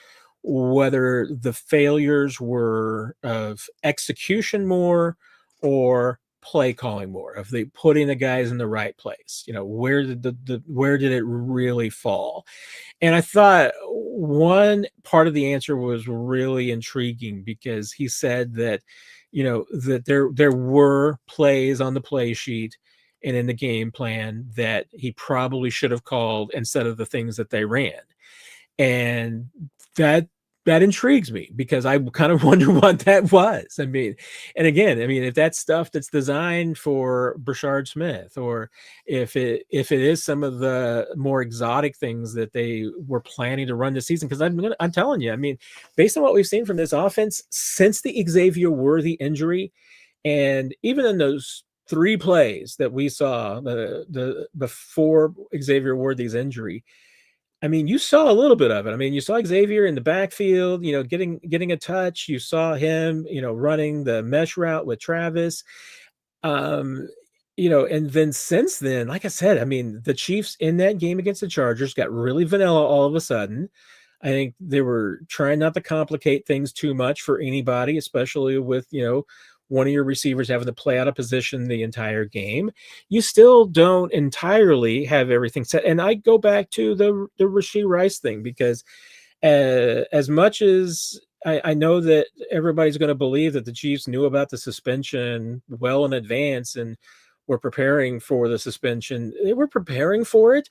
whether the failures were of execution more or play calling more, of the putting the guys in the right place, where did it really fall? And I thought one part of the answer was really intriguing, because he said that, that there were plays on the play sheet and in the game plan that he probably should have called instead of the things that they ran. And that intrigues me, because I kind of wonder what that was. I mean, and again, if that's stuff that's designed for Brashard Smith, or if it is some of the more exotic things that they were planning to run this season, because I'm telling you, based on what we've seen from this offense since the Xavier Worthy injury, and even in those 3 plays that we saw the before Xavier Worthy's injury, you saw a little bit of it. You saw Xavier in the backfield, getting a touch. You saw him, running the mesh route with Travis. And then since then, like I said, the Chiefs in that game against the Chargers got really vanilla all of a sudden. I think they were trying not to complicate things too much for anybody, especially with, one of your receivers having to play out of position the entire game. You still don't entirely have everything set. And I go back to the Rashee Rice thing, because as much as I know that everybody's going to believe that the Chiefs knew about the suspension well in advance and were preparing for the suspension, they were preparing for it.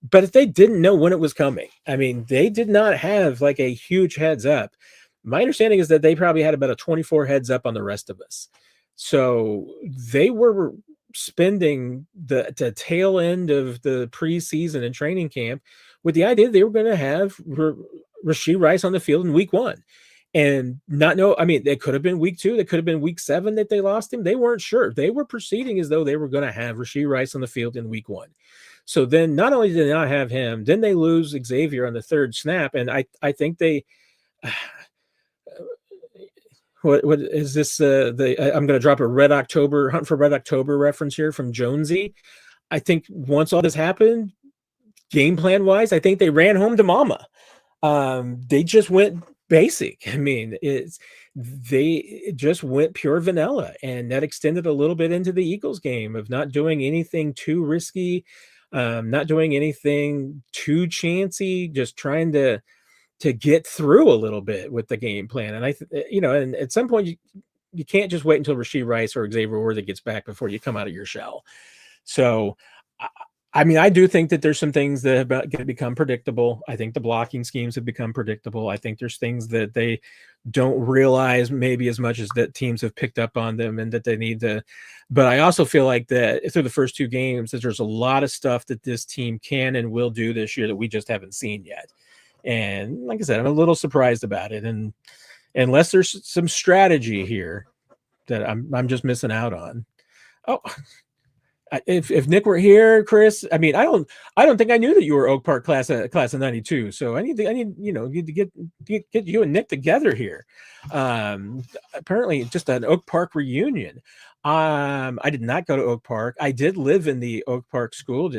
But if they didn't know when it was coming, they did not have like a huge heads up. My understanding is that they probably had about a 24 heads up on the rest of us. So they were spending the tail end of the preseason and training camp with the idea they were going to have Rashee Rice on the field in week 1. And not know, it could have been week 2, it could have been week 7 that they lost him. They weren't sure. They were proceeding as though they were going to have Rashee Rice on the field in week 1. So then not only did they not have him, then they lose Xavier on the 3rd snap. And I think they what is this? I'm going to drop a Hunt for Red October reference here from Jonesy. I think once all this happened, game plan wise, I think they ran home to mama. They just went basic. I mean, they just went pure vanilla, and that extended a little bit into the Eagles game of not doing anything too risky, not doing anything too chancy, just trying to get through a little bit with the game plan. And and at some point you can't just wait until Rashee Rice or Xavier Worthy gets back before you come out of your shell. So, I mean, I do think that there's some things that have become predictable. I think the blocking schemes have become predictable. I think there's things that they don't realize maybe as much as that teams have picked up on them and that they need to. But I also feel like that through the first two games, that there's a lot of stuff that this team can and will do this year that we just haven't seen yet. And like I said, I'm a little surprised about it. And unless there's some strategy here that I'm just missing out on. Oh, if Nick were here, Chris, I mean, I don't think I knew that you were Oak Park class of '92. So I need to get you and Nick together here. Apparently, just an Oak Park reunion. I did not go to Oak Park. I did live in the Oak Park school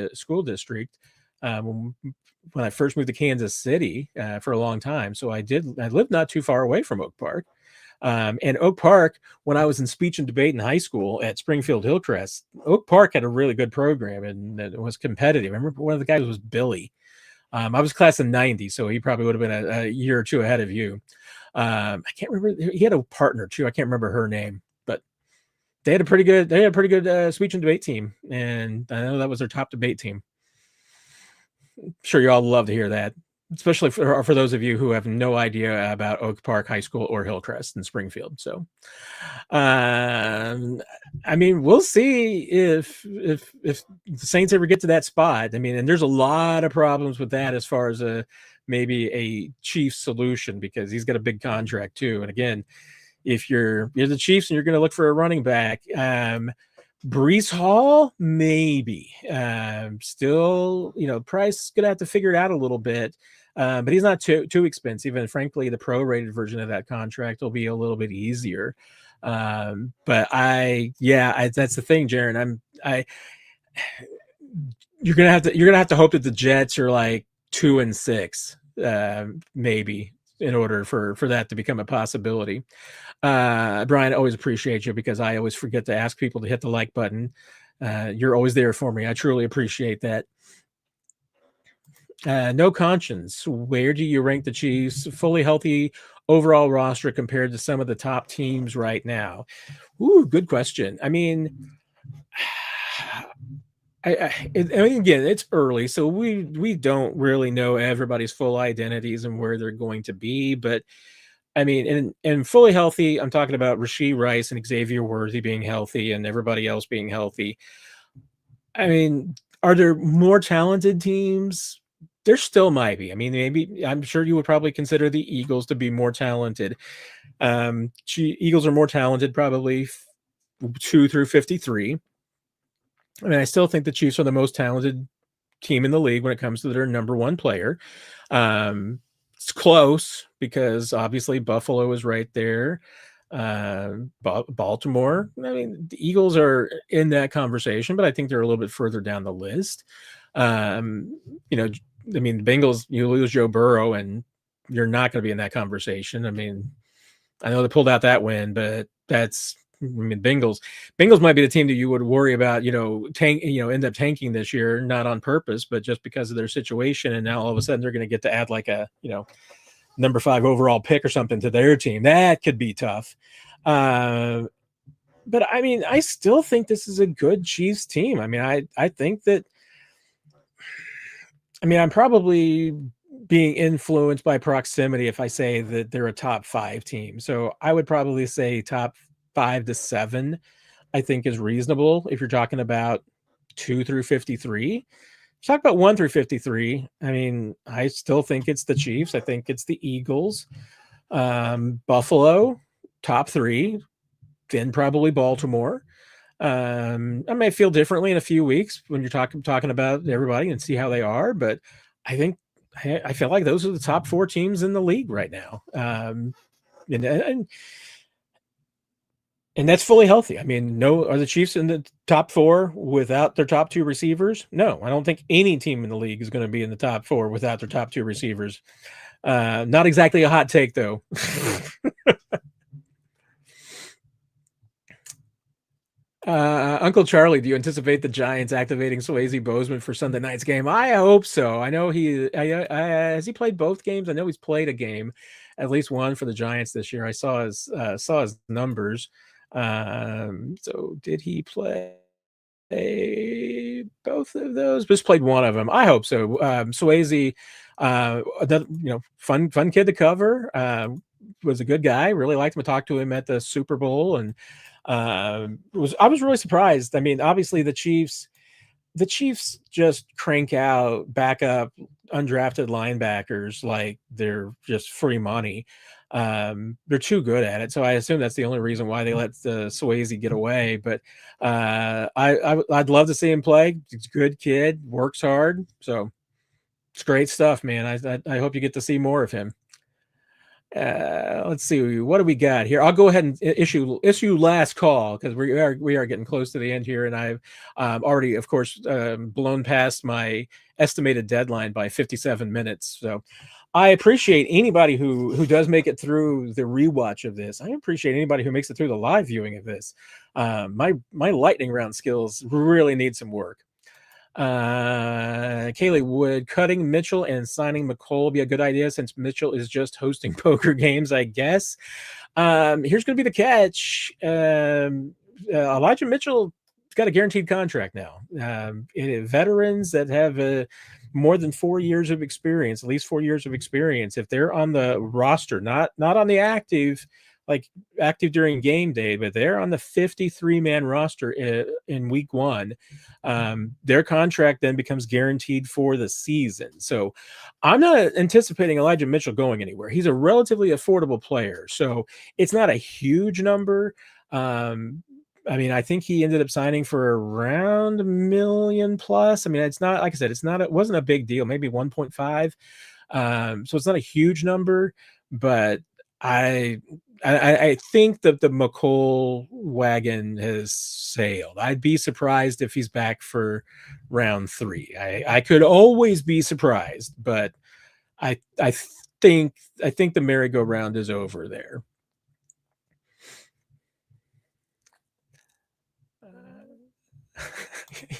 district when I first moved to Kansas City for a long time. So I lived not too far away from Oak Park. And Oak Park, when I was in speech and debate in high school at Springfield Hillcrest, Oak Park had a really good program and it was competitive. I remember one of the guys was Billy. I was class of '90, so he probably would have been a year or two ahead of you. I can't remember. He had a partner too. I can't remember her name, but they had a pretty good speech and debate team, and I know that was their top debate team. I'm sure you all love to hear that, especially for those of you who have no idea about Oak Park High School or Hillcrest in Springfield. So, I mean, we'll see if the Saints ever get to that spot. I mean, and there's a lot of problems with that as far as maybe a Chiefs solution, because he's got a big contract too. And again, if you're the Chiefs and you're going to look for a running back, Breece Hall, maybe. Still, Price is going to have to figure it out a little bit. But he's not too expensive, and frankly, the prorated version of that contract will be a little bit easier. But that's the thing, Jaron. You're gonna have to hope that the Jets are like 2-6, maybe, in order for that to become a possibility. Brian, I always appreciate you because I always forget to ask people to hit the like button. You're always there for me. I truly appreciate that. No conscience. Where do you rank the Chiefs' fully healthy overall roster compared to some of the top teams right now? Ooh, good question. I mean, again, it's early, so we don't really know everybody's full identities and where they're going to be. But I mean, and fully healthy, I'm talking about Rashee Rice and Xavier Worthy being healthy and everybody else being healthy. I mean, are there more talented teams? There still might be. I mean, maybe I'm sure you would probably consider the Eagles to be more talented. Eagles are more talented, probably 2 through 53. I mean, I still think the Chiefs are the most talented team in the league when it comes to their number one player. It's close because obviously Buffalo is right there. Baltimore. I mean, the Eagles are in that conversation, but I think they're a little bit further down the list. I mean, the Bengals, you lose Joe Burrow and you're not going to be in that conversation. I mean, I know they pulled out that win, but Bengals might be the team that you would worry about, end up tanking this year, not on purpose, but just because of their situation. And now all of a sudden they're going to get to add like a, number 5 overall pick or something to their team. That could be tough. But I mean, I still think this is a good Chiefs team. I mean, I think that, I'm probably being influenced by proximity if I say that they're a top 5 team. So I would probably say top 5 to 7, I think is reasonable. If you're talking about 2 through 53, talk about 1 through 53. I mean, I still think it's the Chiefs. I think it's the Eagles, Buffalo, top 3, then probably Baltimore. I may feel differently in a few weeks when you're talking about everybody and see how they are, but I think I feel like those are the top 4 teams in the league right now. And And that's fully healthy. I mean, no, are the Chiefs in the top 4 without their top 2 receivers? No, I don't think any team in the league is going to be in the top 4 without their top 2 receivers. Not exactly a hot take, though. Uncle Charlie, do you anticipate the Giants activating Swayze Bozeman for Sunday night's game? I hope so. I know has he played both games? I know he's played a game, at least one for the Giants this year. I saw his numbers. So did he play both of those? Just played one of them. I hope so. Swayze, another, fun kid to cover. Was a good guy. Really liked him. I talked to him at the Super Bowl, and I was really surprised. I mean, obviously the Chiefs just crank out backup undrafted linebackers like they're just free money. They're too good at it, so I assume that's the only reason why they let the Swayze get away. But I'd love to see him play. He's a good kid, works hard, so it's great stuff, man. I hope you get to see more of him. Let's see, what do we got here? I'll go ahead and issue last call, because we are getting close to the end here, and I've already, of course, blown past my estimated deadline by 57 minutes. So I appreciate anybody who does make it through the rewatch of this. I appreciate anybody who makes it through the live viewing of this. My lightning round skills really need some work. Kaylee, would cutting Mitchell and signing McColl be a good idea, since Mitchell is just hosting poker games, I guess? Here's going to be the catch. Elijah Mitchell's got a guaranteed contract now. Veterans that have more than 4 years of experience, at least 4 years of experience, if they're on the roster, not on the active during game day, but they're on the 53-man roster in week 1, their contract then becomes guaranteed for the season. So I'm not anticipating Elijah Mitchell going anywhere. He's a relatively affordable player, so it's not a huge number. I mean, I think he ended up signing for around $1 million plus. I mean, it's not, like I said, it wasn't a big deal, maybe 1.5. So it's not a huge number, but I think that the McColl wagon has sailed. I'd be surprised if he's back for round 3. I could always be surprised, but I think the merry-go-round is over there.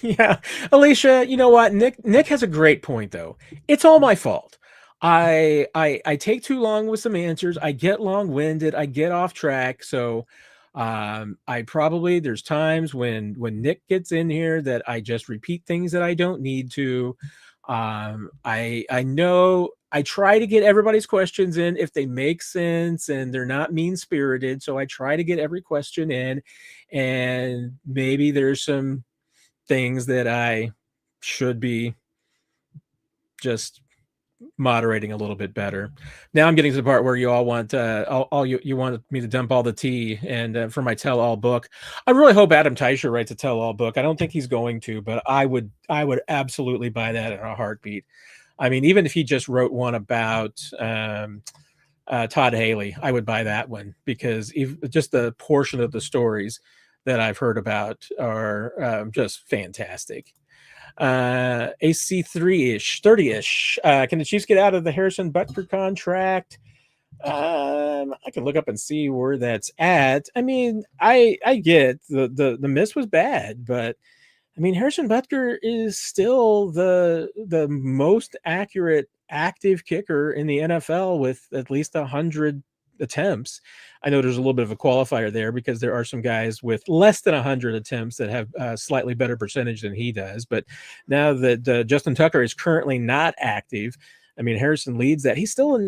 Yeah, Alicia, you know what? Nick has a great point, though. It's all my fault. I take too long with some answers. I get long-winded. I get off track. So there's times when Nick gets in here that I just repeat things that I don't need to. I know I try to get everybody's questions in if they make sense and they're not mean-spirited. So I try to get every question in, and maybe there's some things that I should be just moderating a little bit better. Now I'm getting to the part where you all want you wanted me to dump all the tea and for my tell-all book. I really hope Adam Teicher writes a tell-all book. I don't think he's going to, but I would absolutely buy that in a heartbeat. I mean, even if he just wrote one about Todd Haley, I would buy that one, because just the portion of the stories that I've heard about are just fantastic. AC3-ish, 30-ish. Can the Chiefs get out of the Harrison Butker contract? I can look up and see where that's at. I mean, I get the miss was bad, but I mean, Harrison Butker is still the most accurate active kicker in the NFL with at least 100 attempts. I know there's a little bit of a qualifier there, because there are some guys with less than 100 attempts that have a slightly better percentage than he does. But now that Justin Tucker is currently not active, I mean, Harrison leads that. He's still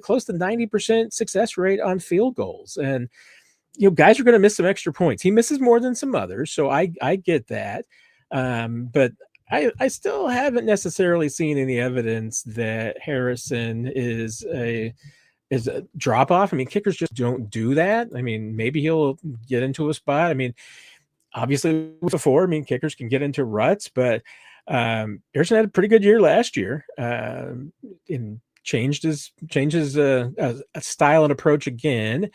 close to 90% success rate on field goals. And, guys are going to miss some extra points. He misses more than some others, so I get that. But I still haven't necessarily seen any evidence that Harrison is a drop off. I mean, kickers just don't do that. I mean, maybe he'll get into a spot. I mean, obviously before, I mean, kickers can get into ruts, but Harrison had a pretty good year last year, and changed his style and approach again.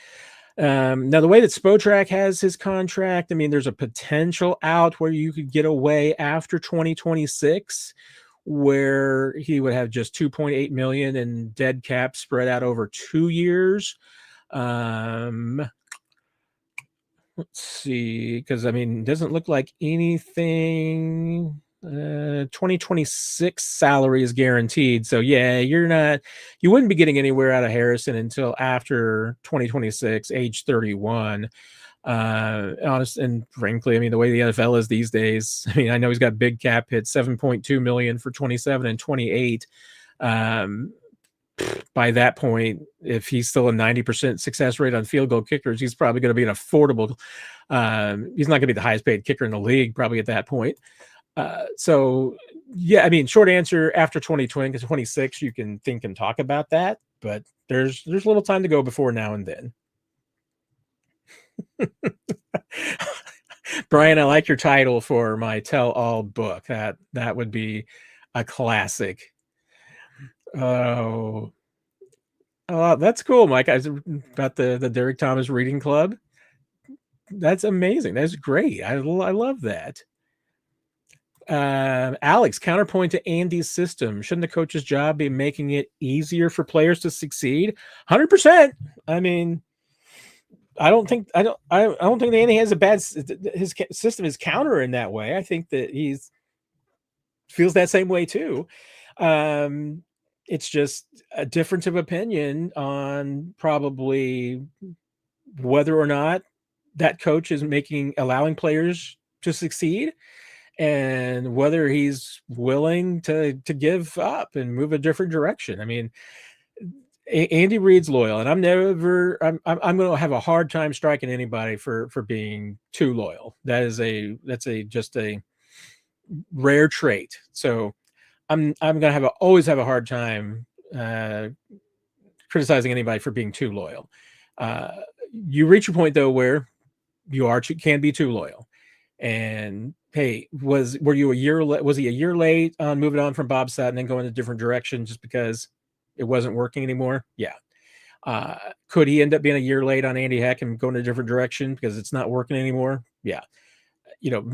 Now, the way that Spotrac has his contract, I mean, there's a potential out where you could get away after 2026, where he would have just 2.8 million in dead cap spread out over 2 years. Let's see, because I mean, it doesn't look like anything. 2026 salary is guaranteed, so yeah, you wouldn't be getting anywhere out of Harrison until after 2026, age 31. Honest and frankly, I mean, the way the NFL is these days, I mean, I know he's got big cap hits, 7.2 million for 27 and 28. By that point, if he's still a 90% success rate on field goal kickers, he's probably going to be an affordable. He's not going to be the highest paid kicker in the league probably at that point. So yeah, I mean, short answer, after 2026, you can think and talk about that, but there's a little time to go before now and then. Brian, I like your title for my tell-all book. That would be a classic. Oh, that's cool, Mike. About the Derek Thomas Reading Club. That's amazing. That's great. I love that. Alex, counterpoint to Andy's system. Shouldn't the coach's job be making it easier for players to succeed? 100%. I mean, I don't think that Andy has a bad. His system is counter in that way. I think that he's feels that same way too. It's just a difference of opinion on probably whether or not that coach is allowing players to succeed, and whether he's willing to give up and move a different direction. I mean, Andy Reid's loyal, and I'm going to have a hard time striking anybody for being too loyal. That's just a rare trait. So I'm going to always have a hard time criticizing anybody for being too loyal. You reach a point though where you can be too loyal. And hey, was he a year late on moving on from Bob Sutton and going a different direction just because it wasn't working anymore? Yeah. Could he end up being a year late on Andy Heck and going a different direction because it's not working anymore? Yeah.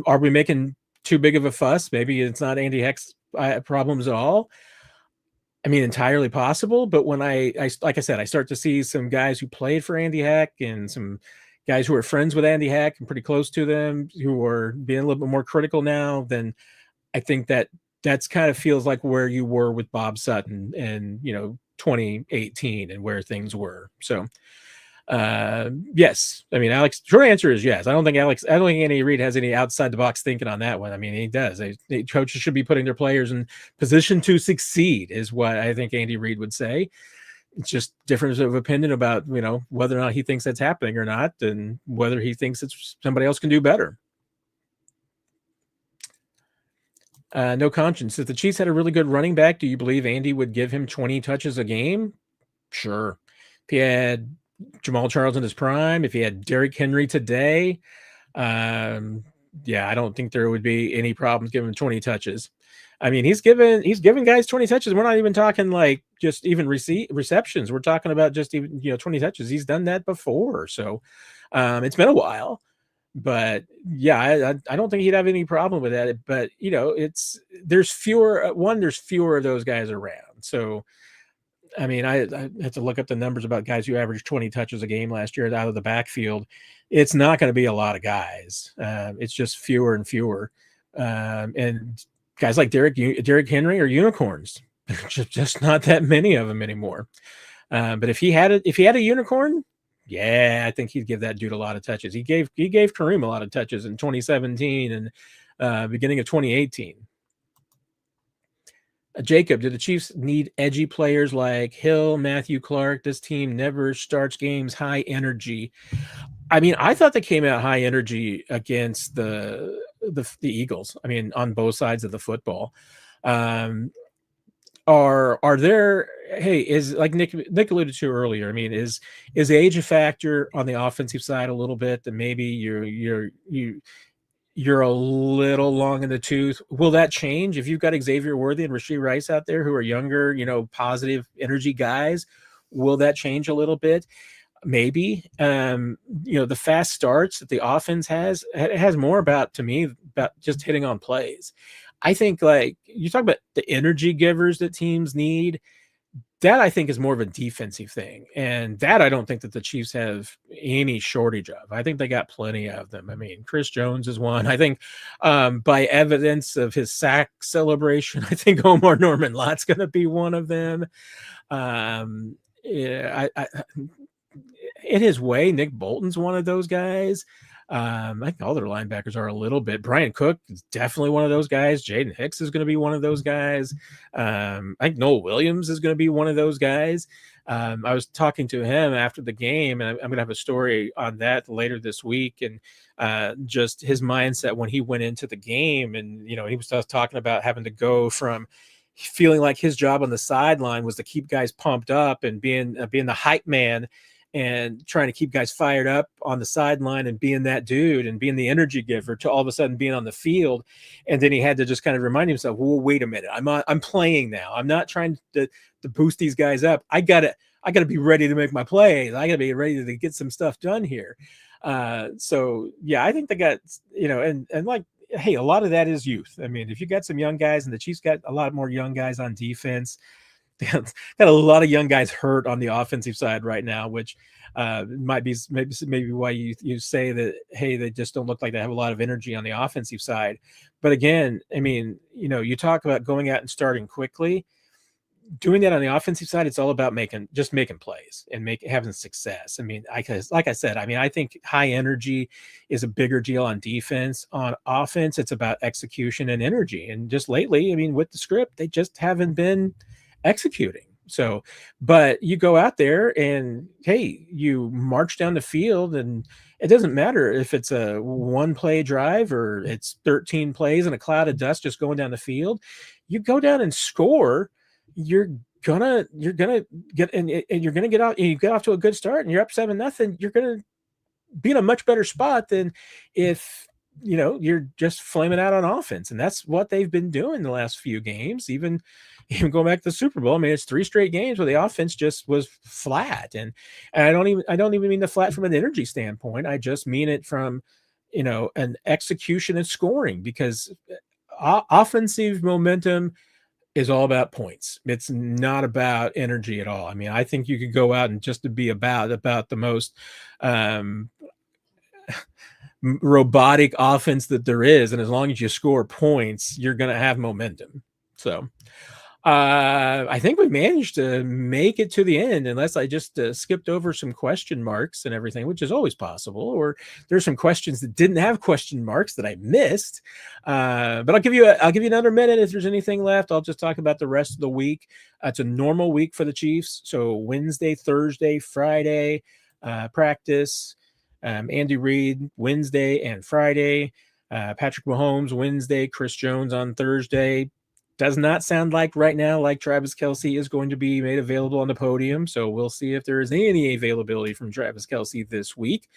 Are we making too big of a fuss? Maybe it's not Andy Heck's problems at all. I mean, entirely possible. But when I like I said, I start to see some guys who played for Andy Heck and some guys who are friends with Andy Heck and pretty close to them who are being a little bit more critical now, then I think that's kind of feels like where you were with Bob Sutton and 2018 and where things were. So yes, I mean, Alex, short answer is yes. I don't think Andy Reid has any outside the box thinking on that one. I mean, he does. Coaches should be putting their players in position to succeed is what I think Andy Reid would say. It's just difference of opinion about, whether or not he thinks that's happening or not, and whether he thinks it's somebody else can do better. No conscience. If the Chiefs had a really good running back, do you believe Andy would give him 20 touches a game? Sure. If he had Jamal Charles in his prime, if he had Derrick Henry today, I don't think there would be any problems giving him 20 touches. I mean, he's given guys 20 touches. We're not even talking like just even receptions. We're talking about just even 20 touches. He's done that before, so it's been a while. But yeah, I don't think he'd have any problem with that. But there's fewer of those guys around. So I mean, I have to look up the numbers about guys who averaged 20 touches a game last year out of the backfield. It's not going to be a lot of guys. It's just fewer and fewer. And guys like Derrick Henry are unicorns. just not that many of them anymore. But if he had a unicorn, yeah, I think he'd give that dude a lot of touches. He gave Kareem a lot of touches in 2017 and beginning of 2018. Jacob, do the Chiefs need edgy players like Hill, Matthew Clark? This team never starts games high energy. I mean, I thought they came out high energy against the Eagles. I mean, on both sides of the football. Are there? Hey, is like Nick alluded to earlier? I mean, is age a factor on the offensive side a little bit? That maybe you're a little long in the tooth. Will that change if you've got Xavier Worthy and Rashee Rice out there who are younger, positive energy guys? Will that change a little bit? maybe. The fast starts that the offense has, it has more about, to me, about just hitting on plays. I think, like, you talk about the energy givers that teams need. That, I think, is more of a defensive thing. And that, I don't think that the Chiefs have any shortage of. I think they got plenty of them. I mean, Chris Jones is one. I think, by evidence of his sack celebration, I think Omar Norman-Lott's going to be one of them. Yeah, in his way, Nick Bolton's one of those guys. I think all their linebackers are a little bit. Brian Cook is definitely one of those guys. Jaden Hicks is going to be one of those guys. I think Noel Williams is going to be one of those guys. I was talking to him after the game, and I'm going to have a story on that later this week. And just his mindset when he went into the game, and he was talking about having to go from feeling like his job on the sideline was to keep guys pumped up and being the hype man, and trying to keep guys fired up on the sideline and being that dude and being the energy giver, to all of a sudden being on the field. And then he had to just kind of remind himself, well, wait a minute, I'm playing now. I'm not trying to boost these guys up. I gotta be ready to make my plays. I gotta be ready to get some stuff done here. So yeah, I think they got, and like, hey, a lot of that is youth. I mean, if you got some young guys, and the Chiefs got a lot more young guys on defense, got a lot of young guys hurt on the offensive side right now, which might be maybe why you say that, hey, they just don't look like they have a lot of energy on the offensive side. But again, I mean, you talk about going out and starting quickly. Doing that on the offensive side, it's all about making plays and having success. I mean, like I said, I mean, I think high energy is a bigger deal on defense. On offense, it's about execution and energy. And just lately, I mean, with the script, they just haven't been executing. So, but you go out there and, hey, you march down the field, and it doesn't matter if it's a 1-play drive or it's 13 plays and a cloud of dust just going down the field. You go down and score. You're gonna get and you're gonna get out. You get off to a good start, and you're up 7-0. You're gonna be in a much better spot than if you're just flaming out on offense. And that's what they've been doing the last few games. Even going back to the Super Bowl, I mean, it's 3 straight games where the offense just was flat. And I don't even mean the flat from an energy standpoint. I just mean it from an execution and scoring, because offensive momentum is all about points. It's not about energy at all. I mean, I think you could go out and just to be about the most robotic offense that there is, and as long as you score points, you're going to have momentum. So I think we managed to make it to the end, unless I just skipped over some question marks and everything, which is always possible, or there's some questions that didn't have question marks that I missed. But I'll give you another minute. If there's anything left, I'll just talk about the rest of the week. It's a normal week for the Chiefs. So Wednesday, Thursday, Friday, practice. Andy Reid Wednesday and Friday. Patrick Mahomes Wednesday. Chris Jones on Thursday. Does not sound like right now like Travis Kelce is going to be made available on the podium. So we'll see if there is any availability from Travis Kelce this week.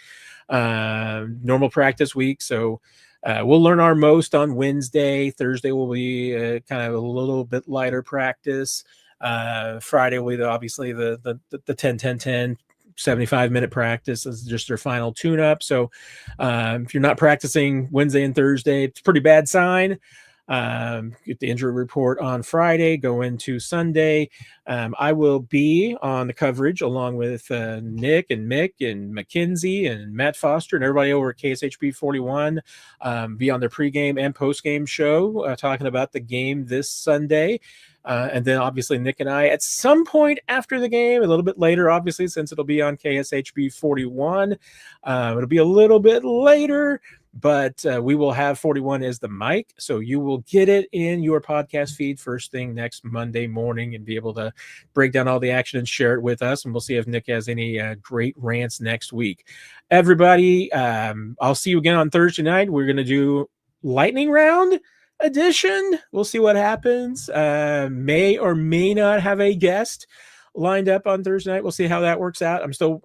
Normal practice week. So we'll learn our most on Wednesday. Thursday will be kind of a little bit lighter practice. Friday will be obviously the 10-10-10. 75-minute practice is just their final tune-up. So if you're not practicing Wednesday and Thursday, it's a pretty bad sign. Get the injury report on Friday, go into Sunday. I will be on the coverage along with Nick and Mick and Mackenzie and Matt Foster and everybody over at KSHB 41. Be on their pregame and postgame show talking about the game this Sunday. And then obviously Nick and I at some point after the game, a little bit later, obviously, since it'll be on KSHB 41. It'll be a little bit later, but we will have 41 as the mic. So you will get it in your podcast feed first thing next Monday morning and be able to break down all the action and share it with us. And we'll see if Nick has any great rants next week. Everybody, I'll see you again on Thursday night. We're going to do lightning round edition. We'll see what happens. May or may not have a guest lined up on Thursday night. We'll see how that works out. I'm still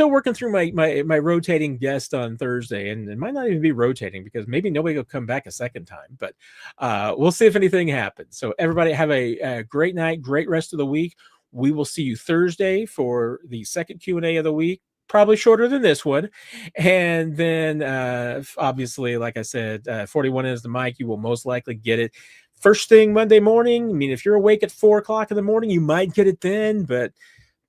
working through my rotating guest on Thursday, and it might not even be rotating because maybe nobody will come back a second time, but we'll see if anything happens. So everybody have a great night, great rest of the week. We will see you Thursday for the second Q&A of the week. Probably shorter than this one. And then obviously, like I said, 41 is the mic. You will most likely get it first thing Monday morning. I mean, if you're awake at 4 o'clock in the morning, you might get it then, but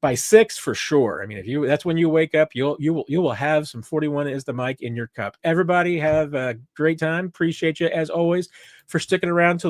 by 6 for sure. I mean, that's when you wake up, you will have some 41 is the mic in your cup. Everybody have a great time. Appreciate you as always for sticking around till